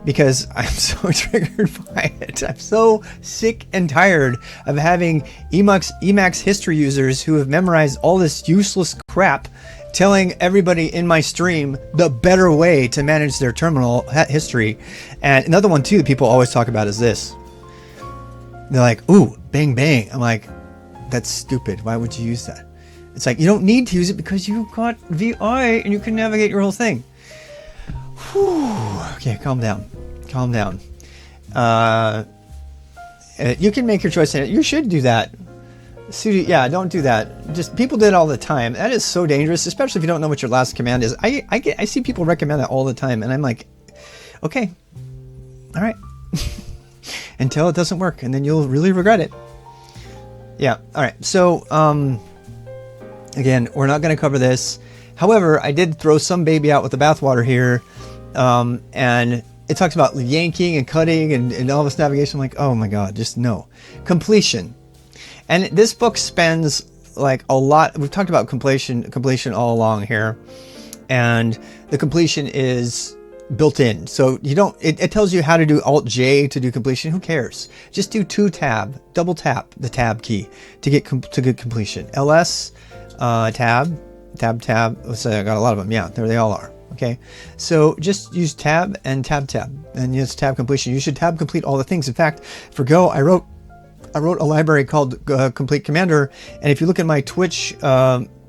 Because I'm so triggered by it. I'm so sick and tired of having Emacs history users who have memorized all this useless crap telling everybody in my stream the better way to manage their terminal history. And another one too that people always talk about is this. They're like, ooh, bang bang. I'm like, that's stupid. Why would you use that? It's like, you don't need to use it because you've got VI and you can navigate your whole thing. Whew. Okay, calm down. You can make your choice in it. You should do that. Yeah, don't do that. Just people do it all the time. That is so dangerous, especially if you don't know what your last command is. I see people recommend that all the time, and I'm like, okay, all right, until it doesn't work, and then you'll really regret it. Yeah, all right. So again, we're not going to cover this. However, I did throw some baby out with the bathwater here. And it talks about yanking and cutting and all this navigation. I'm like, oh my God, just no. Completion. And this book spends like a lot. We've talked about completion all along here. And the completion is built in. So you don't, it tells you how to do Alt J to do completion. Who cares? Just do double tap the tab key to get completion. LS, tab. Let's say I got a lot of them. Yeah, there they all are. Okay. So just use tab and tab, and use tab completion. You should tab complete all the things. In fact, for Go, I wrote a library called Complete Commander. And if you look at my Twitch,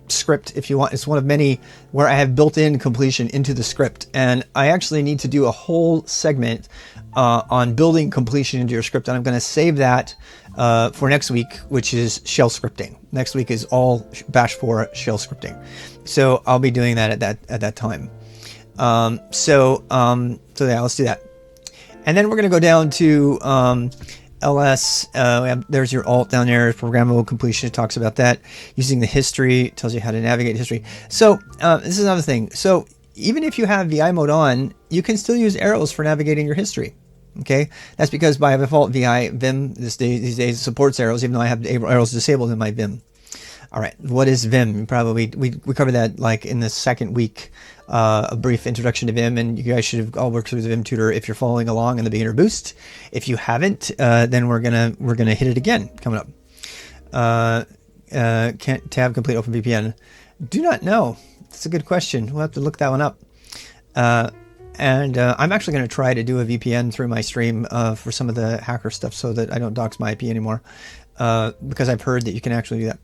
script, if you want, it's one of many where I have built in completion into the script, and I actually need to do a whole segment on building completion into your script, and I'm going to save that for next week, which is shell scripting. Next week is all bash 4 shell scripting, so I'll be doing that at that time. So yeah, let's do that, and then we're going to go down to LS, there's your alt down there, programmable completion. It talks about that. Using the history, it tells you how to navigate history. So this is another thing. So even if you have VI mode on, you can still use arrows for navigating your history. Okay, that's because by default Vim these days supports arrows, even though I have arrows disabled in my Vim. All right, what is Vim? Probably we covered that like in the second week, a brief introduction to Vim, and you guys should have all worked through the Vim tutor if you're following along in the beginner boost. If you haven't, then we're gonna hit it again coming up. Can't tab complete OpenVPN. Do not know. That's a good question. We'll have to look that one up. And I'm actually going to try to do a VPN through my stream for some of the hacker stuff, so that I don't dox my IP anymore, because I've heard that you can actually do that.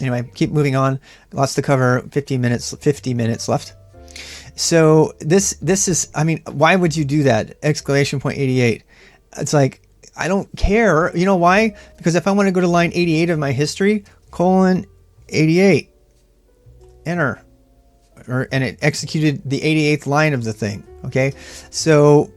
Anyway, keep moving on. Lots to cover. 50 minutes left. So this is, I mean, why would you do that? Exclamation point 88. It's like, I don't care. You know why? Because if I want to go to line 88 of my history, colon 88, enter, and it executed the 88th line of the thing. Okay, so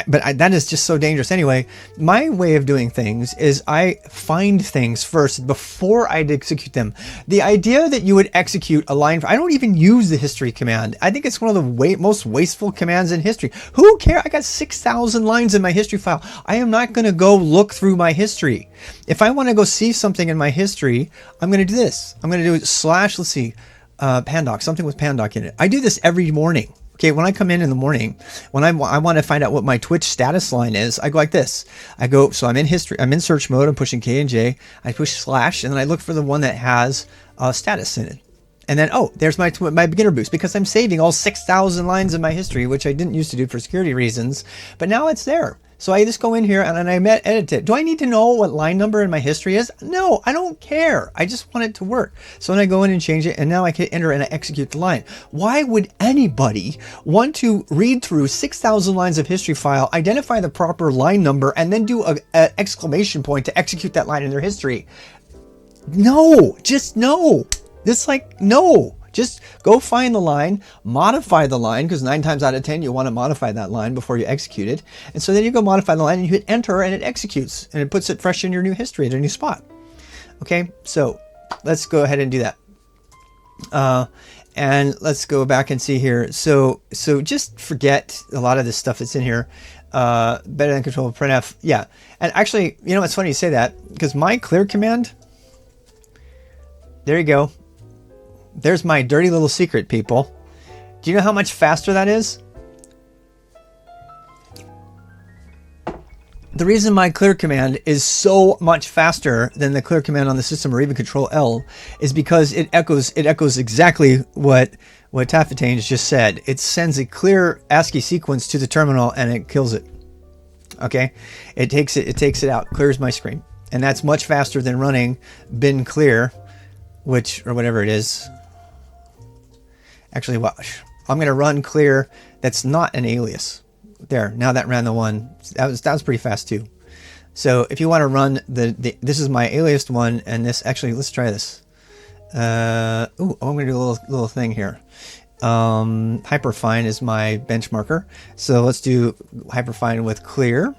that is just so dangerous. Anyway, my way of doing things is I find things first before I execute them. The idea that you would execute a line, I don't even use the history command. I think it's one of the most wasteful commands in history. Who cares? I got 6,000 lines in my history file. I am not going to go look through my history. If I want to go see something in my history, I'm going to do this. I'm going to do it / let's see, pandoc, something with pandoc in it. I do this every morning. Okay, when I come in the morning, when I want to find out what my Twitch status line is, I go like this. I go, so I'm in history, I'm in search mode, I'm pushing K and J, I push / and then I look for the one that has status in it. And then, oh, there's my beginner boost, because I'm saving all 6,000 lines of my history, which I didn't used to do for security reasons, but now it's there. So I just go in here and I edit it. Do I need to know what line number in my history is? No, I don't care. I just want it to work. So then I go in and change it, and now I can enter and I execute the line. Why would anybody want to read through 6,000 lines of history file, identify the proper line number, and then do an exclamation point to execute that line in their history? No, just no. It's like, no. Just go find the line, modify the line, because 9 times out of 10 you want to modify that line before you execute it. And so then you go modify the line and you hit enter and it executes and it puts it fresh in your new history at a new spot. Okay, so let's go ahead and do that. And let's go back and see here. So just forget a lot of this stuff that's in here. Better than control printf. Yeah, and actually, you know, it's funny you say that, because my clear command, there you go. There's my dirty little secret, people. Do you know how much faster that is? The reason my clear command is so much faster than the clear command on the system, or even control L, is because it echoes exactly what Tafatange just said. It sends a clear ASCII sequence to the terminal and it kills it. Okay? It takes it out, clears my screen. And that's much faster than running bin clear, or whatever it is. Actually, watch. I'm going to run clear. That's not an alias. There. Now that ran the one. That was pretty fast too. So if you want to run this is my aliased one, and this actually, let's try this. I'm going to do a little thing here. Hyperfine is my benchmarker. So let's do hyperfine with clear.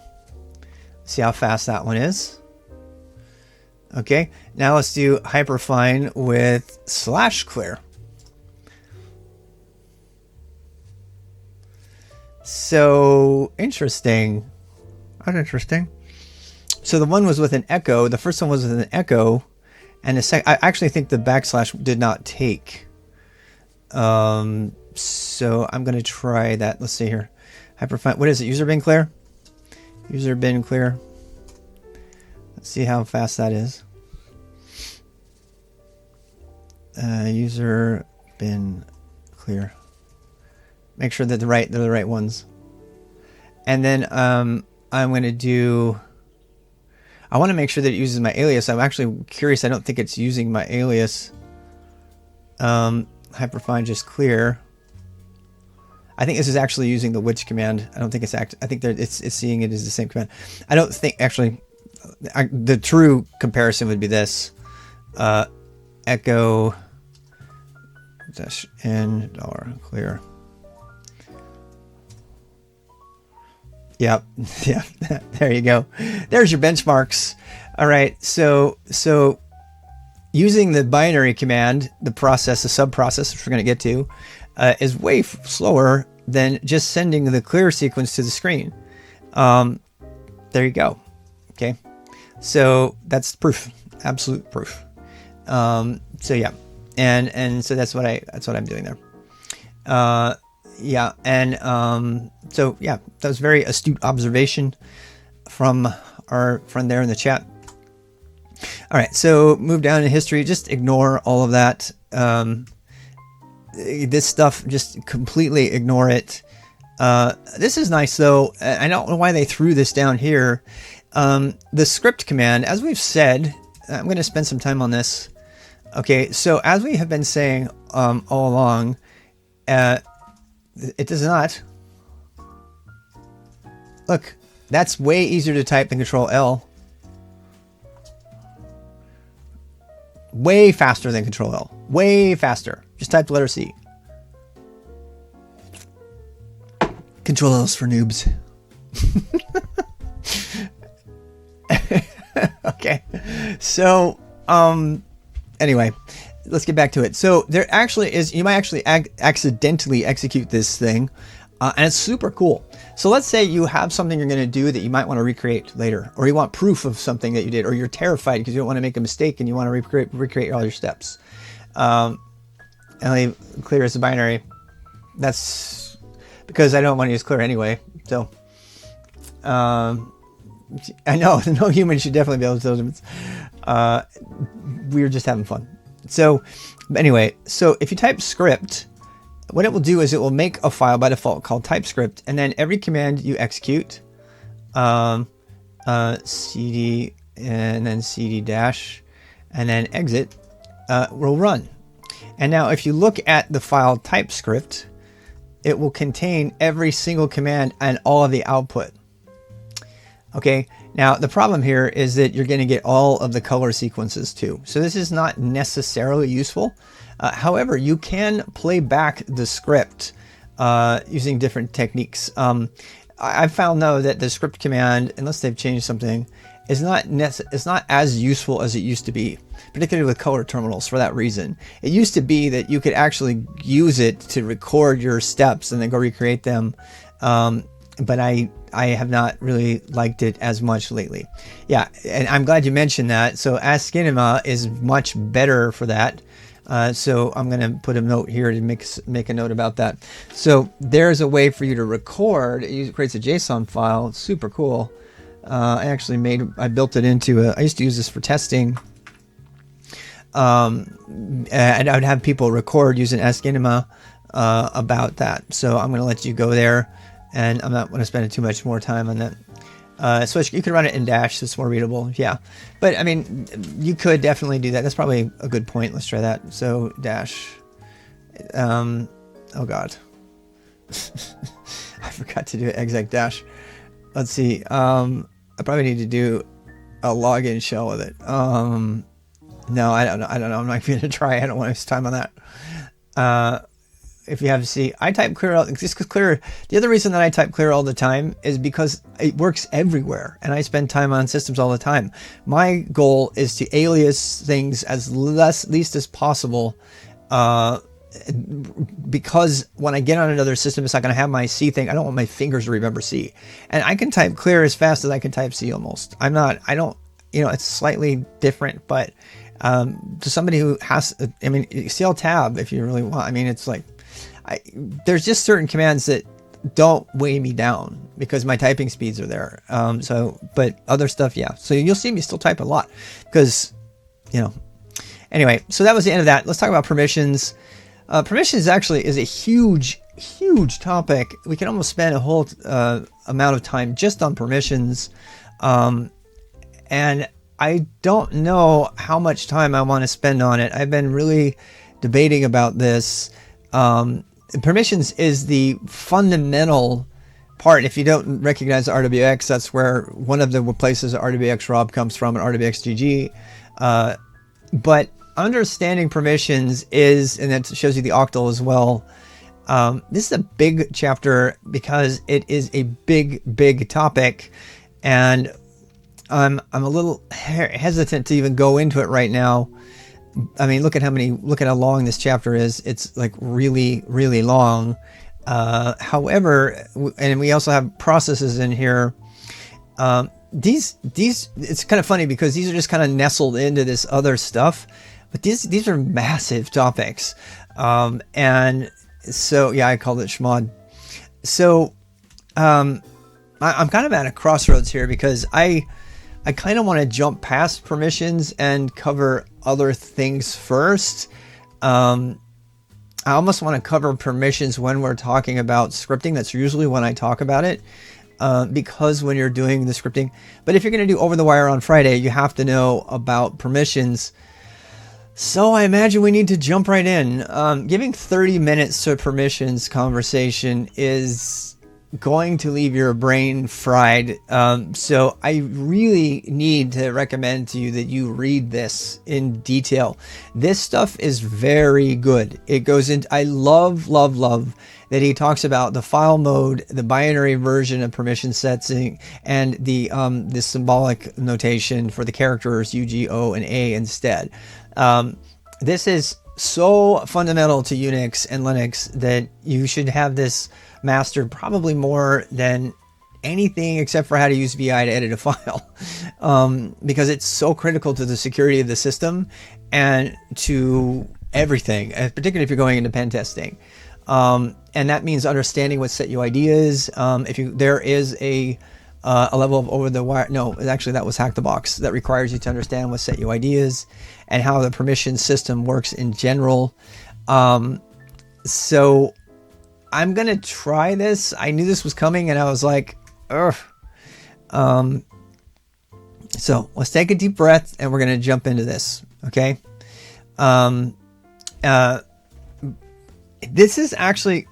See how fast that one is. Okay. Now let's do hyperfine with /clear. So interesting. That's interesting. So the one was with an echo. The first one was with an echo, and the second. I actually think the backslash did not take. So I'm gonna try that. Let's see here. Hyperfine. What is it? User bin clear. User bin clear. Let's see how fast that is. User bin clear. Make sure that they're the right ones. And then I'm going to do. I want to make sure that it uses my alias. I'm actually curious. I don't think it's using my alias. Hyperfine just clear. I think this is actually using the which command. I don't think it's I think that it's seeing it as the same command. I don't think actually. The true comparison would be this. Echo dash n dollar clear. Yep. Yeah. There you go. There's your benchmarks. All right. So using the binary command, the sub-process, which we're going to get to, is way slower than just sending the clear sequence to the screen. There you go. Okay. So that's proof, absolute proof. So yeah, and so that's what I'm doing there. Yeah, and so yeah, that was very astute observation from our friend there in the chat. All right, so move down in history. Just ignore all of that. This stuff, just completely ignore it. This is nice though. I don't know why they threw this down here. The script command, as we've said, I'm going to spend some time on this. Okay, so as we have been saying all along, it does not. Look, that's way easier to type than Control L. Way faster than Control L. Way faster. Just type the letter C. Control L is for noobs. Okay, so anyway, let's get back to it. So there actually is, you might actually accidentally execute this thing, and it's super cool. So let's say you have something you're going to do that you might want to recreate later, or you want proof of something that you did, or you're terrified because you don't want to make a mistake and you want to recreate all your steps. And leave clear as a binary. That's because I don't want to use clear anyway. So I know no human should definitely be able to do those. We were just having fun. So anyway, so if you type script, what it will do is it will make a file by default called TypeScript, and then every command you execute, cd and then cd dash, and then exit, will run. And now if you look at the file TypeScript, it will contain every single command and all of the output. Okay, now the problem here is that you're going to get all of the color sequences too. So this is not necessarily useful. However, you can play back the script using different techniques. I found though that the script command, unless they've changed something, is not as useful as it used to be, particularly with color terminals for that reason. It used to be that you could actually use it to record your steps and then go recreate them. But I have not really liked it as much lately. Yeah, and I'm glad you mentioned that. So AskInema is much better for that. So I'm going to put a note here to make a note about that. So there's a way for you to record. It creates a JSON file. It's super cool. I built it into I used to use this for testing. And I would have people record using AskInema about that. So I'm going to let you go there. And I'm not going to spend too much more time on that. So you could run it in Dash, so it's more readable. Yeah, but I mean, you could definitely do that. That's probably a good point. Let's try that. So Dash. Oh God, I forgot to do exec Dash. Let's see. I probably need to do a login shell with it. No, I don't know. I'm not going to try. I don't want to waste time on that. If you have to see, I type clear all, just clear. The other reason that I type clear all the time is because it works everywhere, and I spend time on systems all the time. My goal is to alias things as least as possible, because when I get on another system, it's not going to have my C thing. I don't want my fingers to remember C. And I can type clear as fast as I can type C almost. I don't, it's slightly different, but to somebody who has, CL tab if you really want. It's like, there's just certain commands that don't weigh me down because my typing speeds are there. But other stuff, yeah. So you'll see me still type a lot because, anyway, so that was the end of that. Let's talk about permissions. Permissions actually is a huge topic. We can almost spend a whole amount of time just on permissions. And I don't know how much time I want to spend on it. I've been really debating about this. Permissions is the fundamental part. If you don't recognize RWX, that's where one of the places RWX Rob comes from, and RWX GG. But understanding permissions is, and that shows you the octal as well. This is a big chapter because it is a big topic, and I'm a little hesitant to even go into it right now. Look at how long this chapter is. It's like really long. However, and we also have processes in here. These it's kind of funny because these are just kind of nestled into this other stuff, but these are massive topics. And so yeah, I called it Schmod. So I'm kind of at a crossroads here because I kind of want to jump past permissions and cover other things first. I almost want to cover permissions when we're talking about scripting. That's usually when I talk about it, because when you're doing the scripting. But if you're going to do over the wire on Friday, you have to know about permissions. So I imagine we need to jump right in. Giving 30 minutes to a permissions conversation is going to leave your brain fried. So I really need to recommend to you that you read this in detail. This stuff is very good. It goes into, I love that he talks about the file mode, the binary version of permission setting, and the symbolic notation for the characters U, G, O, and A instead. This is so fundamental to Unix and Linux that you should have this mastered probably more than anything except for how to use VI to edit a file, because it's so critical to the security of the system and to everything, particularly if you're going into pen testing. And that means understanding what set UID is. There is a level of over the wire. No, actually that was Hack the Box that requires you to understand what set UID is and how the permission system works in general. So I'm going to try this. I knew this was coming and I was like, ugh. So let's take a deep breath and we're going to jump into this. Okay. This is actually,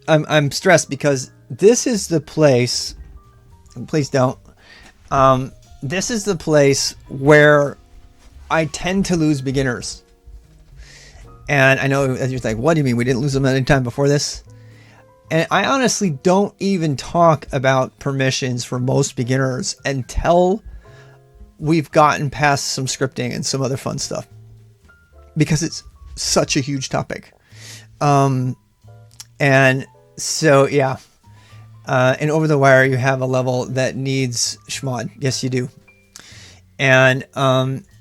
I'm stressed because this is the place, please don't. This is the place where I tend to lose beginners. And I know as you're like, what do you mean we didn't lose them any time before this? And I honestly don't even talk about permissions for most beginners until we've gotten past some scripting and some other fun stuff, because it's such a huge topic. And so, yeah. And over the wire, you have a level that needs Schmod. Yes, you do. And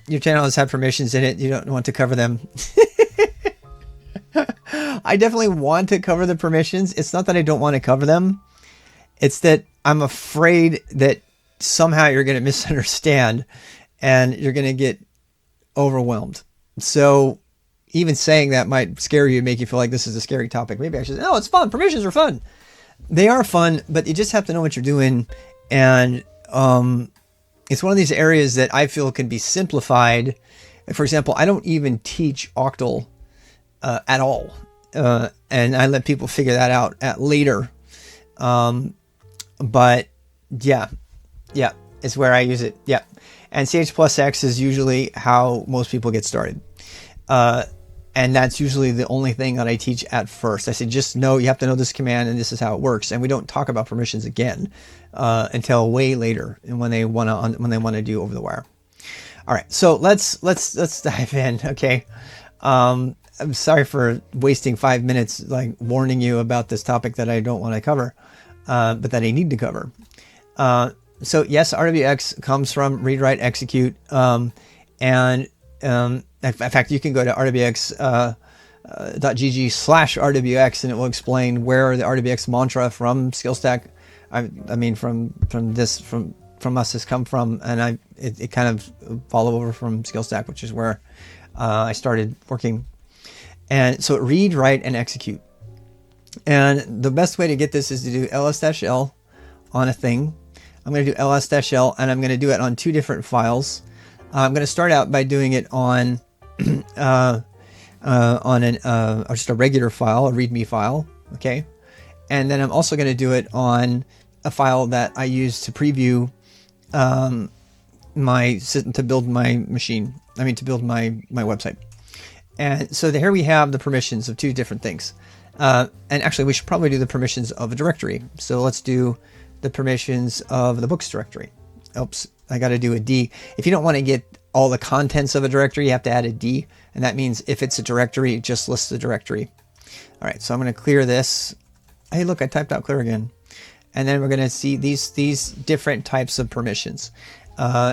your channel has had permissions in it. You don't want to cover them. I definitely want to cover the permissions. It's not that I don't want to cover them. It's that I'm afraid that somehow you're going to misunderstand and you're going to get overwhelmed. So even saying that might scare you and make you feel like this is a scary topic. Maybe I should say, no, it's fun. Permissions are fun. They are fun, but you just have to know what you're doing. And it's one of these areas that I feel can be simplified. For example, I don't even teach octal at all. And I let people figure that out at later. But yeah, it's where I use it. Yeah. And CH plus X is usually how most people get started. And that's usually the only thing that I teach at first. I say, just know, you have to know this command and this is how it works. And we don't talk about permissions again until way later, and when they want to do over the wire. All right, so let's dive in. Okay. I'm sorry for wasting 5 minutes like warning you about this topic that I don't want to cover, but that I need to cover. So yes, RWX comes from read, write, execute, and in fact, you can go to rdbx.gg/RWX and it will explain where the RWX mantra from SkillStack, I mean from us has come from, and it kind of followed over from SkillStack, which is where I started working. And so read, write, and execute. And the best way to get this is to do ls-l on a thing. I'm going to do ls-l, and I'm going to do it on 2 different files. I'm going to start out by doing it on just a regular file, a README file, okay? And then I'm also going to do it on a file that I use to preview my system, to build my machine. I mean, to build my website. And so here we have the permissions of 2 different things. And actually, we should probably do the permissions of a directory. So let's do the permissions of the books directory. Oops, I got to do a D. If you don't want to get all the contents of a directory, you have to add a D. And that means if it's a directory, it just lists the directory. All right, so I'm going to clear this. Hey, look, I typed out clear again. And then we're going to see these different types of permissions.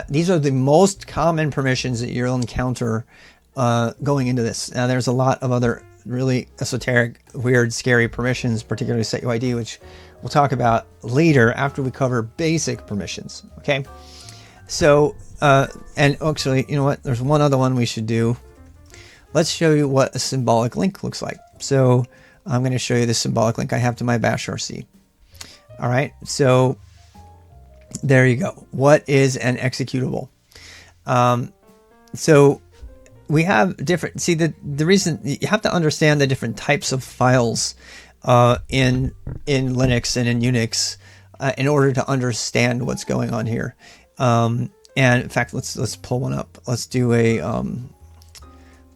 These are the most common permissions that you'll encounter going into this. Now, there's a lot of other really esoteric, weird, scary permissions, particularly setuid, which we'll talk about later after we cover basic permissions. Okay. So, and actually, you know what? There's one other one we should do. Let's show you what a symbolic link looks like. So I'm going to show you the symbolic link I have to my bash RC. All right. So there you go. What is an executable? So we have different, see the reason you have to understand the different types of files in Linux and in Unix in order to understand what's going on here. And in fact, let's pull one up. Let's do a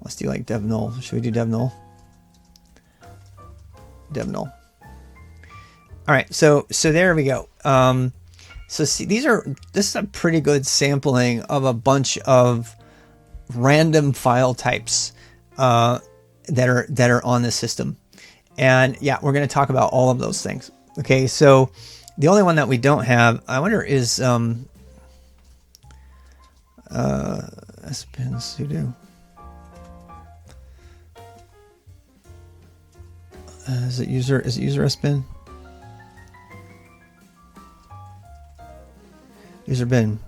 let's do like dev null. Should we do dev null? Dev null. All right, so there we go. So see, this is a pretty good sampling of a bunch of random file types that are on the system. And yeah, we're going to talk about all of those things. Okay, so the only one that we don't have, I wonder, is spin sudo. Is it user spin? User bin.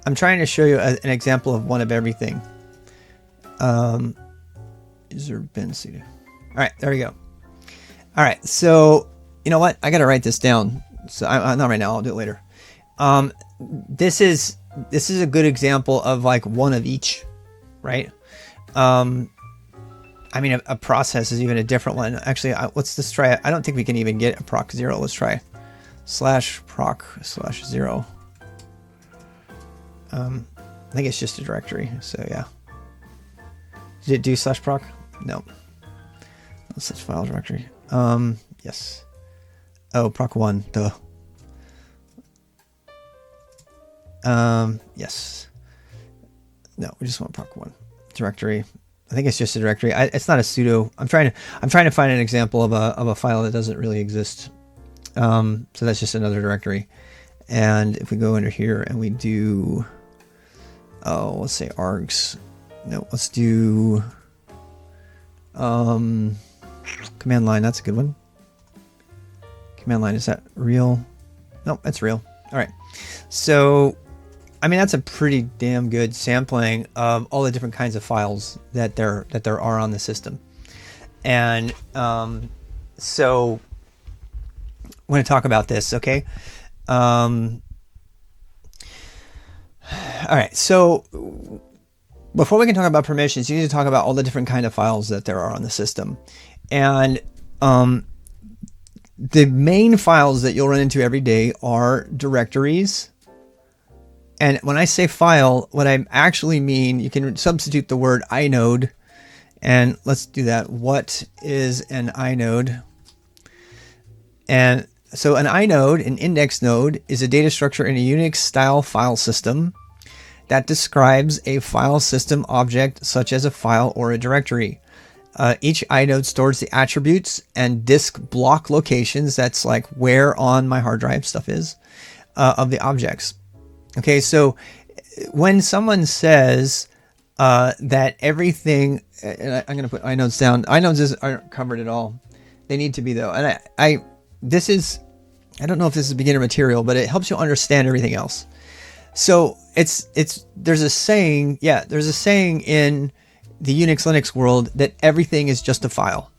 I'm trying to show you an example of one of everything. User bin sudo. All right, there we go. All right, so you know what? I got to write this down. So not right now. I'll do it later. This is a good example of like one of each, right? I mean, a process is even a different one. Actually, let's just try it. I don't think we can even get a proc 0. Let's try /proc/0. I think it's just a directory. So yeah. Did it do /proc? No. Such file directory. Yes. Oh, proc1. Duh. Yes. No, we just want proc1 directory. I think it's just a directory. It's not a sudo. I'm trying to find an example of a file that doesn't really exist. So that's just another directory. And if we go under here and we do, let's say args. No, let's do command line. That's a good one. Command line, is that real? No, that's real. All right. So, I mean, that's a pretty damn good sampling of all the different kinds of files that there are on the system. And so I want to talk about this, okay? All right, so before we can talk about permissions, you need to talk about all the different kind of files that there are on the system. And the main files that you'll run into every day are directories. And when I say file, what I actually mean, you can substitute the word inode. And let's do that. What is an inode? And so an inode, an index node, is a data structure in a Unix style file system that describes a file system object such as a file or a directory. Each inode stores the attributes and disk block locations, that's like where on my hard drive stuff is, of the objects. Okay, so when someone says that everything, and I'm going to put inodes down. Inodes aren't covered at all. They need to be though. And I don't know if this is beginner material, but it helps you understand everything else. So there's a saying in the Unix Linux world that everything is just a file.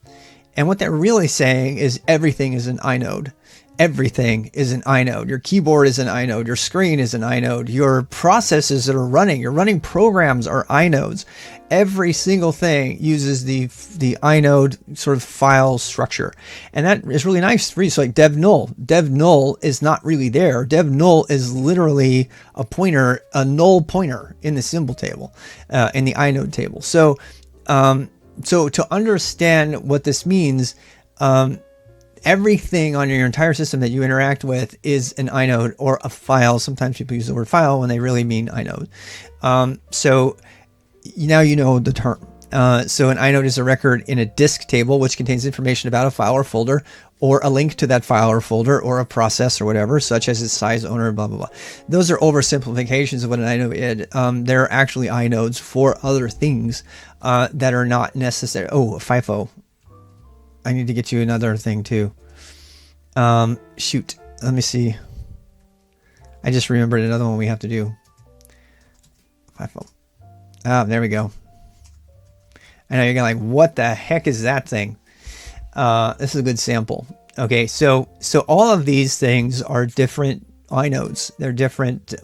And what they're really saying is everything is an inode. Everything is an inode. Your keyboard is an inode. Your screen is an inode. Your processes that are running, you're running programs are inodes. Every single thing uses the inode sort of file structure. And that is really nice for you. So like dev null. Dev null is not really there. Dev null is literally a pointer, a null pointer in the symbol table, in the inode table. So to understand what this means, everything on your entire system that you interact with is an inode or a file. Sometimes people use the word file when they really mean inode. So now you know the term. So an inode is a record in a disk table which contains information about a file or folder, or a link to that file or folder, or a process or whatever, such as its size, owner, blah, blah, blah. Those are oversimplifications of what an inode is. There are actually inodes for other things that are not necessary. Oh, FIFO. I need to get you another thing too. Shoot, let me see. I just remembered another one we have to do. FIFO. There we go. I know you're gonna like, what the heck is that thing? This is a good sample. Okay, so all of these things are different inodes. They're different.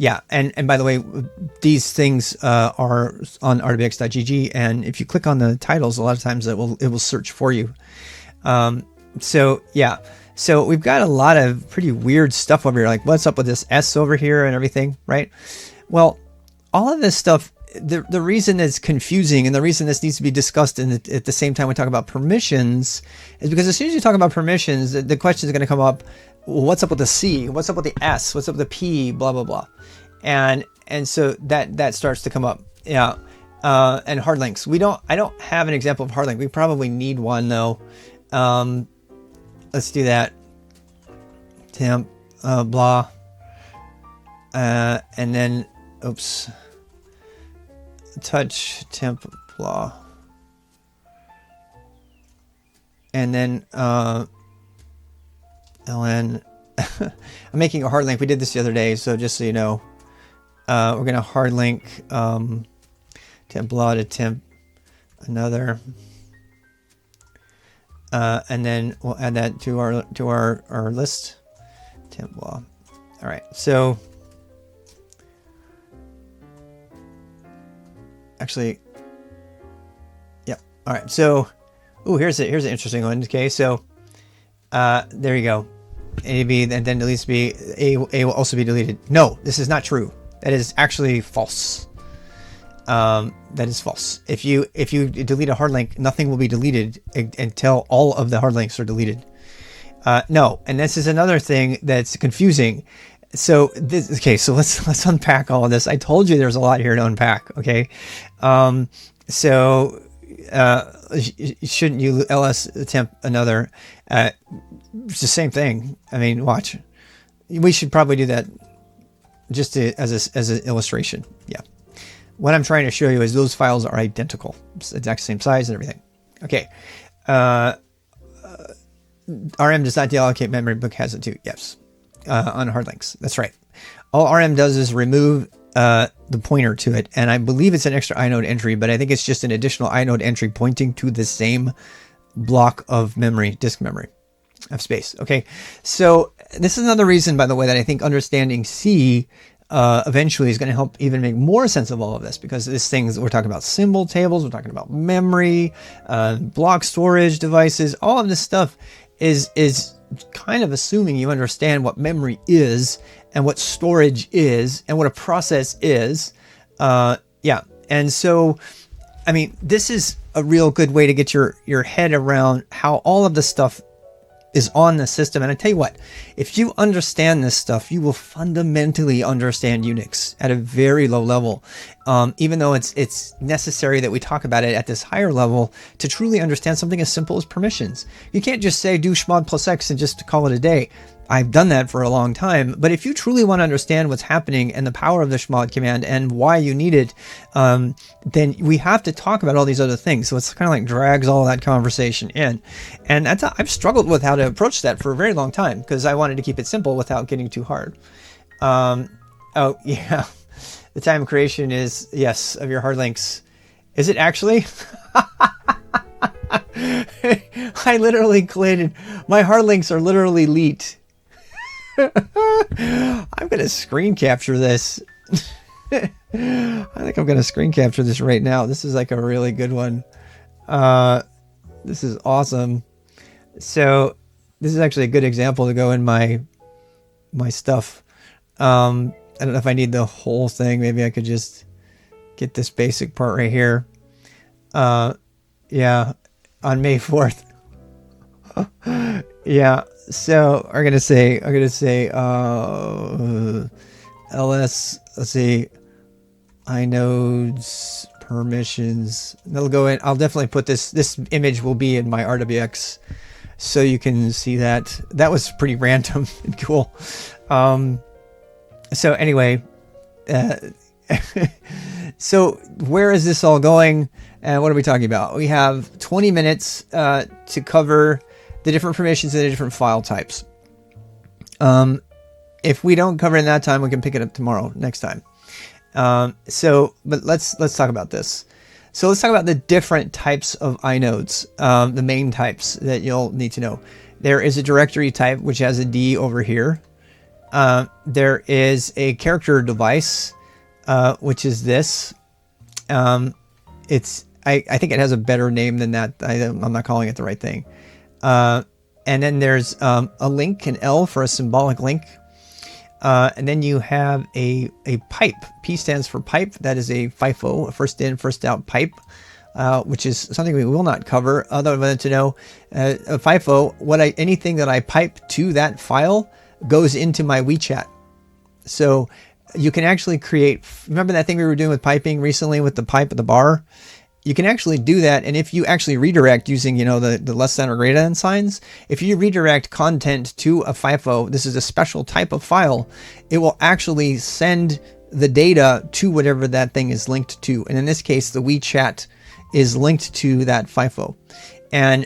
Yeah, and by the way, these things are on rwx.gg, and if you click on the titles, a lot of times it will search for you. So yeah, so we've got a lot of pretty weird stuff over here. Like, what's up with this S over here and everything, right? Well, all of this stuff, the reason it's confusing and the reason this needs to be discussed at the same time we talk about permissions is because as soon as you talk about permissions, the question is going to come up, well, what's up with the C? What's up with the S? What's up with the P? Blah, blah, blah. And so that starts to come up. Yeah. And hard links. I don't have an example of hard link. We probably need one though. Let's do that. Temp, blah. And then, oops. Touch, temp, blah. And then, ln. I'm making a hard link. We did this the other day, so just so you know, we're going to hard link temp blah to temp another, and then we'll add that to our list. Temp blah. All right, so actually, yep. All right, so here's an interesting one. Okay, so there you go. A, B, and then deletes B. A will also be deleted. No, this is not true. That is actually false. That is false. If you delete a hard link, nothing will be deleted until all of the hard links are deleted. No, and this is another thing that's confusing. So so let's unpack all of this. I told you there's a lot here to unpack. Okay, so shouldn't you ls temp another? It's the same thing. I mean, watch. We should probably do that just as an illustration. Yeah. What I'm trying to show you is those files are identical. It's the exact same size and everything. Okay. RM does not deallocate memory, book has it too. Yes. On hard links. That's right. All RM does is remove the pointer to it. And I believe it's an extra inode entry, but I think it's just an additional inode entry pointing to the same block of memory, disk memory of space. Okay. So this is another reason, by the way, that I think understanding C eventually is going to help even make more sense of all of this, because this things we're talking about symbol tables, we're talking about memory, block storage devices, all of this stuff is kind of assuming you understand what memory is and what storage is and what a process is. Yeah. And so, I mean, this is a real good way to get your head around how all of this stuff is on the system. And I tell you what, if you understand this stuff, you will fundamentally understand Unix at a very low level. Even though it's necessary that we talk about it at this higher level to truly understand something as simple as permissions. You can't just say do chmod plus X and just call it a day. I've done that for a long time, but if you truly want to understand what's happening and the power of the chmod command and why you need it, then we have to talk about all these other things. So it's kind of like drags all that conversation in. And I've struggled with how to approach that for a very long time because I wanted to keep it simple without getting too hard. Oh, yeah. The time of creation is, yes, of your hard links. Is it actually? I literally created, my hard links are literally leet. I'm going to screen capture this. I think I'm going to screen capture this right now. This is like a really good one. This is awesome. So this is actually a good example to go in my stuff. I don't know if I need the whole thing. Maybe I could just get this basic part right here. Yeah, on May 4th. Yeah. So I'm gonna say ls, let's see, inodes permissions. They'll go in. I'll definitely put this image will be in my RWX so you can see that. That was pretty random and cool. So anyway, so where is this all going and what are we talking about? We have 20 minutes to cover the different permissions and the different file types. If we don't cover it in that time, we can pick it up tomorrow, next time. But let's talk about this. So let's talk about the different types of inodes, the main types that you'll need to know. There is a directory type, which has a D over here. There is a character device, which is this. I think it has a better name than that. I'm not calling it the right thing. And then there's a link, an L for a symbolic link. And then you have a pipe. P stands for pipe. That is a FIFO, a first in, first out pipe, which is something we will not cover other than to know a FIFO, anything that I pipe to that file goes into my WeChat. So you can actually create, remember that thing we were doing with piping recently with the pipe at the bar? You can actually do that, and if you actually redirect using, the less than or greater than signs, if you redirect content to a FIFO, this is a special type of file, it will actually send the data to whatever that thing is linked to. And in this case, the WeChat is linked to that FIFO. And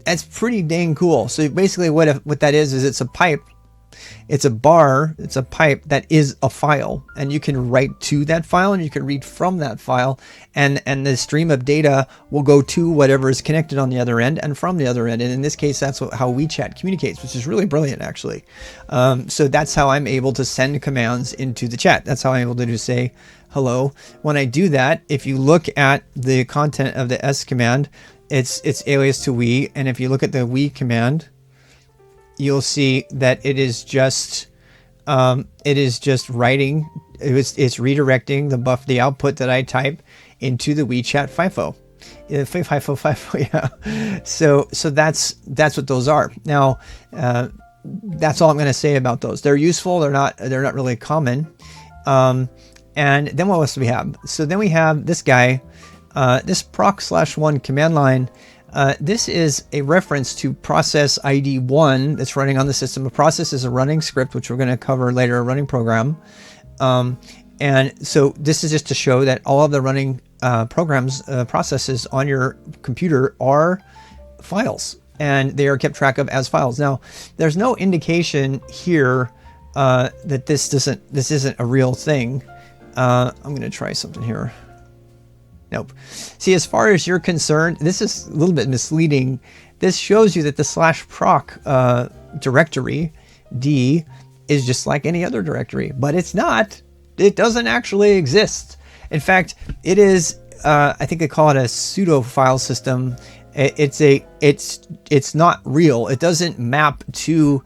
that's pretty dang cool. So basically what that is it's a pipe. It's a bar, it's a pipe that is a file, and you can write to that file and you can read from that file, and the stream of data will go to whatever is connected on the other end and from the other end. And in this case, that's how WeChat communicates, which is really brilliant, actually. So that's how I'm able to send commands into the chat. That's how I'm able to say hello. When I do that, if you look at the content of the S command, it's alias to we, and if you look at the we command, you'll see that it is just writing. It's redirecting the output that I type into the WeChat FIFO. FIFO, yeah. So that's what those are. Now, that's all I'm going to say about those. They're useful. They're not really common. And then what else do we have? So then we have this guy, this proc/1 command line. This is a reference to process ID 1 that's running on the system. A process is a running script, which we're going to cover later, a running program. And so this is just to show that all of the running processes on your computer are files, and they are kept track of as files. Now, there's no indication here that this isn't a real thing. I'm going to try something here. Nope. See, as far as you're concerned, this is a little bit misleading. This shows you that the /proc directory, D, is just like any other directory, but it's not. It doesn't actually exist. In fact, it is, I think they call it a pseudo file system. It's not real. It doesn't map to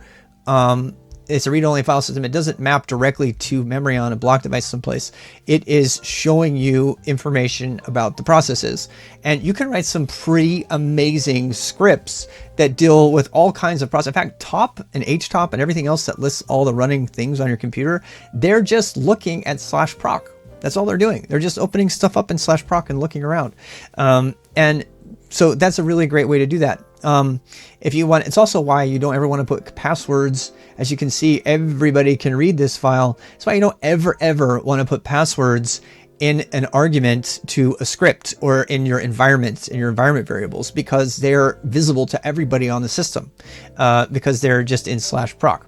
it's a read-only file system. It doesn't map directly to memory on a block device someplace. It is showing you information about the processes. And you can write some pretty amazing scripts that deal with all kinds of processes. In fact, top and htop and everything else that lists all the running things on your computer, they're just looking at /proc. That's all they're doing. They're just opening stuff up in /proc and looking around. And so that's a really great way to do that. If you want, it's also why you don't ever want to put passwords. As you can see, everybody can read this file. That's why you don't ever want to put passwords in an argument to a script or in your environment variables, because they're visible to everybody on the system, because they're just in /proc.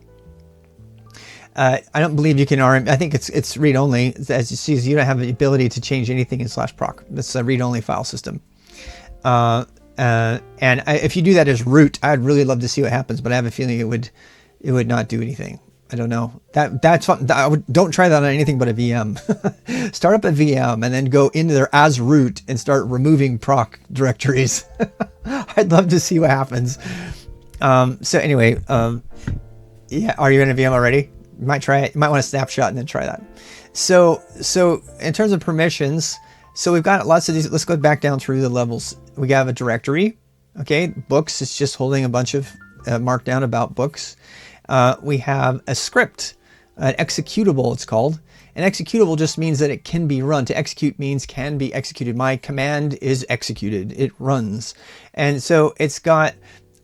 I don't believe you can RM. I think it's read only. As you see, you don't have the ability to change anything in /proc. That's a read only file system. If you do that as root, I'd really love to see what happens, but I have a feeling it would not do anything. I don't know. That's fun. Don't try that on anything but a VM. Start up a VM and then go into there as root and start removing proc directories. I'd love to see what happens. So anyway, yeah, are you in a VM already? You might try it. You might want to snapshot and then try that. So in terms of permissions, so we've got lots of these. Let's go back down through the levels. We have a directory. Okay, books. It's just holding a bunch of markdown about books. We have a script, an executable it's called. An executable just means that it can be run. To execute means can be executed. My command is executed. It runs. And so it's got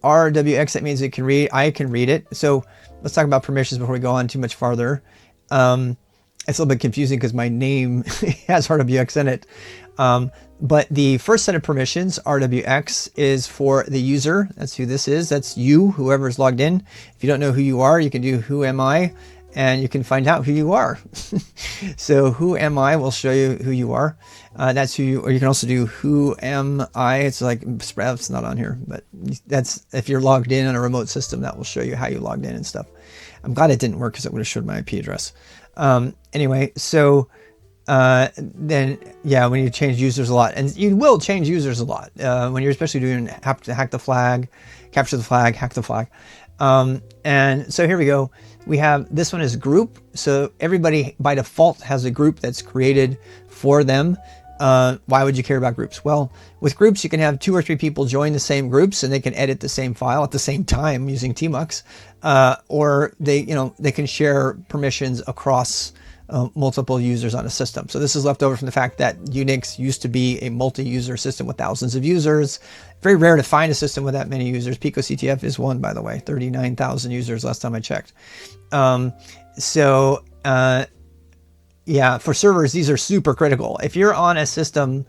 RWX. That means it can read. I can read it. So let's talk about permissions before we go on too much farther. It's a little bit confusing because my name has RWX in it. But the first set of permissions, RWX, is for the user. That's who this is. That's you, whoever's logged in. If you don't know who you are, you can do who am I, and you can find out who you are. So who am I will show you who you are. That's who you, or you can also do who am I. It's like, it's not on here, but that's if you're logged in on a remote system, that will show you how you logged in and stuff. I'm glad it didn't work because it would have showed my IP address. Anyway, so then yeah, when you change users a lot, and you will change users a lot when you're especially doing have to hack the flag, capture the flag, hack the flag. And so here we go. We have this one is group. So everybody by default has a group that's created for them. Why would you care about groups? Well, with groups, you can have 2 or 3 people join the same groups and they can edit the same file at the same time using tmux, or they can share permissions across multiple users on a system. So this is left over from the fact that Unix used to be a multi-user system with thousands of users. Very rare to find a system with that many users. PicoCTF is one, by the way, 39,000 users last time I checked. Yeah, for servers, these are super critical. If you're on a system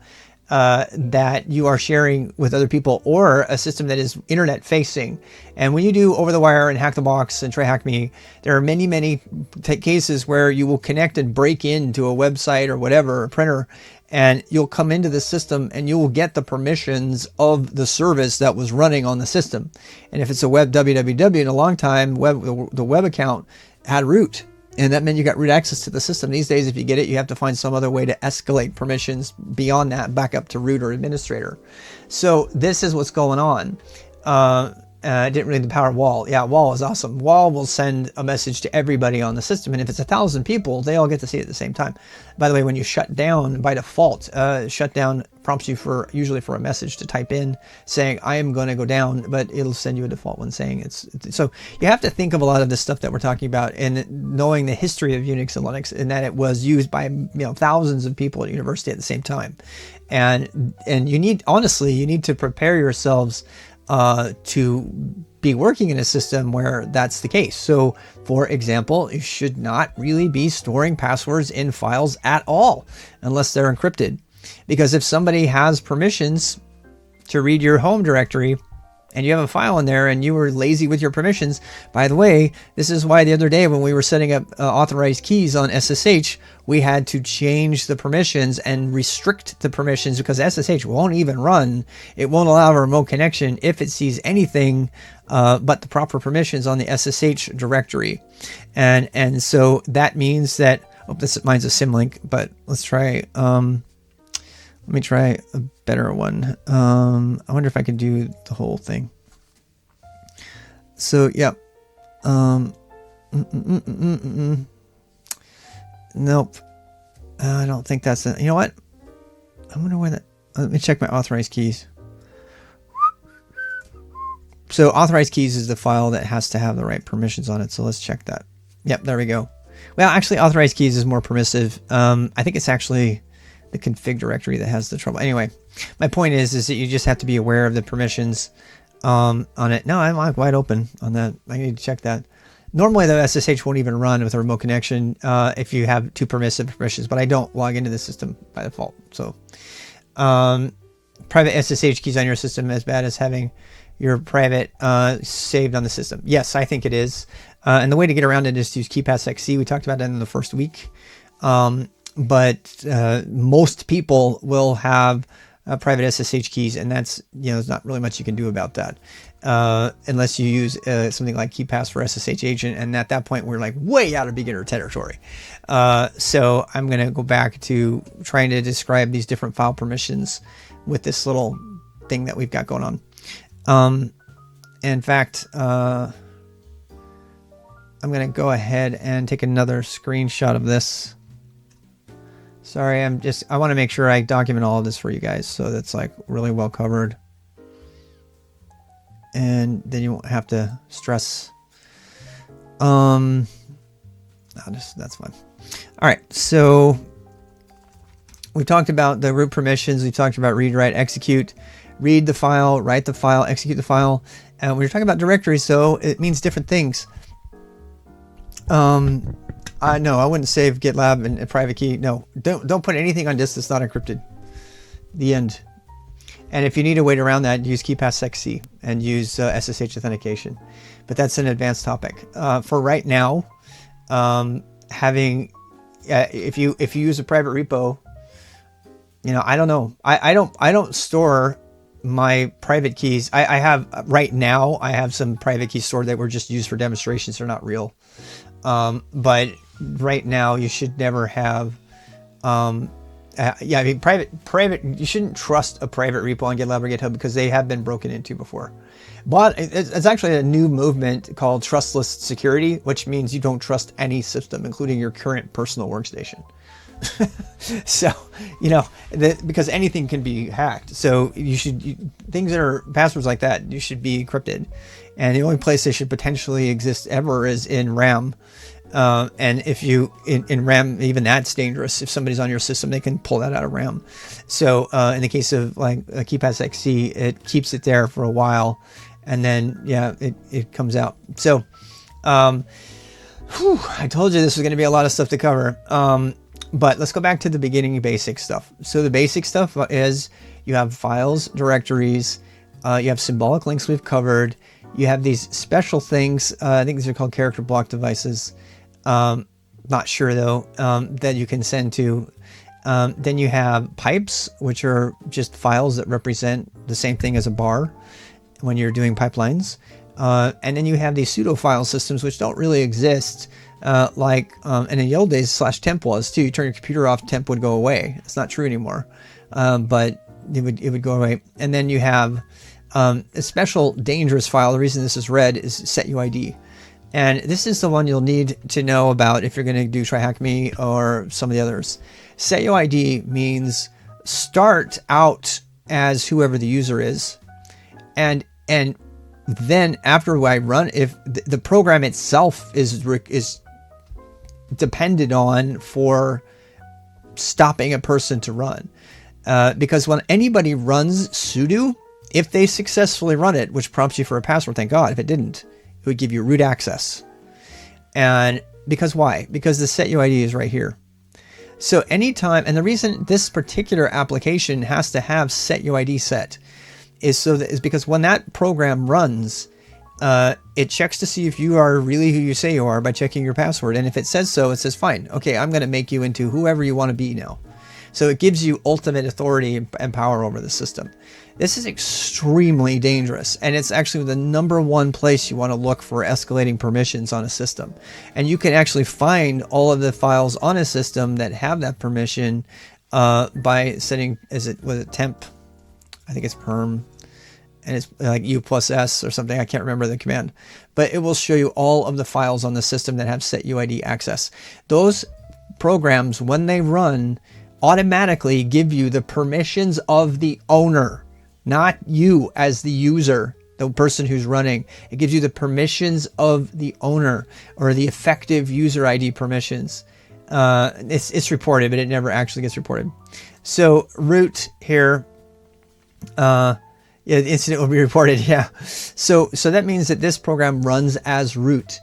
that you are sharing with other people, or a system that is internet facing, and when you do over the wire and hack the box and try hack me, there are many cases where you will connect and break into a website or whatever, a printer, and you'll come into the system and you will get the permissions of the service that was running on the system. And if it's a web www, in a long time, the web account had root. And that meant you got root access to the system. These days, if you get it, you have to find some other way to escalate permissions beyond that, back up to root or administrator. So this is what's going on. I didn't read the power of wall. Yeah, wall is awesome. Wall will send a message to everybody on the system. And if it's 1,000 people, they all get to see it at the same time. By the way, when you shut down, by default, shutdown prompts you usually for a message to type in saying, I am going to go down, but it'll send you a default one saying it's. So you have to think of a lot of this stuff that we're talking about and knowing the history of Unix and Linux, and that it was used by thousands of people at university at the same time. And you need to prepare yourselves to be working in a system where that's the case. So for example, you should not really be storing passwords in files at all unless they're encrypted, because if somebody has permissions to read your home directory and you have a file in there and you were lazy with your permissions, by the way, this is why the other day when we were setting up authorized keys on SSH, we had to change the permissions and restrict the permissions, because SSH won't even run. It won't allow a remote connection if it sees anything but the proper permissions on the SSH directory. And so that means that, mine's a symlink, but let's try, let me try a better one. I wonder if I can do the whole thing. So yeah, let Nope. I don't think that's it. You know what? I wonder where that... Let me check my authorized keys. So authorized keys is the file that has to have the right permissions on it. So let's check that. Yep, there we go. Well, actually, authorized keys is more permissive. I think it's actually the config directory that has the trouble. Anyway, my point is that you just have to be aware of the permissions on it. No, I'm like wide open on that. I need to check that. Normally, the SSH won't even run with a remote connection if you have too permissive permissions, but I don't log into the system by default. So private SSH keys on your system as bad as having your private saved on the system. Yes, I think it is. And the way to get around it is to use KeyPassXC. We talked about that in the first week. But most people will have private SSH keys, and that's, there's not really much you can do about that. Unless you use something like KeyPass for SSH agent. And at that point, we're like way out of beginner territory. So I'm going to go back to trying to describe these different file permissions with this little thing that we've got going on. In fact, I'm going to go ahead and take another screenshot of this. Sorry, I want to make sure I document all of this for you guys so that's like really well covered. And then you won't have to stress. That's fine. All right, so we talked about the root permissions. We talked about read, write, execute. Read the file, write the file, execute the file. And when you're talking about directories, though, it means different things. No, I wouldn't save GitLab and a private key. No, don't put anything on disk that's not encrypted. The end. And if you need a way around that, use KeyPassXC and use SSH authentication. But that's an advanced topic. For right now, if you use a private repo, I don't know. I don't store my private keys. I have right now, I have some private keys stored that were just used for demonstrations. They're not real. But right now you should never have, private, you shouldn't trust a private repo on GitLab or GitHub because they have been broken into before. But it's actually a new movement called trustless security, which means you don't trust any system, including your current personal workstation. So, because anything can be hacked. So things that are passwords like that, you should be encrypted. And the only place they should potentially exist ever is in RAM. And if in RAM, even that's dangerous. If somebody's on your system, they can pull that out of RAM. So in the case of like KeyPassXC, it keeps it there for a while. And then, it comes out. So I told you this was going to be a lot of stuff to cover. But let's go back to the beginning basic stuff. So the basic stuff is you have files, directories, you have symbolic links we've covered. You have these special things. I think these are called character block devices. Not sure though, that you can send to. Then you have pipes, which are just files that represent the same thing as a bar when you're doing pipelines. And then you have these pseudo file systems, which don't really exist. And in the old days, /temp was too. You turn your computer off, temp would go away. It's not true anymore, but it would go away. And then you have a special dangerous file. The reason this is red is setuid, and this is the one you'll need to know about if you're going to do TryHackMe or some of the others. Setuid means start out as whoever the user is, and then after I run, if the program itself is depended on for stopping a person to run, because when anybody runs sudo, if they successfully run it, which prompts you for a password, thank God. If it didn't, it would give you root access. And because why? Because the setuid is right here. So anytime, and the reason this particular application has to have setuid set is because when that program runs, it checks to see if you are really who you say you are by checking your password. And if it says so, it says, fine, okay, I'm going to make you into whoever you want to be now. So it gives you ultimate authority and power over the system. This is extremely dangerous, and it's actually the #1 place you want to look for escalating permissions on a system. And you can actually find all of the files on a system that have that permission by setting, was it temp? I think it's perm, and it's like u+s or something. I can't remember the command, but it will show you all of the files on the system that have setuid access. Those programs, when they run, automatically give you the permissions of the owner, not you as the user, the person who's running. It gives you the permissions of the owner, or the effective user ID permissions. It's reported, but it never actually gets reported. So root here, yeah, the incident will be reported. Yeah. So that means that this program runs as root.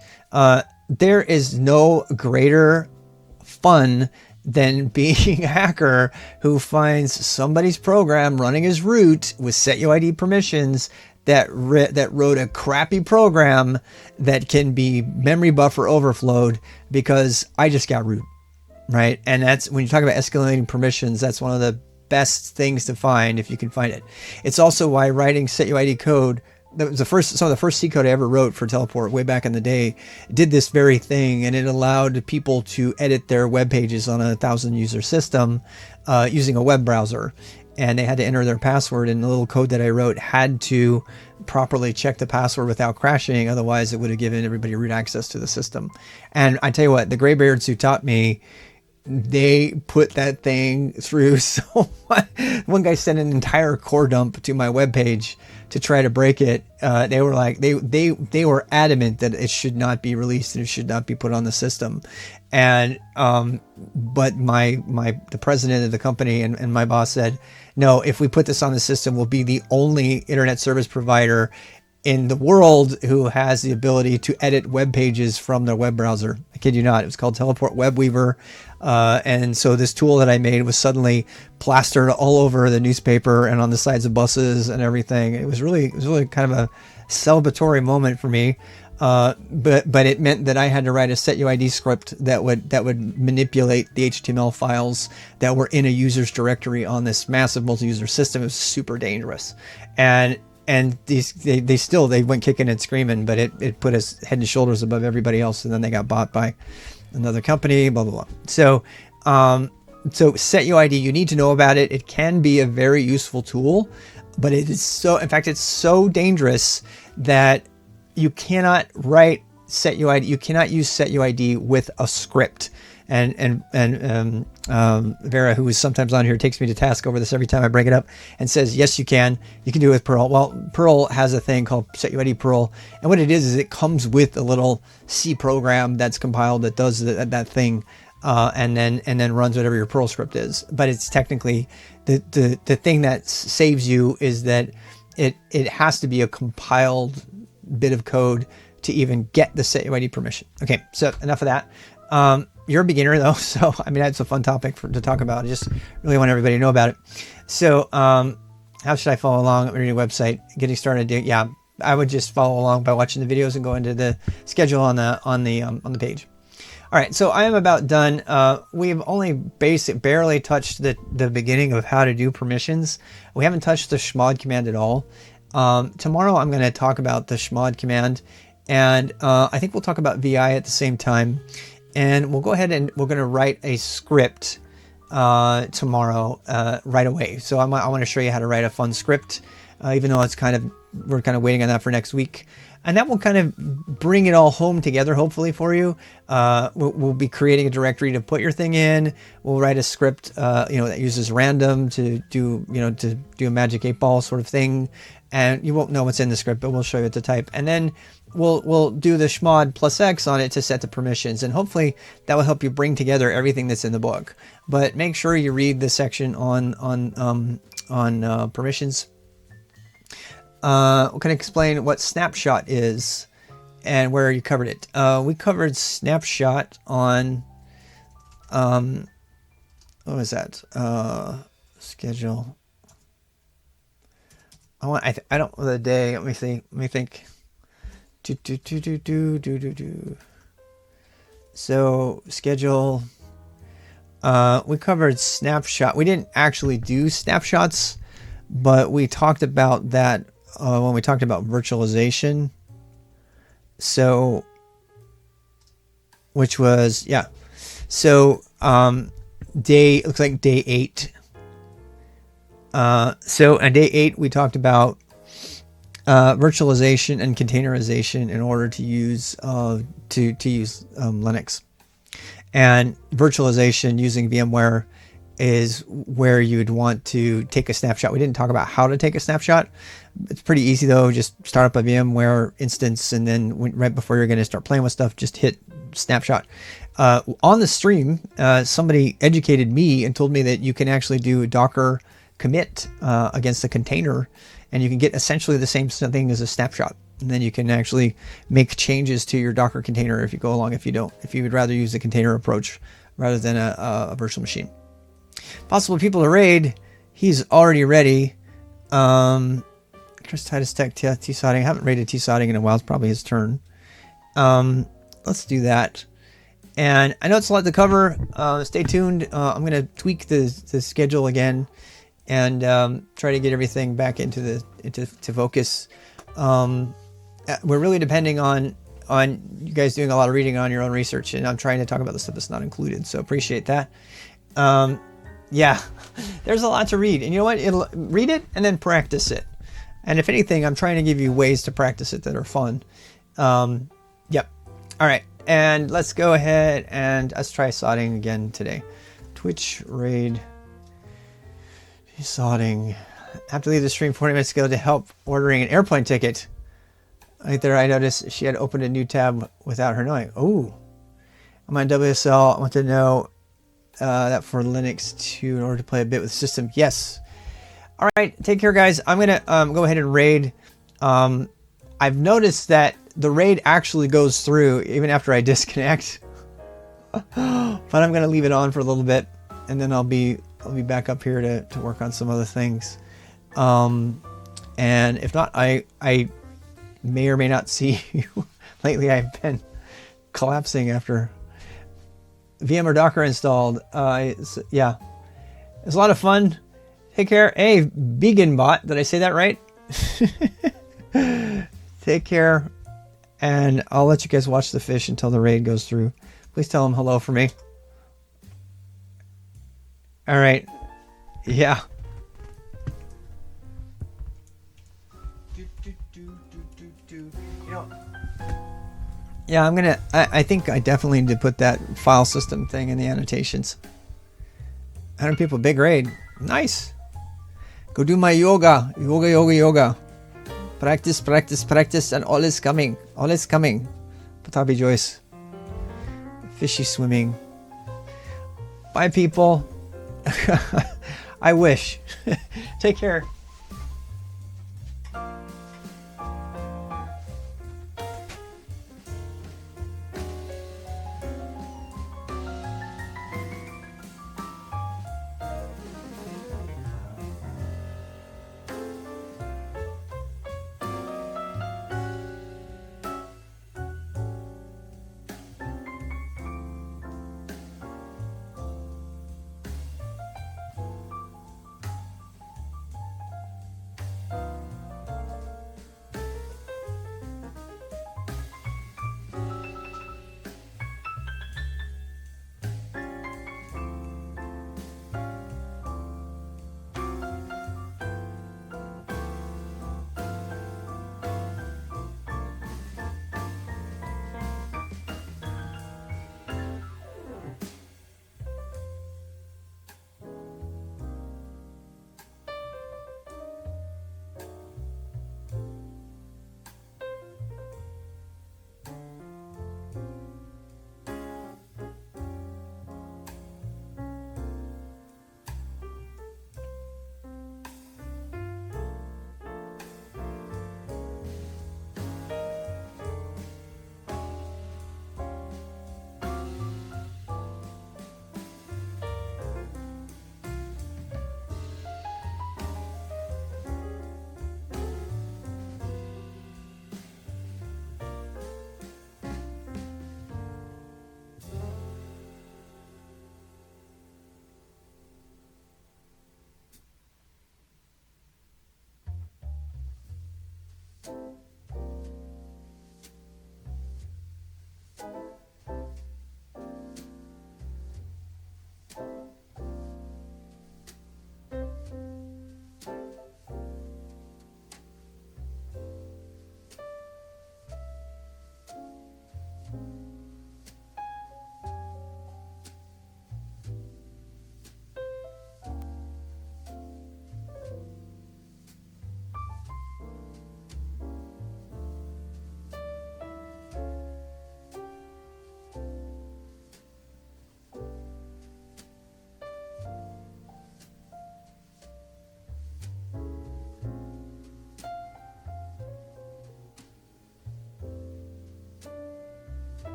There is no greater fun than being a hacker who finds somebody's program running as root with setuid permissions that wrote a crappy program that can be memory buffer overflowed because I just got root, right? And that's when you talk about escalating permissions, that's one of the best things to find if you can find it. It's also why writing setuid code, that was some of the first C code I ever wrote for Teleport way back in the day, did this very thing, and it allowed people to edit their web pages on a 1,000-user system using a web browser. And they had to enter their password, and the little code that I wrote had to properly check the password without crashing. Otherwise, it would have given everybody root access to the system. And I tell you what, the graybeards who taught me, they put that thing through so much. One guy sent an entire core dump to my webpage to try to break it. They were like, they were adamant that it should not be released and it should not be put on the system. And but the president of the company and my boss said, no, if we put this on the system, we'll be the only internet service provider in the world who has the ability to edit web pages from their web browser. I kid you not. It was called Teleport Web Weaver. And so this tool that I made was suddenly plastered all over the newspaper and on the sides of buses and everything. It was really kind of a celebratory moment for me. But it meant that I had to write a setuid script that would manipulate the HTML files that were in a user's directory on this massive multi-user system. It was super dangerous. And they went kicking and screaming, but it put us head and shoulders above everybody else. And then they got bought by another company, blah, blah, blah. So setuid, you need to know about it. It can be a very useful tool, but it is in fact, it's so dangerous that you cannot write setuid. You cannot use setuid with a script. And Vera, who is sometimes on here, takes me to task over this every time I bring it up and says, yes, you can. You can do it with Perl. Well, Perl has a thing called setuid Perl. And what it is it comes with a little C program that's compiled that does that thing and then runs whatever your Perl script is. But it's technically the thing that saves you is that it has to be a compiled bit of code to even get the setuid permission. Okay, so enough of that. You're a beginner though, so I mean that's a fun topic to talk about. I just really want everybody to know about it. So how should I follow along on your website? Getting started, yeah, I would just follow along by watching the videos and go into the schedule on the page. All right, so I am about done. We've only barely touched the beginning of how to do permissions. We haven't touched the chmod command at all. Tomorrow I'm going to talk about the chmod command, and I think we'll talk about VI at the same time. And we'll go ahead and we're going to write a script tomorrow right away. So I want to show you how to write a fun script, even though we're kind of waiting on that for next week. And that will kind of bring it all home together, hopefully for you. We'll be creating a directory to put your thing in. We'll write a script, that uses random to do a magic 8-ball sort of thing. And you won't know what's in the script, but we'll show you what to type. And then we'll do the chmod plus X on it to set the permissions. And hopefully that will help you bring together everything that's in the book. But make sure you read the section on permissions. We can explain what snapshot is and where you covered it. We covered snapshot on, what was that? Schedule. I don't know the day. Let me think. So schedule. We covered snapshot. We didn't actually do snapshots, but we talked about that when we talked about virtualization. So, which was So looks like day 8. So on day 8 we talked about virtualization and containerization in order to use Linux. And virtualization using VMware is where you'd want to take a snapshot. We didn't talk about how to take a snapshot. It's pretty easy though. Just start up a VMware instance, and then right before you're going to start playing with stuff, just hit snapshot. On the stream, somebody educated me and told me that you can actually do Docker commit against a container, and you can get essentially the same thing as a snapshot. And then you can actually make changes to your Docker container if you go along, if you would rather use the container approach rather than a virtual machine. Possible people to raid. He's already ready. Chris Titus Tech T-Sodding. I haven't raided T-Sodding in a while. It's probably his turn. Let's do that. And I know it's a lot to cover. Stay tuned. I'm going to tweak the schedule again and try to get everything back into focus. We're really depending on you guys doing a lot of reading on your own research, and I'm trying to talk about the stuff that's not included. So appreciate that. Yeah, there's a lot to read, and you know what? Read it and then practice it. And if anything, I'm trying to give you ways to practice it that are fun. Yep. All right, and let's go ahead and let's try sodding again today. Twitch raid sodding. I have to leave the stream 40 minutes ago to help ordering an airplane ticket. Right there, I noticed she had opened a new tab without her knowing. Oh, I'm on WSL. I want to know that for Linux too, in order to play a bit with the system. Yes. All right, take care, guys. I'm gonna go ahead and raid. I've noticed that the raid actually goes through even after I disconnect, but I'm gonna leave it on for a little bit, and then I'll be back up here to work on some other things. And if not, I may or may not see you. Lately I've been collapsing after VMware Docker installed. Yeah, it's a lot of fun. Take care. Hey, vegan bot, did I say that right? Take care, and I'll let you guys watch the fish until the raid goes through. Please tell them hello for me. All right. Yeah. Yeah, I'm gonna. I think I definitely need to put that file system thing in the annotations. 100 people, big raid. Nice. Go do my yoga. Yoga. Practice, and all is coming. All is coming. Patabi Joyce. Fishy swimming. Bye, people. I wish. Take care.